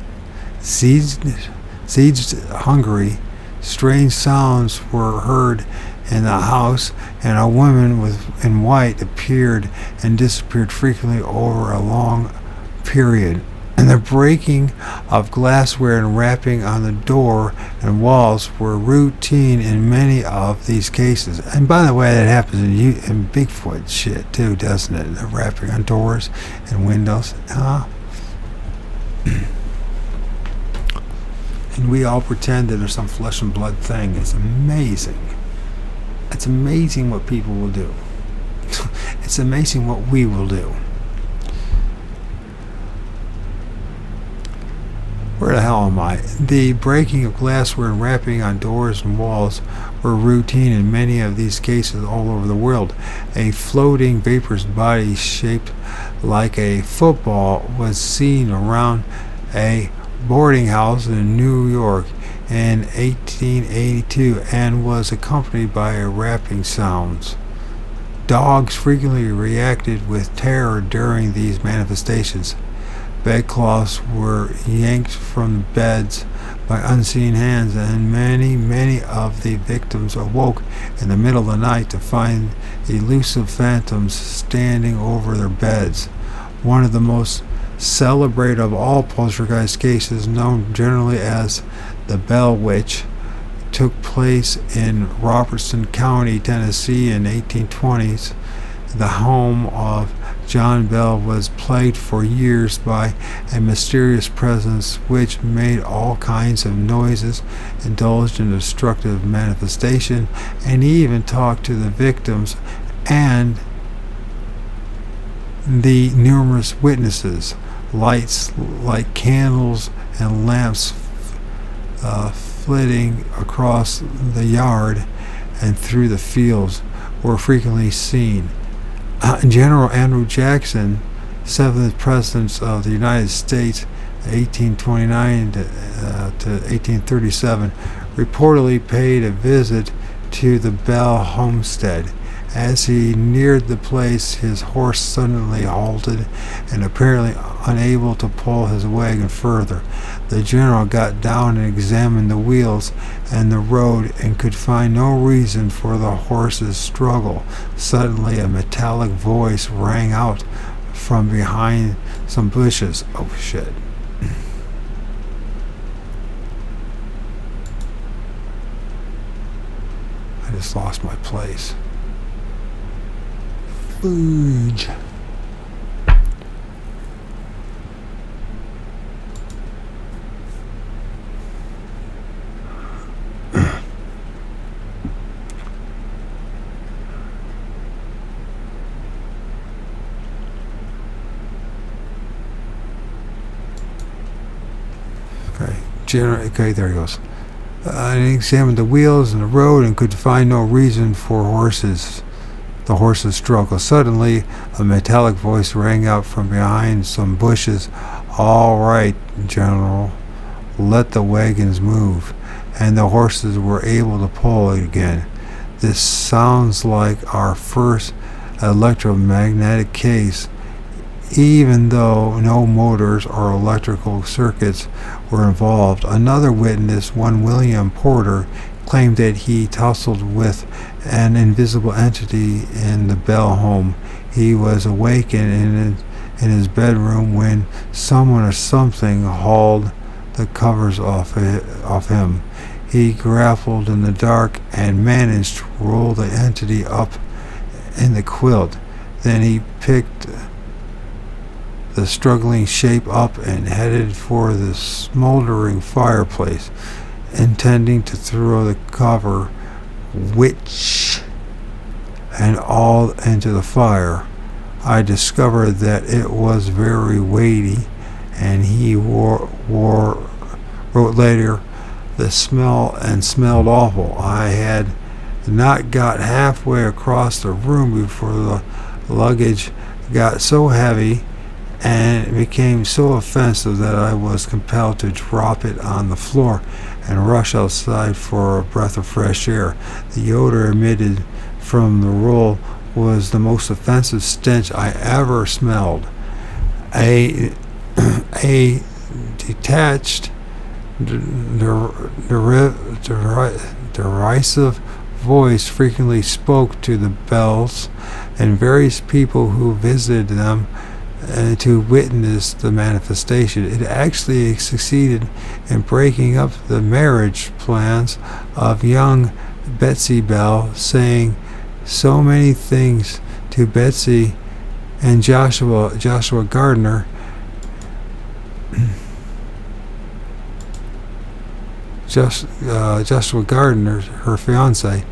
Hungary. Strange sounds were heard in the house, and a woman in white appeared and disappeared frequently over a long period. And the breaking of glassware and rapping on the door and walls were routine in many of these cases. And by the way, that happens in Bigfoot shit too, doesn't it? The rapping on doors and windows. And we all pretend that there's some flesh and blood thing. It's amazing. It's amazing what people will do. It's amazing what we will do. Where the hell am I? The breaking of glassware and rapping on doors and walls were routine in many of these cases all over the world. A floating vaporous body shaped like a football was seen around a boarding house in New York in 1882 and was accompanied by rapping sounds. Dogs frequently reacted with terror during these manifestations. Bedcloths were yanked from beds by unseen hands, and many of the victims awoke in the middle of the night to find elusive phantoms standing over their beds. One of the most celebrated of all poltergeist cases, known generally as the Bell Witch, took place in Robertson County, Tennessee in 1820s. The home of John Bell was plagued for years by a mysterious presence which made all kinds of noises, indulged in destructive manifestation, and he even talked to the victims and the numerous witnesses. Lights like candles and lamps flitting across the yard and through the fields were frequently seen. General Andrew Jackson, 7th President of the United States, 1829 to 1837, reportedly paid a visit to the Bell homestead. As he neared the place, his horse suddenly halted, and apparently unable to pull his wagon further. The general got down and examined the wheels and the road and could find no reason for the horse's struggle. Suddenly, a metallic voice rang out from behind some bushes. Oh, shit. I just lost my place. Fudge. Okay, there he goes. And he examined the wheels and the road and could find no reason for the horse's struggle. Suddenly, a metallic voice rang out from behind some bushes. "All right, General, let the wagons move." And the horses were able to pull it again. "This sounds like our first electromagnetic case." Even though no motors or electrical circuits were involved, another witness, one William Porter, claimed that he tussled with an invisible entity in the Bell home. He was awakened in his bedroom when someone or something hauled the covers off him. He grappled in the dark and managed to roll the entity up in the quilt. Then he picked the struggling shape up and headed for the smoldering fireplace, intending to throw the cover, witch and all, into the fire. I discovered that it was very weighty, and he wrote later, "The smell and smelled awful. I had not got halfway across the room before the luggage got so heavy and it became so offensive that I was compelled to drop it on the floor and rush outside for a breath of fresh air. The odor emitted from the roll was the most offensive stench I ever smelled. A detached, derisive voice frequently spoke to the Bells and various people who visited them to witness the manifestation. It actually succeeded in breaking up the marriage plans of young Betsy Bell, saying so many things to Betsy and Joshua Gardner. Joshua Gardner, her fiance,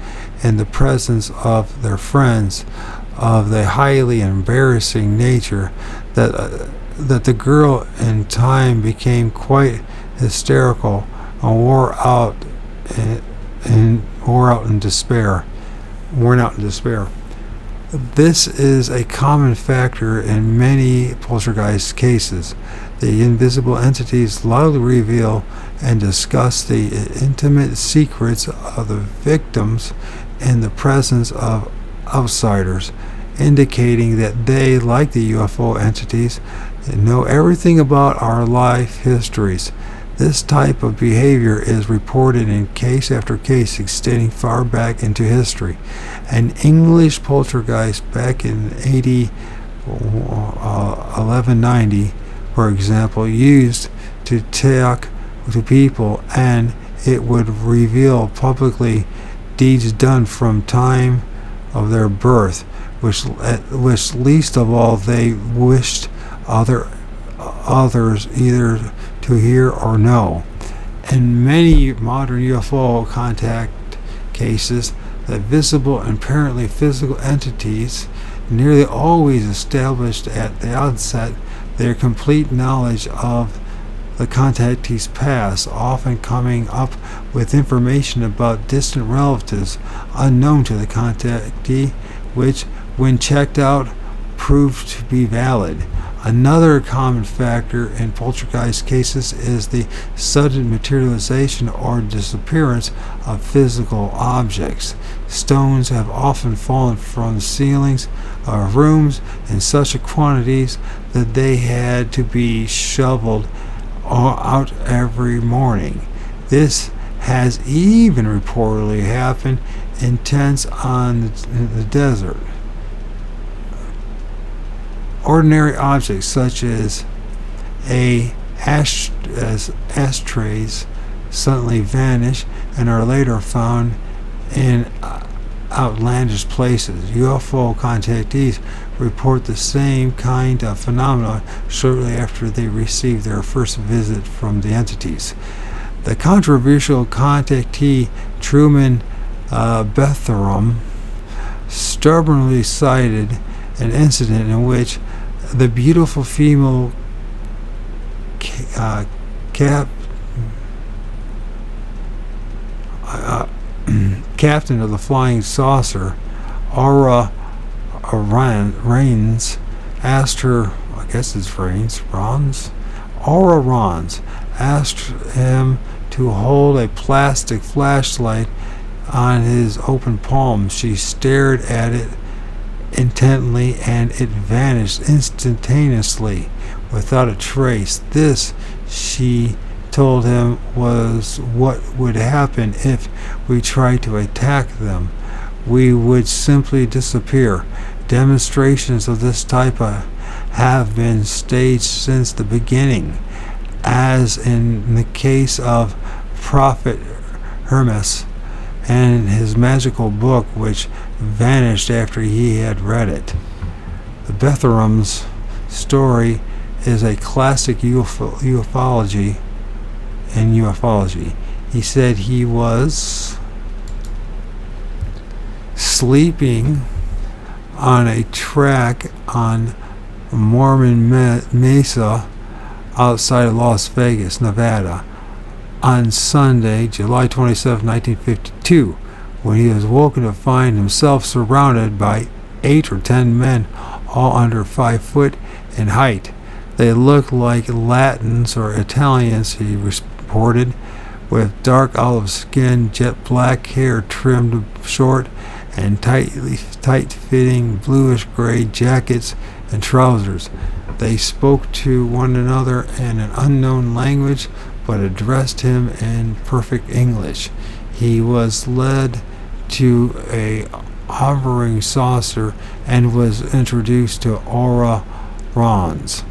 in the presence of their friends, of the highly embarrassing nature that the girl in time became quite hysterical and worn out in despair. This is a common factor in many poltergeist cases. The invisible entities loudly reveal and discuss the intimate secrets of the victims in the presence of outsiders, indicating that they, like the UFO entities, know everything about our life histories. This type of behavior is reported in case after case extending far back into history. An English poltergeist back in 1190, for example, used to talk to people, and it would reveal publicly deeds done from time of their birth, which least of all they wished others either to hear or know. In many modern UFO contact cases, the visible and apparently physical entities nearly always established at the outset their complete knowledge of the contactee's past, often coming up with information about distant relatives unknown to the contactee, which, when checked out, proved to be valid. Another common factor in poltergeist cases is the sudden materialization or disappearance of physical objects. Stones have often fallen from the ceilings of rooms in such quantities that they had to be shoveled out every morning. This has even reportedly happened in tents in the desert. Ordinary objects such as ashtrays suddenly vanish and are later found in outlandish places. UFO contactees report the same kind of phenomena shortly after they receive their first visit from the entities. The controversial contactee Truman Bethurum stubbornly cited an incident in which the beautiful female captain of the flying saucer, Aura Rains, asked her, I guess it's Rons? Aura Rons asked him to hold a plastic flashlight on his open palm. She stared at it intently, and it vanished instantaneously without a trace. This, she told him, was what would happen if we tried to attack them. We would simply disappear. Demonstrations of this type have been staged since the beginning, as in the case of Prophet Hermes and his magical book, which vanished after he had read it. The Betham's story is a classic ufology. He said he was sleeping on a track on Mormon Mesa outside of Las Vegas, Nevada, on Sunday, July 27, 1952, when he was woken to find himself surrounded by 8 or 10 men, all under 5 foot in height. They looked like Latins or Italians, he reported, with dark olive skin, jet black hair trimmed short, and tight-fitting bluish-gray jackets and trousers. They spoke to one another in an unknown language, but addressed him in perfect English. He was led to a hovering saucer and was introduced to Aura Rons.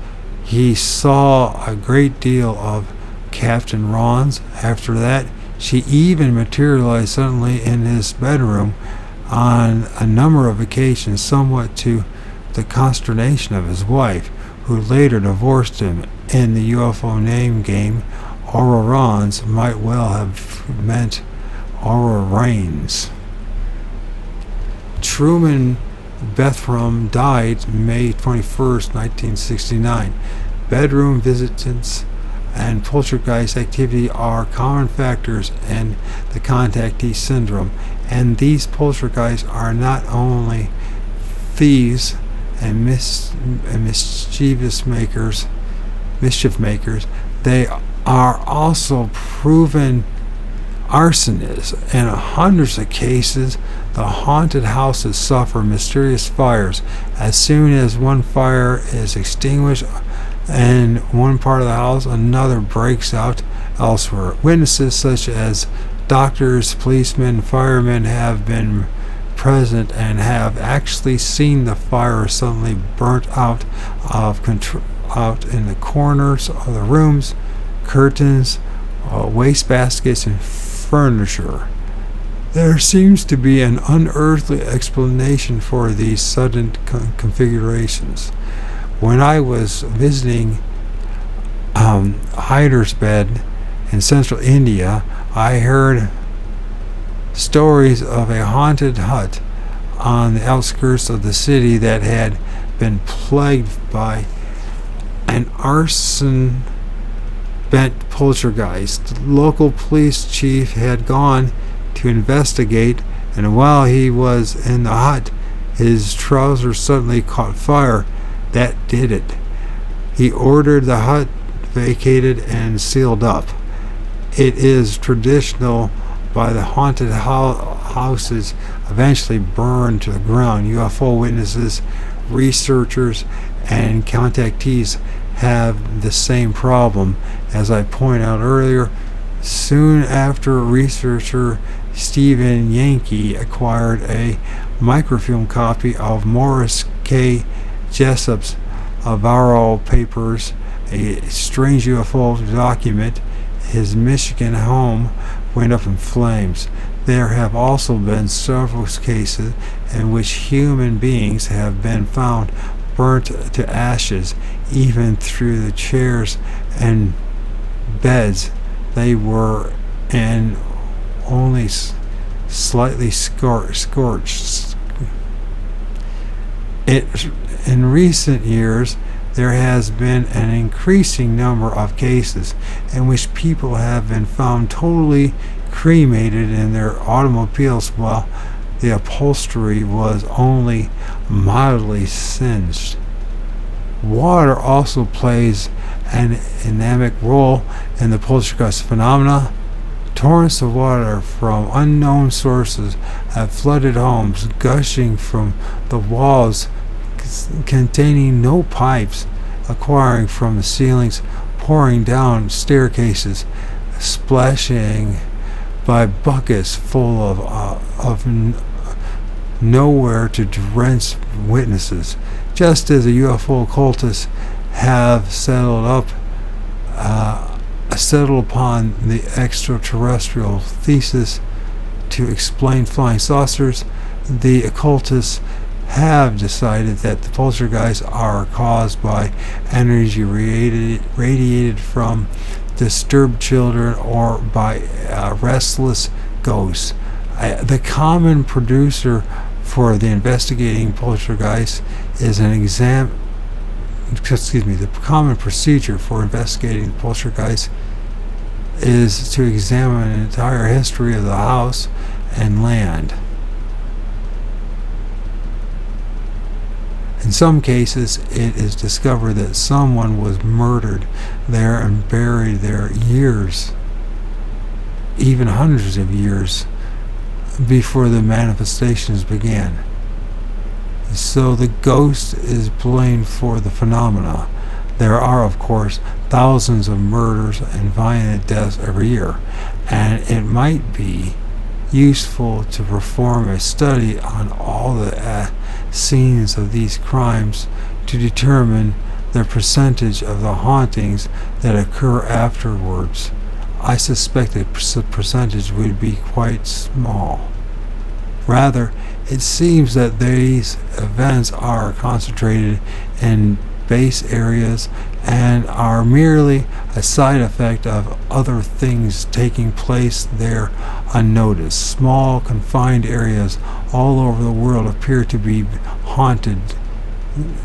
He saw a great deal of Captain Rons. After that, she even materialized suddenly in his bedroom on a number of occasions, somewhat to the consternation of his wife, who later divorced him. In the UFO name game, Aura Rons might well have meant Aura Rains. Truman Bethram died May 21st, 1969. Bedroom visitants and poltergeist activity are common factors in the contactee syndrome, and these poltergeists are not only thieves and mischief makers, they are also proven arsonists. In hundreds of cases, the haunted houses suffer mysterious fires. As soon as one fire is extinguished in one part of the house, another breaks out elsewhere. Witnesses such as doctors, policemen, firemen have been present and have actually seen the fire suddenly burnt out in the corners of the rooms, curtains, waste baskets, and furniture. There seems to be an unearthly explanation for these sudden configurations. When I was visiting Hyderabad in central India, I heard stories of a haunted hut on the outskirts of the city that had been plagued by an arson-bent poltergeist. The local police chief had gone to investigate, and while he was in the hut, his trousers suddenly caught fire. That did it. He ordered the hut vacated and sealed up. It is traditional by the haunted houses eventually burned to the ground. UFO witnesses, researchers, and contactees have the same problem. As I pointed out earlier, soon after, researcher Stephen Yankee acquired a microfilm copy of Morris K. Jessup's Avaro Papers, a strange UFO document. His Michigan home went up in flames. There have also been several cases in which human beings have been found burnt to ashes, even through the chairs and beds they were in, only slightly scorched. In recent years, there has been an increasing number of cases in which people have been found totally cremated in their automobiles while the upholstery was only mildly singed. Water also plays an endemic role in the poltergeist phenomena. Torrents of water from unknown sources have flooded homes, gushing from the walls containing no pipes, acquiring from the ceilings, pouring down staircases, splashing by buckets full of nowhere to drench witnesses. Just as the UFO occultists have settled upon the extraterrestrial thesis to explain flying saucers, the occultists have decided that the poltergeists are caused by energy radiated from disturbed children or by restless ghosts. The common producer for the investigating poltergeist is the common procedure for investigating the poltergeist is to examine an entire history of the house and land. In some cases, it is discovered that someone was murdered there and buried there years, even hundreds of years, before the manifestations began. So the ghost is blamed for the phenomena. There are, of course, thousands of murders and violent deaths every year, and it might be useful to perform a study on all the scenes of these crimes to determine the percentage of the hauntings that occur afterwards. I suspect the percentage would be quite small. Rather, it seems that these events are concentrated in base areas and are merely a side effect of other things taking place there unnoticed. Small, confined areas all over the world appear to be haunted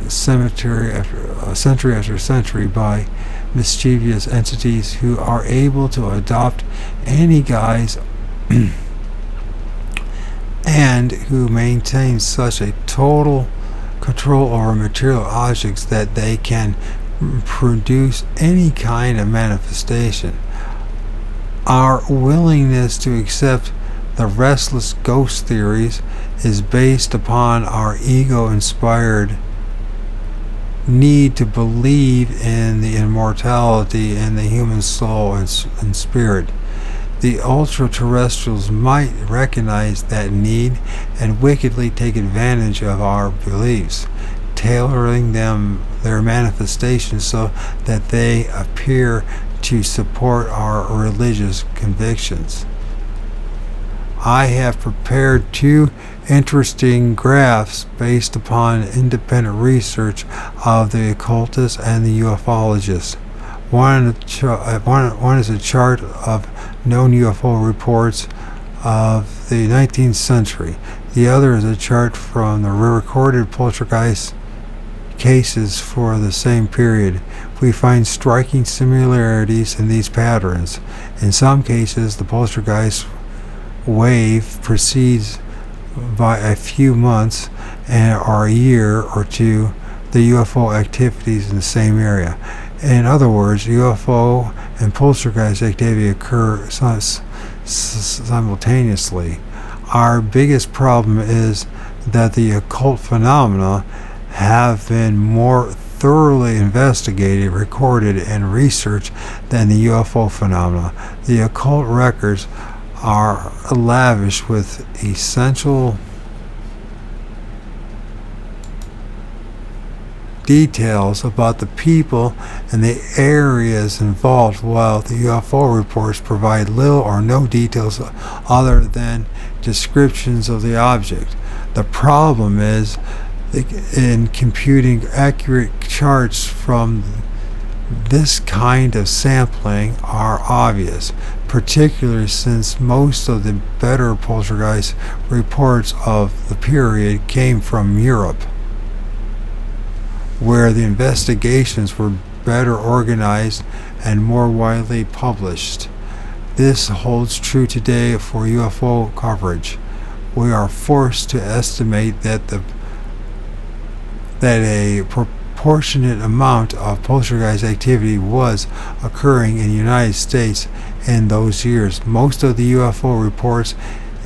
century after century by mischievous entities who are able to adopt any guise and who maintain such a total control over material objects that they can produce any kind of manifestation. Our willingness to accept the restless ghost theories is based upon our ego-inspired need to believe in the immortality in the human soul and spirit. The ultra-terrestrials might recognize that need and wickedly take advantage of our beliefs, tailoring their manifestations so that they appear to support our religious convictions. I have prepared two interesting graphs based upon independent research of the occultists and the ufologists. One is a chart of known UFO reports of the 19th century. The other is a chart from the recorded poltergeist cases for the same period. We find striking similarities in these patterns. In some cases, the poltergeist wave proceeds by a few months or a year or two the UFO activities in the same area. In other words, UFO and poltergeist activity occur simultaneously. Our biggest problem is that the occult phenomena have been more thoroughly investigated, recorded, and researched than the UFO phenomena. The occult records are lavish with essential details about the people and the areas involved, while the UFO reports provide little or no details other than descriptions of the object. The problem is in computing accurate charts from this kind of sampling are obvious, particularly since most of the better poltergeist reports of the period came from Europe, where the investigations were better organized and more widely published. This holds true today for UFO coverage. We are forced to estimate that a proportionate amount of poltergeist activity was occurring in the United States in those years. Most of the UFO reports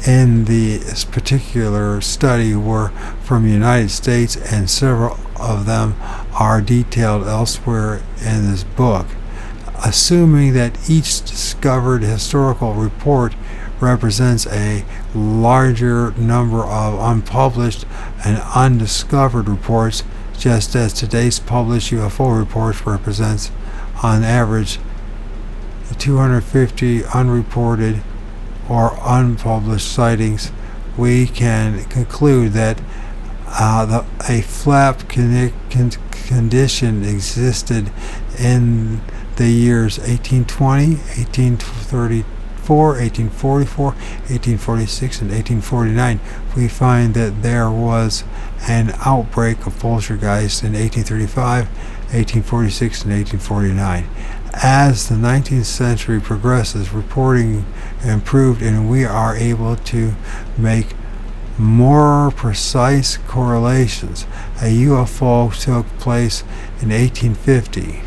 in this particular study were from the United States, and several of them are detailed elsewhere in this book. Assuming that each discovered historical report represents a larger number of unpublished and undiscovered reports, just as today's published UFO reports represents on average 250 unreported or unpublished sightings, we can conclude that a flap condition existed in the years 1820, 1834, 1844, 1846, and 1849. We find that there was an outbreak of poltergeist in 1835, 1846, and 1849. As the 19th century progresses, reporting improved, and we are able to make more precise correlations. A UFO took place in 1850,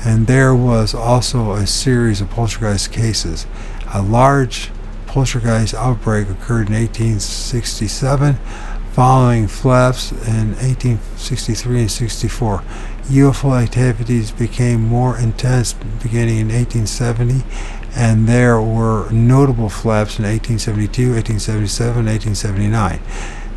and there was also a series of poltergeist cases. A large poltergeist outbreak occurred in 1867, following flaps in 1863 and 64. UFO activities became more intense beginning in 1870, and there were notable flaps in 1872, 1877, 1879.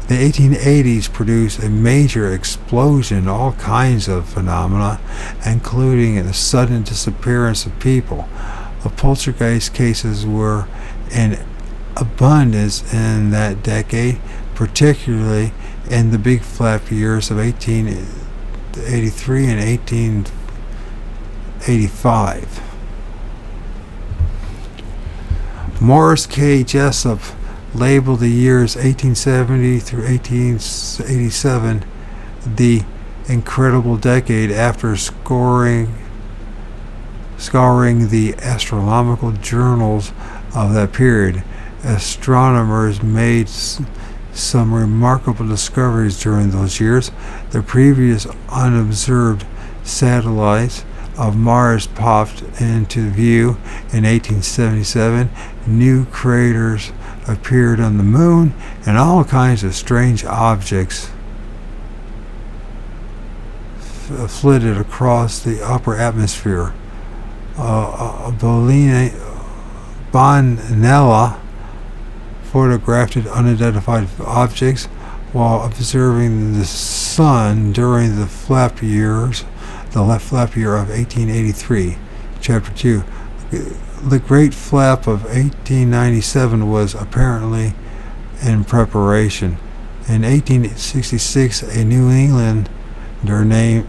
The 1880s produced a major explosion in all kinds of phenomena, including the sudden disappearance of people. The poltergeist cases were in abundance in that decade, particularly in the big flap years of 1883 and 1885. Morris K. Jessup labeled the years 1870 through 1887 the incredible decade after scouring the astronomical journals of that period. Astronomers made some remarkable discoveries during those years. The previous unobserved satellites of Mars popped into view in 1877. New craters appeared on the moon, and all kinds of strange objects flitted across the upper atmosphere. Bonella photographed unidentified objects while observing the sun during the flap year of 1883. Chapter 2. The Great Flap of 1897 was apparently in preparation. In 1866, a New Englander named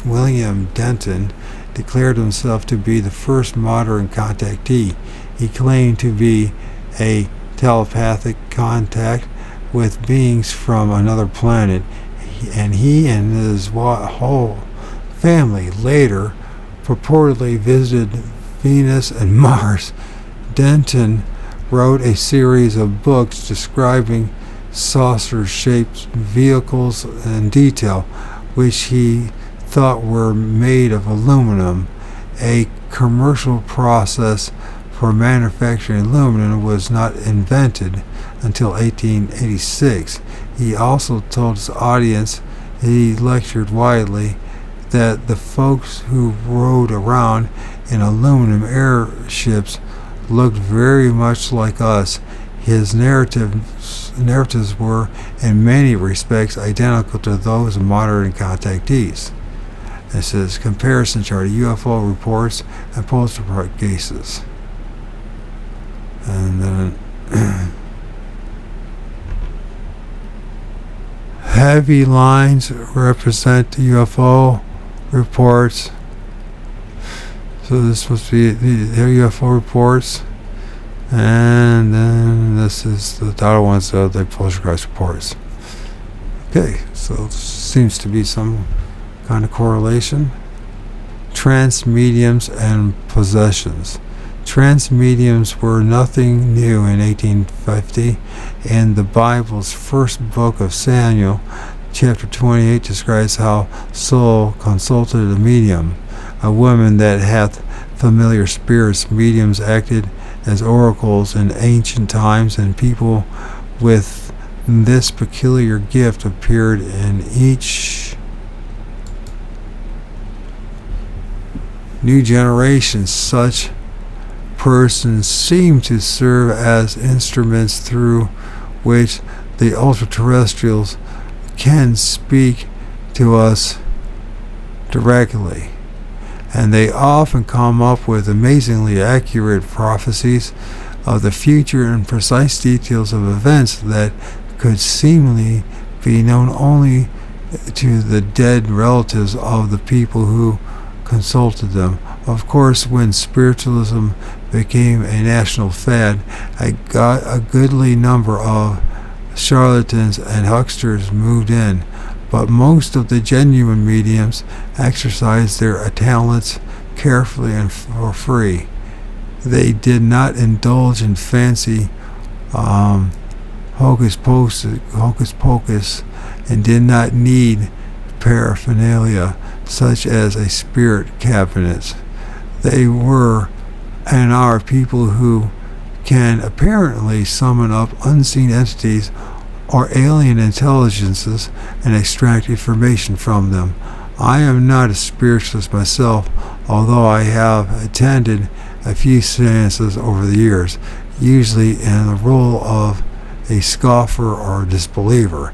William Denton declared himself to be the first modern contactee. He claimed to be a telepathic contact with beings from another planet, and he and his whole family later purportedly visited Venus and Mars. Denton wrote a series of books describing saucer-shaped vehicles in detail, which he thought were made of aluminum. A commercial process for manufacturing aluminum was not invented until 1886. He also told his audience, he lectured widely, that the folks who rode around in aluminum airships looked very much like us. His narratives were in many respects identical to those of modern contactees. This is comparison chart of UFO reports and poltergeist cases. And then heavy lines represent the UFO reports. So this must be the UFO reports, and then this is the dotted ones of the poltergeist reports. Okay, so seems to be some kind of correlation. trance mediums and possessions. Trance mediums were nothing new in 1850. In the Bible's first book of Samuel, chapter 28 describes how Saul consulted a medium, a woman that hath familiar spirits. Mediums acted as oracles in ancient times, and people with this peculiar gift appeared in each new generation. Such persons seem to serve as instruments through which the ultra-terrestrials can speak to us directly, and they often come up with amazingly accurate prophecies of the future and precise details of events that could seemingly be known only to the dead relatives of the people who consulted them. Of course, when spiritualism became a national fad, a goodly number of charlatans and hucksters moved in, but most of the genuine mediums exercised their talents carefully and for free. They did not indulge in fancy hocus pocus and did not need paraphernalia such as a spirit cabinet. They were and are people who can apparently summon up unseen entities or alien intelligences and extract information from them. I am not a spiritualist myself, although I have attended a few seances over the years, usually in the role of a scoffer or disbeliever.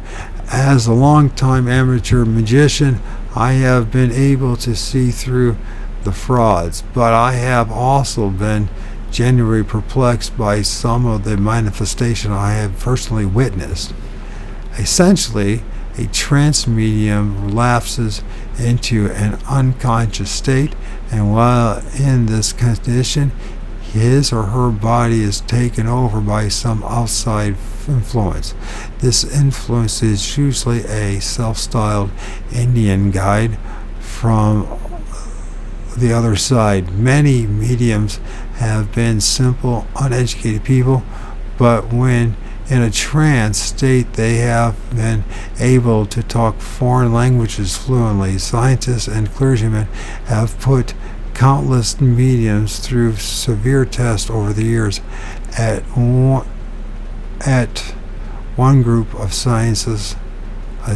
As a long-time amateur magician, I have been able to see through the frauds, but I have also been genuinely perplexed by some of the manifestation I have personally witnessed. Essentially, a trance medium lapses into an unconscious state, and while in this condition, his or her body is taken over by some outside influence. This influence is usually a self-styled Indian guide from the other side. Many mediums have been simple, uneducated people, but when in a trance state, they have been able to talk foreign languages fluently. Scientists and clergymen have put countless mediums through severe tests over the years. At one group of seances, in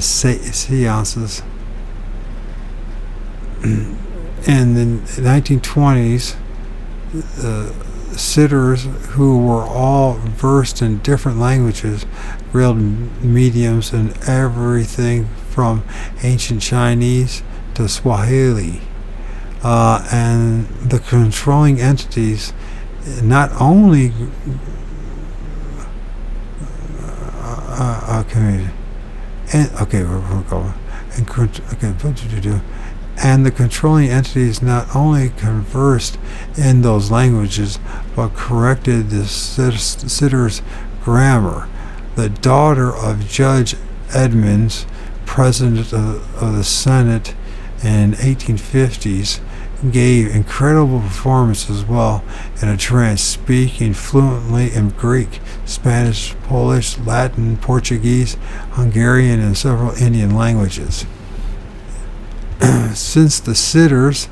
the 1920s, sitters who were all versed in different languages grilled mediums in everything from ancient Chinese to Swahili. And the controlling entities not only and the controlling entities not only conversed in those languages, but corrected the sitter's grammar. The daughter of Judge Edmonds, president of the Senate in 1850s, gave incredible performances while in a trance, speaking fluently in Greek, Spanish, Polish, Latin, Portuguese, Hungarian, and several Indian languages. Since the sitters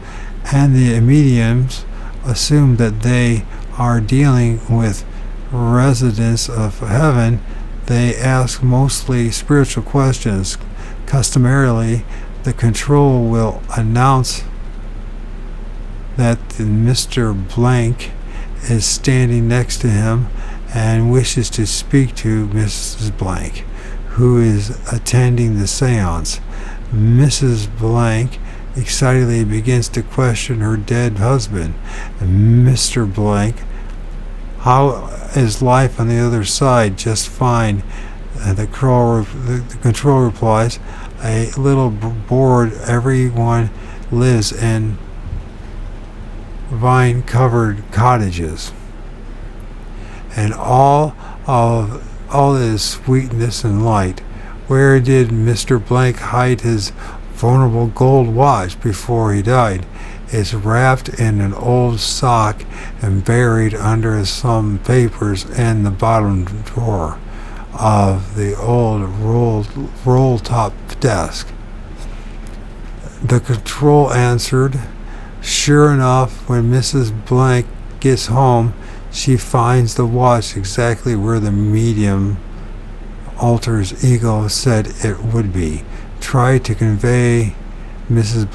and the mediums assume that they are dealing with residents of heaven, they ask mostly spiritual questions. Customarily, the control will announce that Mr. Blank is standing next to him and wishes to speak to Mrs. Blank, who is attending the seance. Mrs. Blank excitedly begins to question her dead husband. Mr. Blank, how is life on the other side? Just fine. The control replies, a little bored. Everyone lives in vine-covered cottages, and all is sweetness and light. Where did Mr. Blank hide his vulnerable gold watch before he died? is wrapped in an old sock and buried under some papers in the bottom drawer of the old roll-top desk. The control answered. Sure enough, when Mrs. Blank gets home, she finds the watch exactly where the medium alter's ego said it would be. Try to convince Mrs.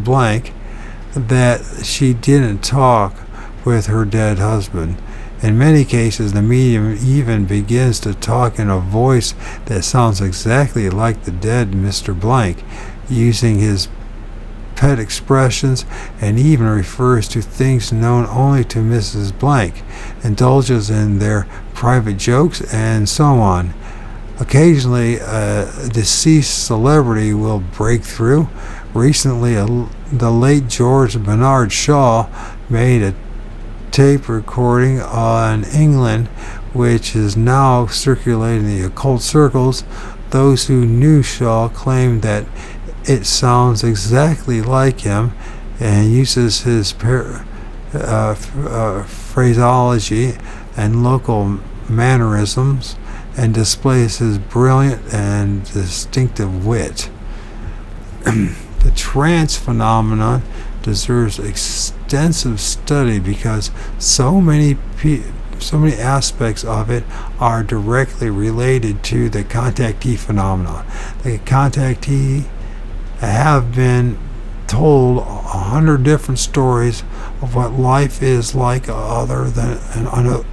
Blank that she didn't talk with her dead husband. In many cases, the medium even begins to talk in a voice that sounds exactly like the dead Mr. Blank, using his pet expressions, and even refers to things known only to Mrs. Blank, indulges in their private jokes, and so on. Occasionally, a deceased celebrity will break through. Recently, the late George Bernard Shaw made a tape recording on England, which is now circulating in the occult circles. Those who knew Shaw claimed that it sounds exactly like him, and uses his phraseology and local mannerisms, and displays his brilliant and distinctive wit. The trance phenomenon deserves extensive study because so many aspects of it are directly related to the contactee phenomenon. The contactee have been told 100 different stories of what life is like other than on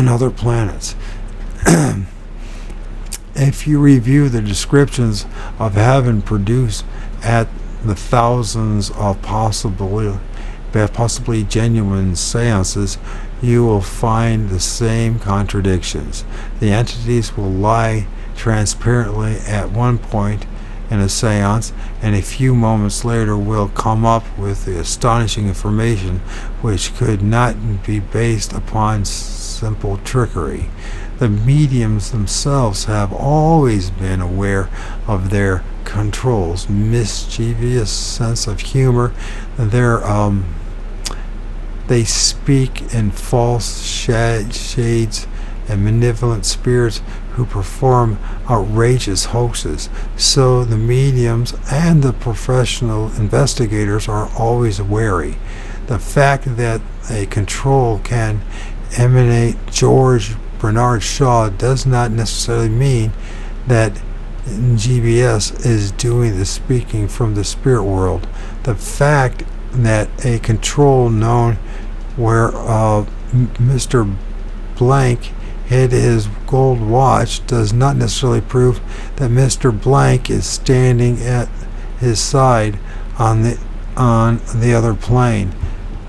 other planets. If you review the descriptions of heaven produced at the thousands of possibly genuine seances, you will find the same contradictions. The entities will lie transparently at one point in a seance, and a few moments later will come up with the astonishing information which could not be based upon simple trickery. The mediums themselves have always been aware of their control's mischievous sense of humor. They speak in false shades and malevolent spirits who perform outrageous hoaxes. So the mediums and the professional investigators are always wary. The fact that a control can emanate George Bernard Shaw does not necessarily mean that GBS is doing the speaking from the spirit world. The fact that a control known where Mr. Blank hid his gold watch does not necessarily prove that Mr. Blank is standing at his side on the other plane.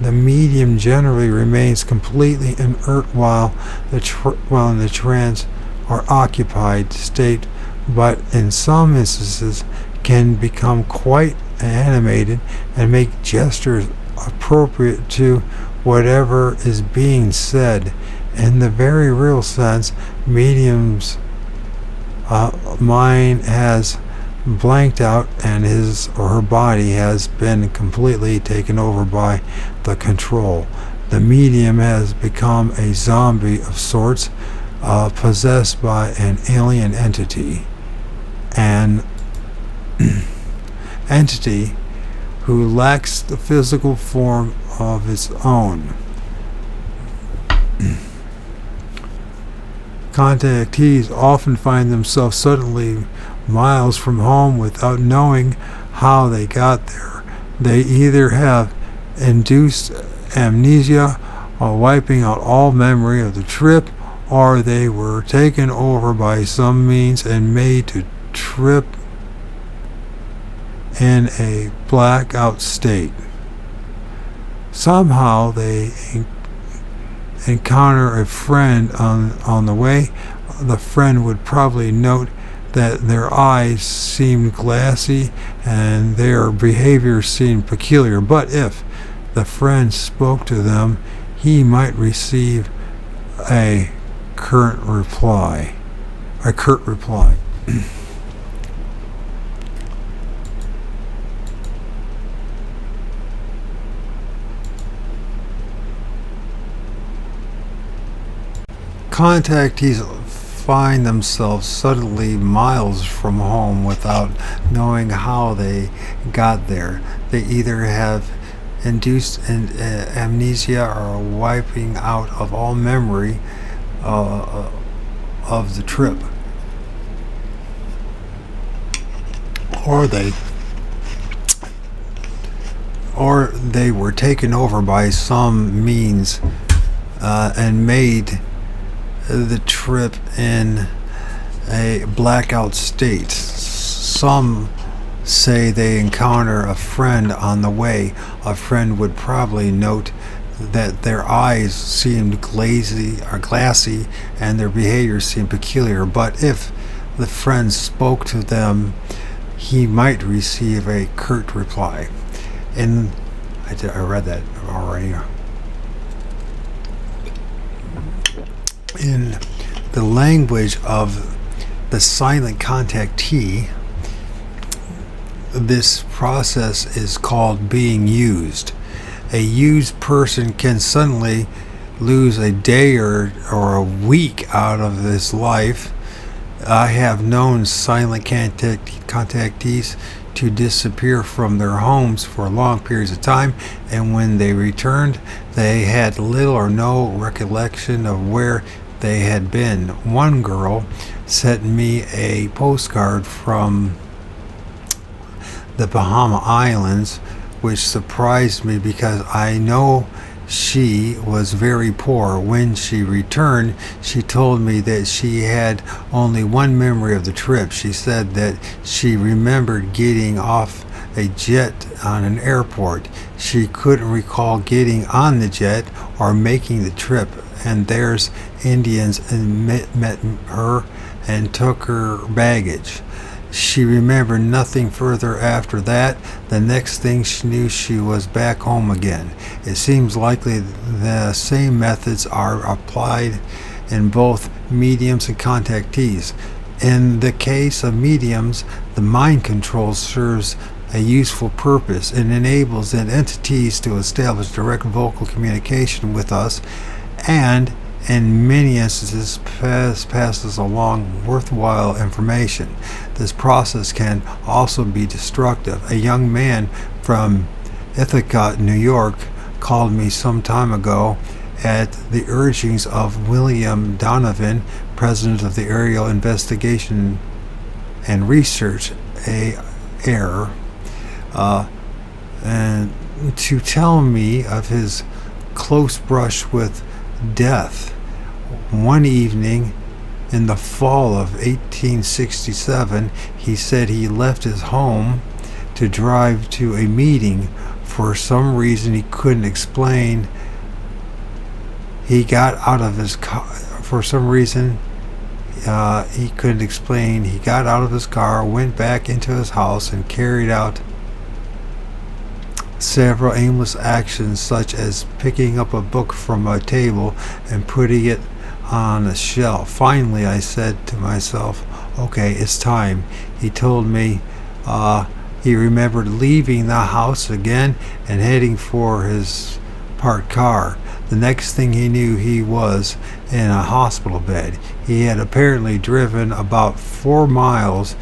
The medium generally remains completely inert while in the trance or occupied state, but in some instances can become quite animated and make gestures appropriate to whatever is being said. In the very real sense, medium's mind has blanked out and his or her body has been completely taken over by the control. The medium has become a zombie of sorts, possessed by an alien entity. An entity who lacks the physical form of its own. Contactees often find themselves suddenly miles from home without knowing how they got there. They either have induced amnesia or wiping out all memory of the trip, or they were taken over by some means and made to trip in a blackout state. Somehow they encounter a friend on the way. The friend would probably note that their eyes seemed glassy and their behavior seemed peculiar, but if the friend spoke to them, he might receive a curt reply. contactees find themselves suddenly miles from home without knowing how they got there. They either have induced amnesia or wiping out of all memory of the trip, or they were taken over by some means and made the trip in a blackout state. Some say they encounter a friend on the way. A friend would probably note that their eyes seemed glassy and their behavior seemed peculiar, but if the friend spoke to them, he might receive a curt reply. And I read that already. In the language of the silent contactee, this process is called being used. A used person can suddenly lose a day or a week out of his life. I have known silent contactees to disappear from their homes for long periods of time, and when they returned, they had little or no recollection of where they had been. One girl sent me a postcard from the Bahama Islands, which surprised me because I know she was very poor. When she returned, she told me that she had only one memory of the trip. She said that she remembered getting off a jet on an airport. She couldn't recall getting on the jet or making the trip, and there's Indians met her and took her baggage. She remembered nothing further after that. The next thing she knew, she was back home again. It seems likely the same methods are applied in both mediums and contactees. In the case of mediums, the mind control serves a useful purpose and enables the entities to establish direct vocal communication with us, and in many instances passes along worthwhile information. This process can also be destructive. A young man from Ithaca, New York, called me some time ago at the urgings of William Donovan, president of the Aerial Investigation and Research AIR, and to tell me of his close brush with death. One evening in the fall of 1867, he said he left his home to drive to a meeting. For some reason he couldn't explain, he got out of his car. He got out of his car, went back into his house, and carried out several aimless actions, such as picking up a book from a table and putting it on a shelf. Finally, I said to myself, okay, it's time. He told me he remembered leaving the house again and heading for his parked car. The next thing he knew, he was in a hospital bed. He had apparently driven about 4 miles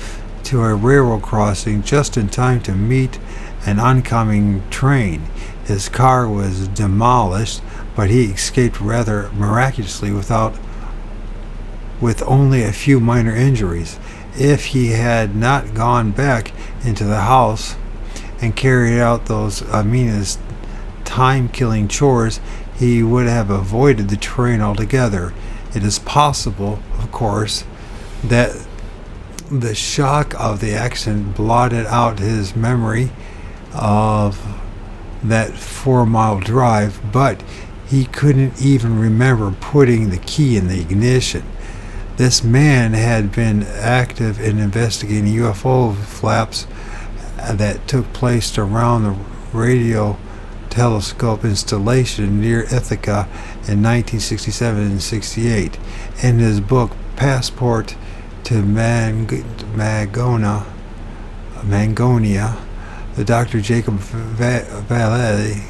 to a railroad crossing just in time to meet an oncoming train. His car was demolished, but he escaped rather miraculously with only a few minor injuries. If he had not gone back into the house and carried out those time-killing chores, he would have avoided the train altogether. It is possible, of course, that the shock of the accident blotted out his memory of that 4-mile drive, but he couldn't even remember putting the key in the ignition. This man had been active in investigating UFO flaps that took place around the radio telescope installation near Ithaca in 1967 and 68. In his book Passport to Mangonia, the Dr. Jacob Vallée,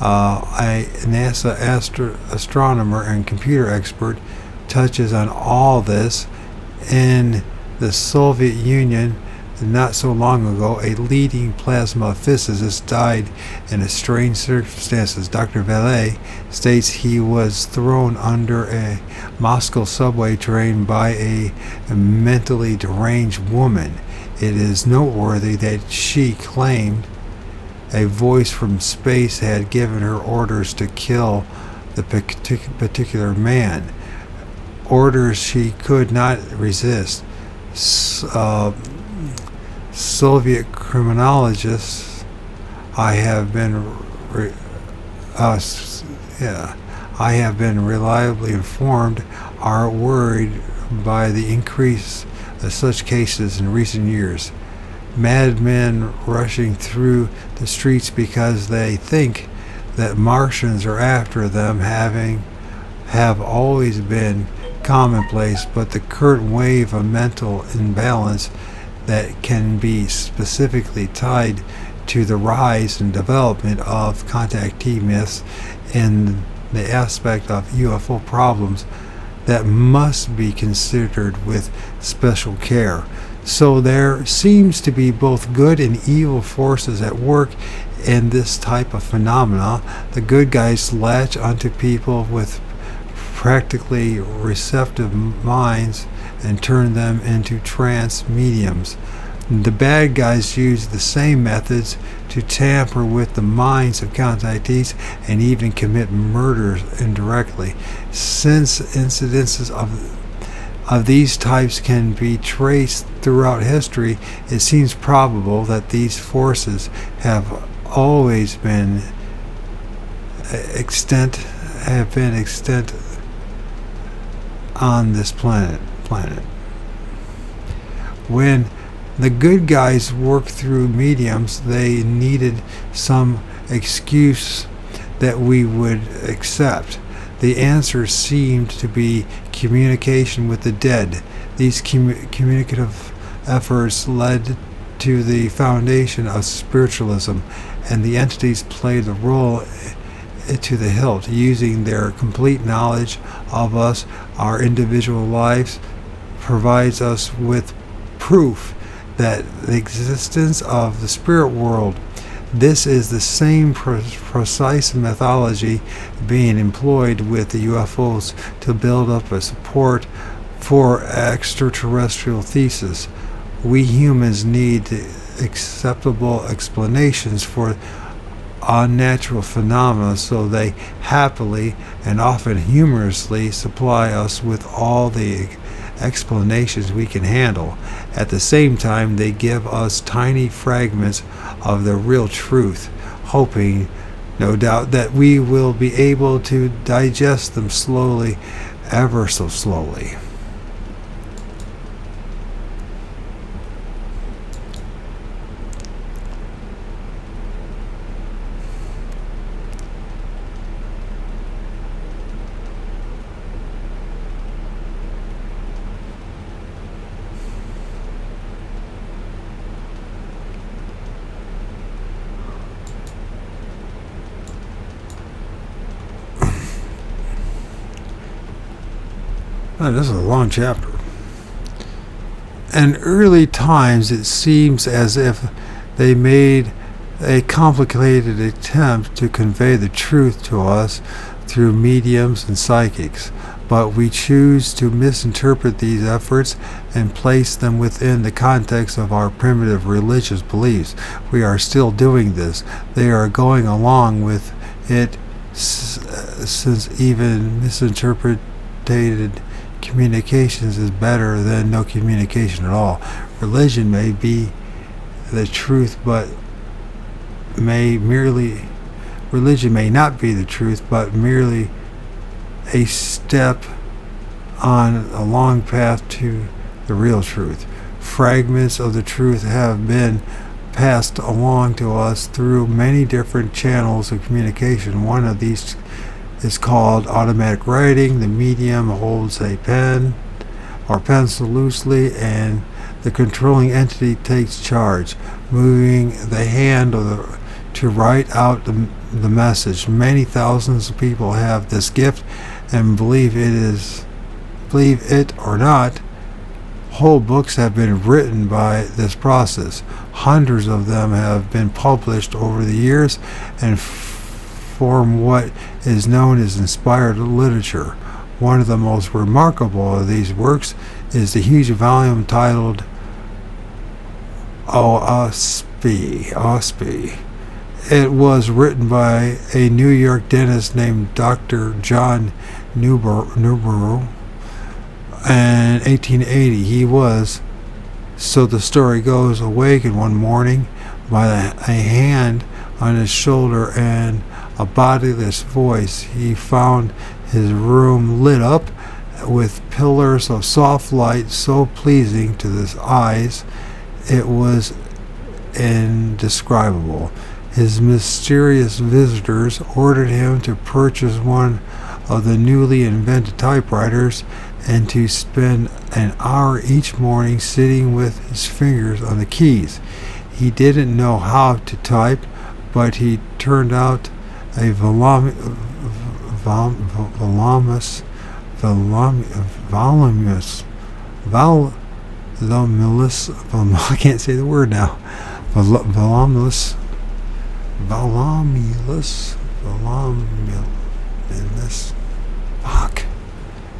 a NASA astronomer and computer expert, touches on all this. In the Soviet Union, not so long ago, a leading plasma physicist died in strange circumstances. Dr. Vallée states he was thrown under a Moscow subway train by a mentally deranged woman. It is noteworthy that she claimed a voice from space had given her orders to kill the particular man. Orders she could not resist. Soviet criminologists I have been reliably informed are worried by the increase of such cases in recent years. Madmen rushing through the streets because they think that Martians are after them have always been commonplace, but the current wave of mental imbalance that can be specifically tied to the rise and development of contactee myths and the aspect of UFO problems that must be considered with special care. So there seems to be both good and evil forces at work in this type of phenomena. The good guys latch onto people with practically receptive minds and turn them into trance mediums. The bad guys use the same methods to tamper with the minds of contactees and even commit murders indirectly. Since incidences of these types can be traced throughout history, it seems probable that these forces have always been extant on this planet. When the good guys worked through mediums, they needed some excuse that we would accept. The answer seemed to be communication with the dead. These communicative efforts led to the foundation of spiritualism, and the entities played the role to the hilt, using their complete knowledge of us, our individual lives, provides us with proof that the existence of the spirit world. This is the same precise methodology being employed with the UFOs to build up a support for extraterrestrial thesis. We humans need acceptable explanations for unnatural phenomena, so they happily and often humorously supply us with all the explanations we can handle. At the same time, they give us tiny fragments of the real truth, hoping, no doubt, that we will be able to digest them slowly, ever so slowly. Oh, this is a long chapter. In early times, it seems as if they made a complicated attempt to convey the truth to us through mediums and psychics, but we choose to misinterpret these efforts and place them within the context of our primitive religious beliefs. We are still doing this. They are going along with it, since even misinterpreted communications is better than no communication at all. Religion may be the truth, but religion may not be the truth, but merely a step on a long path to the real truth. Fragments of the truth have been passed along to us through many different channels of communication. One of these is called automatic writing. The medium holds a pen or pencil loosely, and the controlling entity takes charge, moving the hand to write out the message. Many thousands of people have this gift and believe it is Believe it or not, whole books have been written by this process. Hundreds of them have been published over the years and form what is known as inspired literature. One of the most remarkable of these works is the huge volume titled OSP. It was written by a New York dentist named Dr. John Newborough in 1880. He was, so the story goes, awakened one morning by a hand on his shoulder and a bodiless voice. He found his room lit up with pillars of soft light so pleasing to his eyes it was indescribable. His mysterious visitors ordered him to purchase one of the newly invented typewriters and to spend an hour each morning sitting with his fingers on the keys. He didn't know how to type, but he turned out a voluminous, I can't say the word now, voluminous,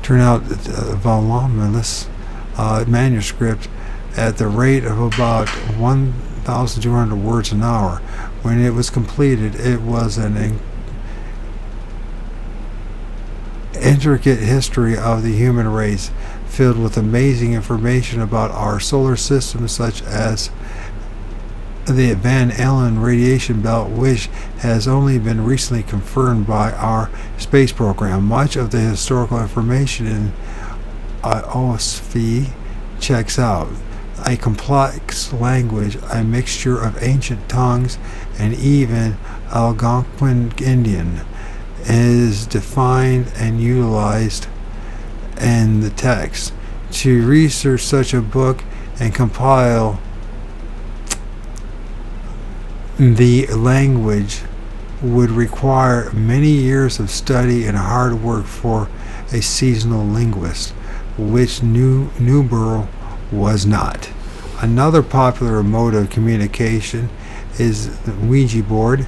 turned out voluminous manuscript at the rate of about 1,200 words an hour. When it was completed, it was an intricate history of the human race, filled with amazing information about our solar system, such as the Van Allen radiation belt, which has only been recently confirmed by our space program. Much of the historical information in OSV checks out. A complex language, a mixture of ancient tongues and even Algonquin Indian, is defined and utilized in the text. To research such a book and compile the language would require many years of study and hard work for a seasonal linguist, which Newborough was not. Another popular mode of communication is the Ouija board.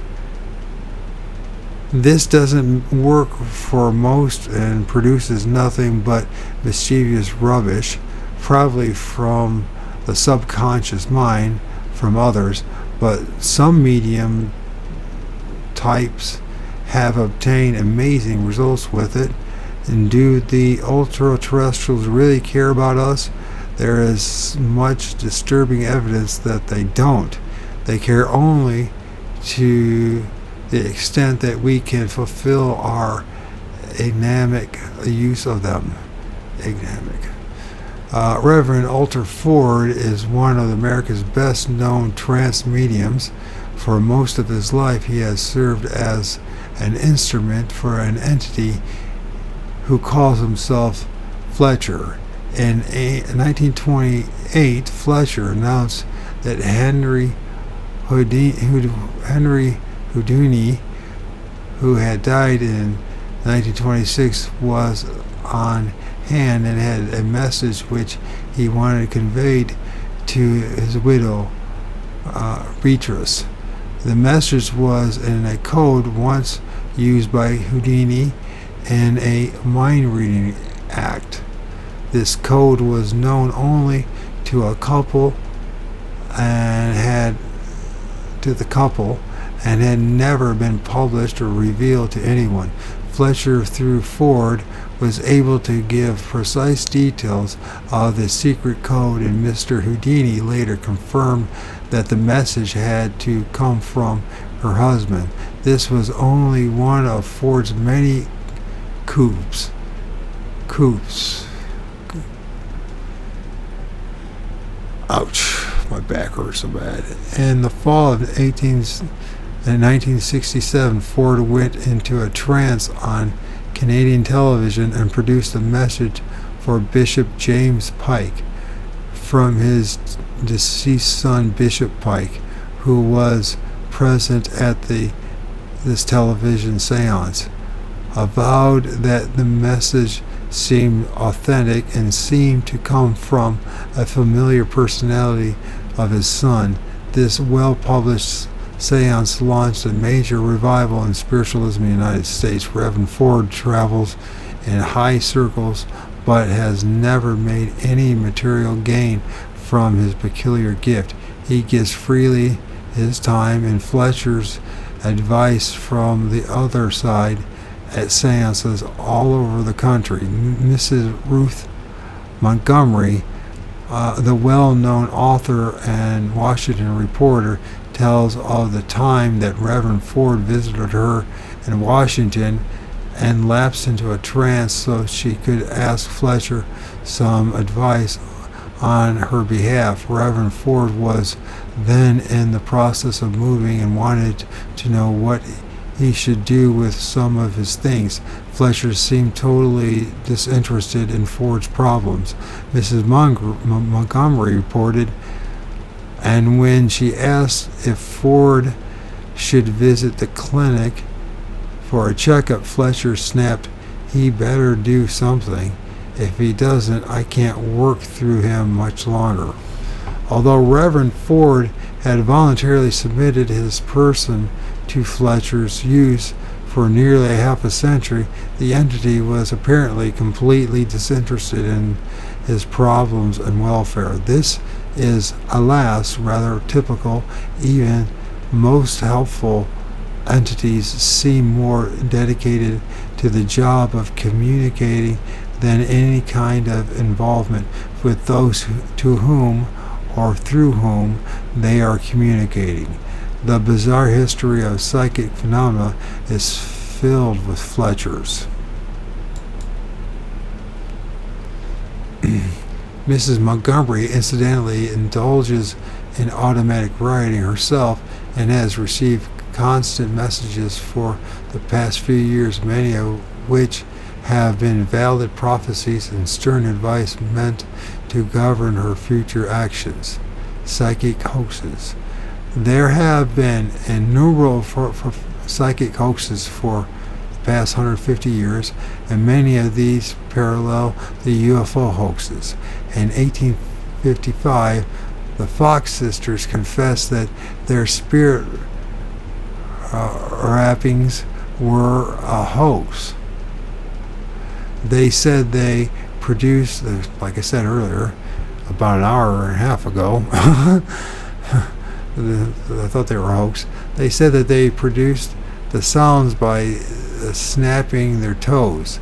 This doesn't work for most and produces nothing but mischievous rubbish, probably from the subconscious mind, from others, but some medium types have obtained amazing results with it. And do the ultra-terrestrials really care about us? There is much disturbing evidence that they don't. They care only to the extent that we can fulfill our agnamic use of them. Reverend Alter Ford is one of America's best known trance mediums. For most of his life, he has served as an instrument for an entity who calls himself Fletcher. In 1928, Fletcher announced that Henry Houdini, who had died in 1926, was on hand and had a message which he wanted conveyed to his widow, Beatrice. The message was in a code once used by Houdini in a mind-reading act. This code was known only to the couple and had never been published or revealed to anyone. Fletcher, through Ford, was able to give precise details of the secret code, and Mr. Houdini later confirmed that the message had to come from her husband. This was only one of Ford's many coups. Ouch, my back hurts so bad. In the fall of 1967, Ford went into a trance on Canadian television and produced a message for Bishop James Pike from his deceased son, Bishop Pike, who was present at this television seance. Avowed that the message seemed authentic and seemed to come from a familiar personality of his son. This well-published seance launched a major revival in spiritualism in the United States. Reverend Ford travels in high circles but has never made any material gain from his peculiar gift. He gives freely his time and Fletcher's advice from the other side at seances all over the country. Mrs. Ruth Montgomery, the well-known author and Washington reporter, tells of the time that Reverend Ford visited her in Washington and lapsed into a trance so she could ask Fletcher some advice on her behalf. Reverend Ford was then in the process of moving and wanted to know what he should do with some of his things. Fletcher seemed totally disinterested in Ford's problems. Mrs. Montgomery reported, and when she asked if Ford should visit the clinic for a checkup, Fletcher snapped, "He better do something. If he doesn't, I can't work through him much longer." Although Reverend Ford had voluntarily submitted his person to Fletcher's use for nearly half a century, the entity was apparently completely disinterested in his problems and welfare. This is, alas, rather typical. Even most helpful entities seem more dedicated to the job of communicating than any kind of involvement with those to whom or through whom they are communicating. The bizarre history of psychic phenomena is filled with Fletchers. Mrs. Montgomery incidentally indulges in automatic writing herself and has received constant messages for the past few years, many of which have been valid prophecies and stern advice meant to govern her future actions. Psychic hoaxes. There have been innumerable psychic hoaxes for the past 150 years, and many of these parallel the UFO hoaxes. In 1855, the Fox sisters confessed that their spirit rappings were a hoax. They said they produced, like I said earlier, about an hour and a half ago, I thought they were a hoax. They said that they produced the sounds by snapping their toes.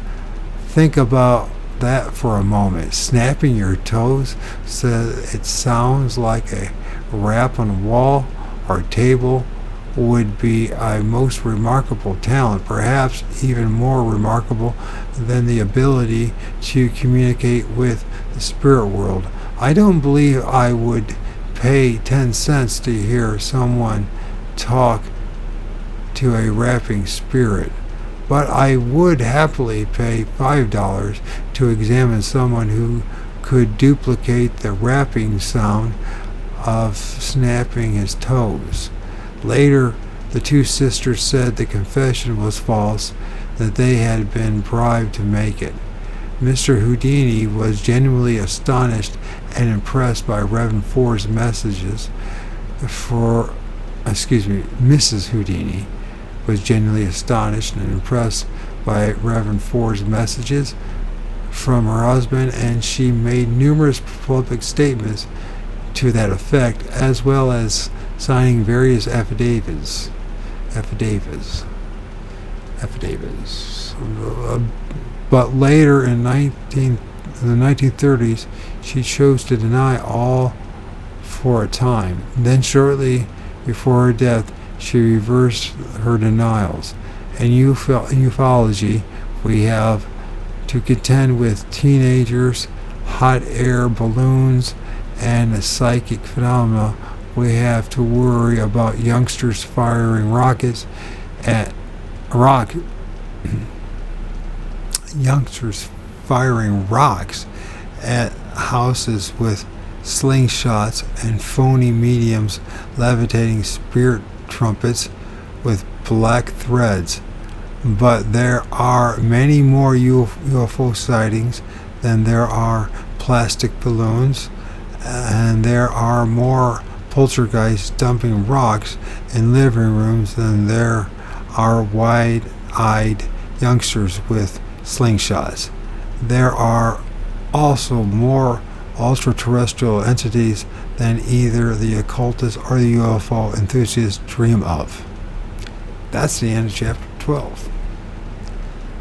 Think about that for a moment. Snapping your toes so it sounds like a rap on a wall or table would be a most remarkable talent, perhaps even more remarkable than the ability to communicate with the spirit world. I don't believe I would pay 10 cents to hear someone talk to a rapping spirit, but I would happily pay $5 to examine someone who could duplicate the rapping sound of snapping his toes. Later, the two sisters said the confession was false, that they had been bribed to make it. Mr. Houdini was genuinely astonished and impressed by Reverend Ford's messages Mrs. Houdini was genuinely astonished and impressed by Reverend Ford's messages from her husband, and she made numerous public statements to that effect, as well as signing various affidavits. But later in the 1930s, she chose to deny all for a time. Then shortly before her death, she reversed her denials. In ufology, we have to contend with teenagers, hot air balloons, and the psychic phenomena. We have to worry about youngsters firing rocks at houses with slingshots and phony mediums levitating spirit trumpets with black threads. but there are many more UFO sightings than there are plastic balloons, and there are more poltergeists dumping rocks in living rooms than there are wide-eyed youngsters with slingshots. There are also more ultra-terrestrial entities than either the occultists or the UFO enthusiasts dream of. That's the end of chapter 12.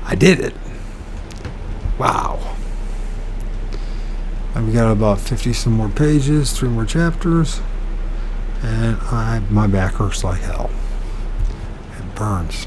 I did it. Wow. I've got about 50 some more pages, 3 more chapters, and my back hurts like hell. It burns.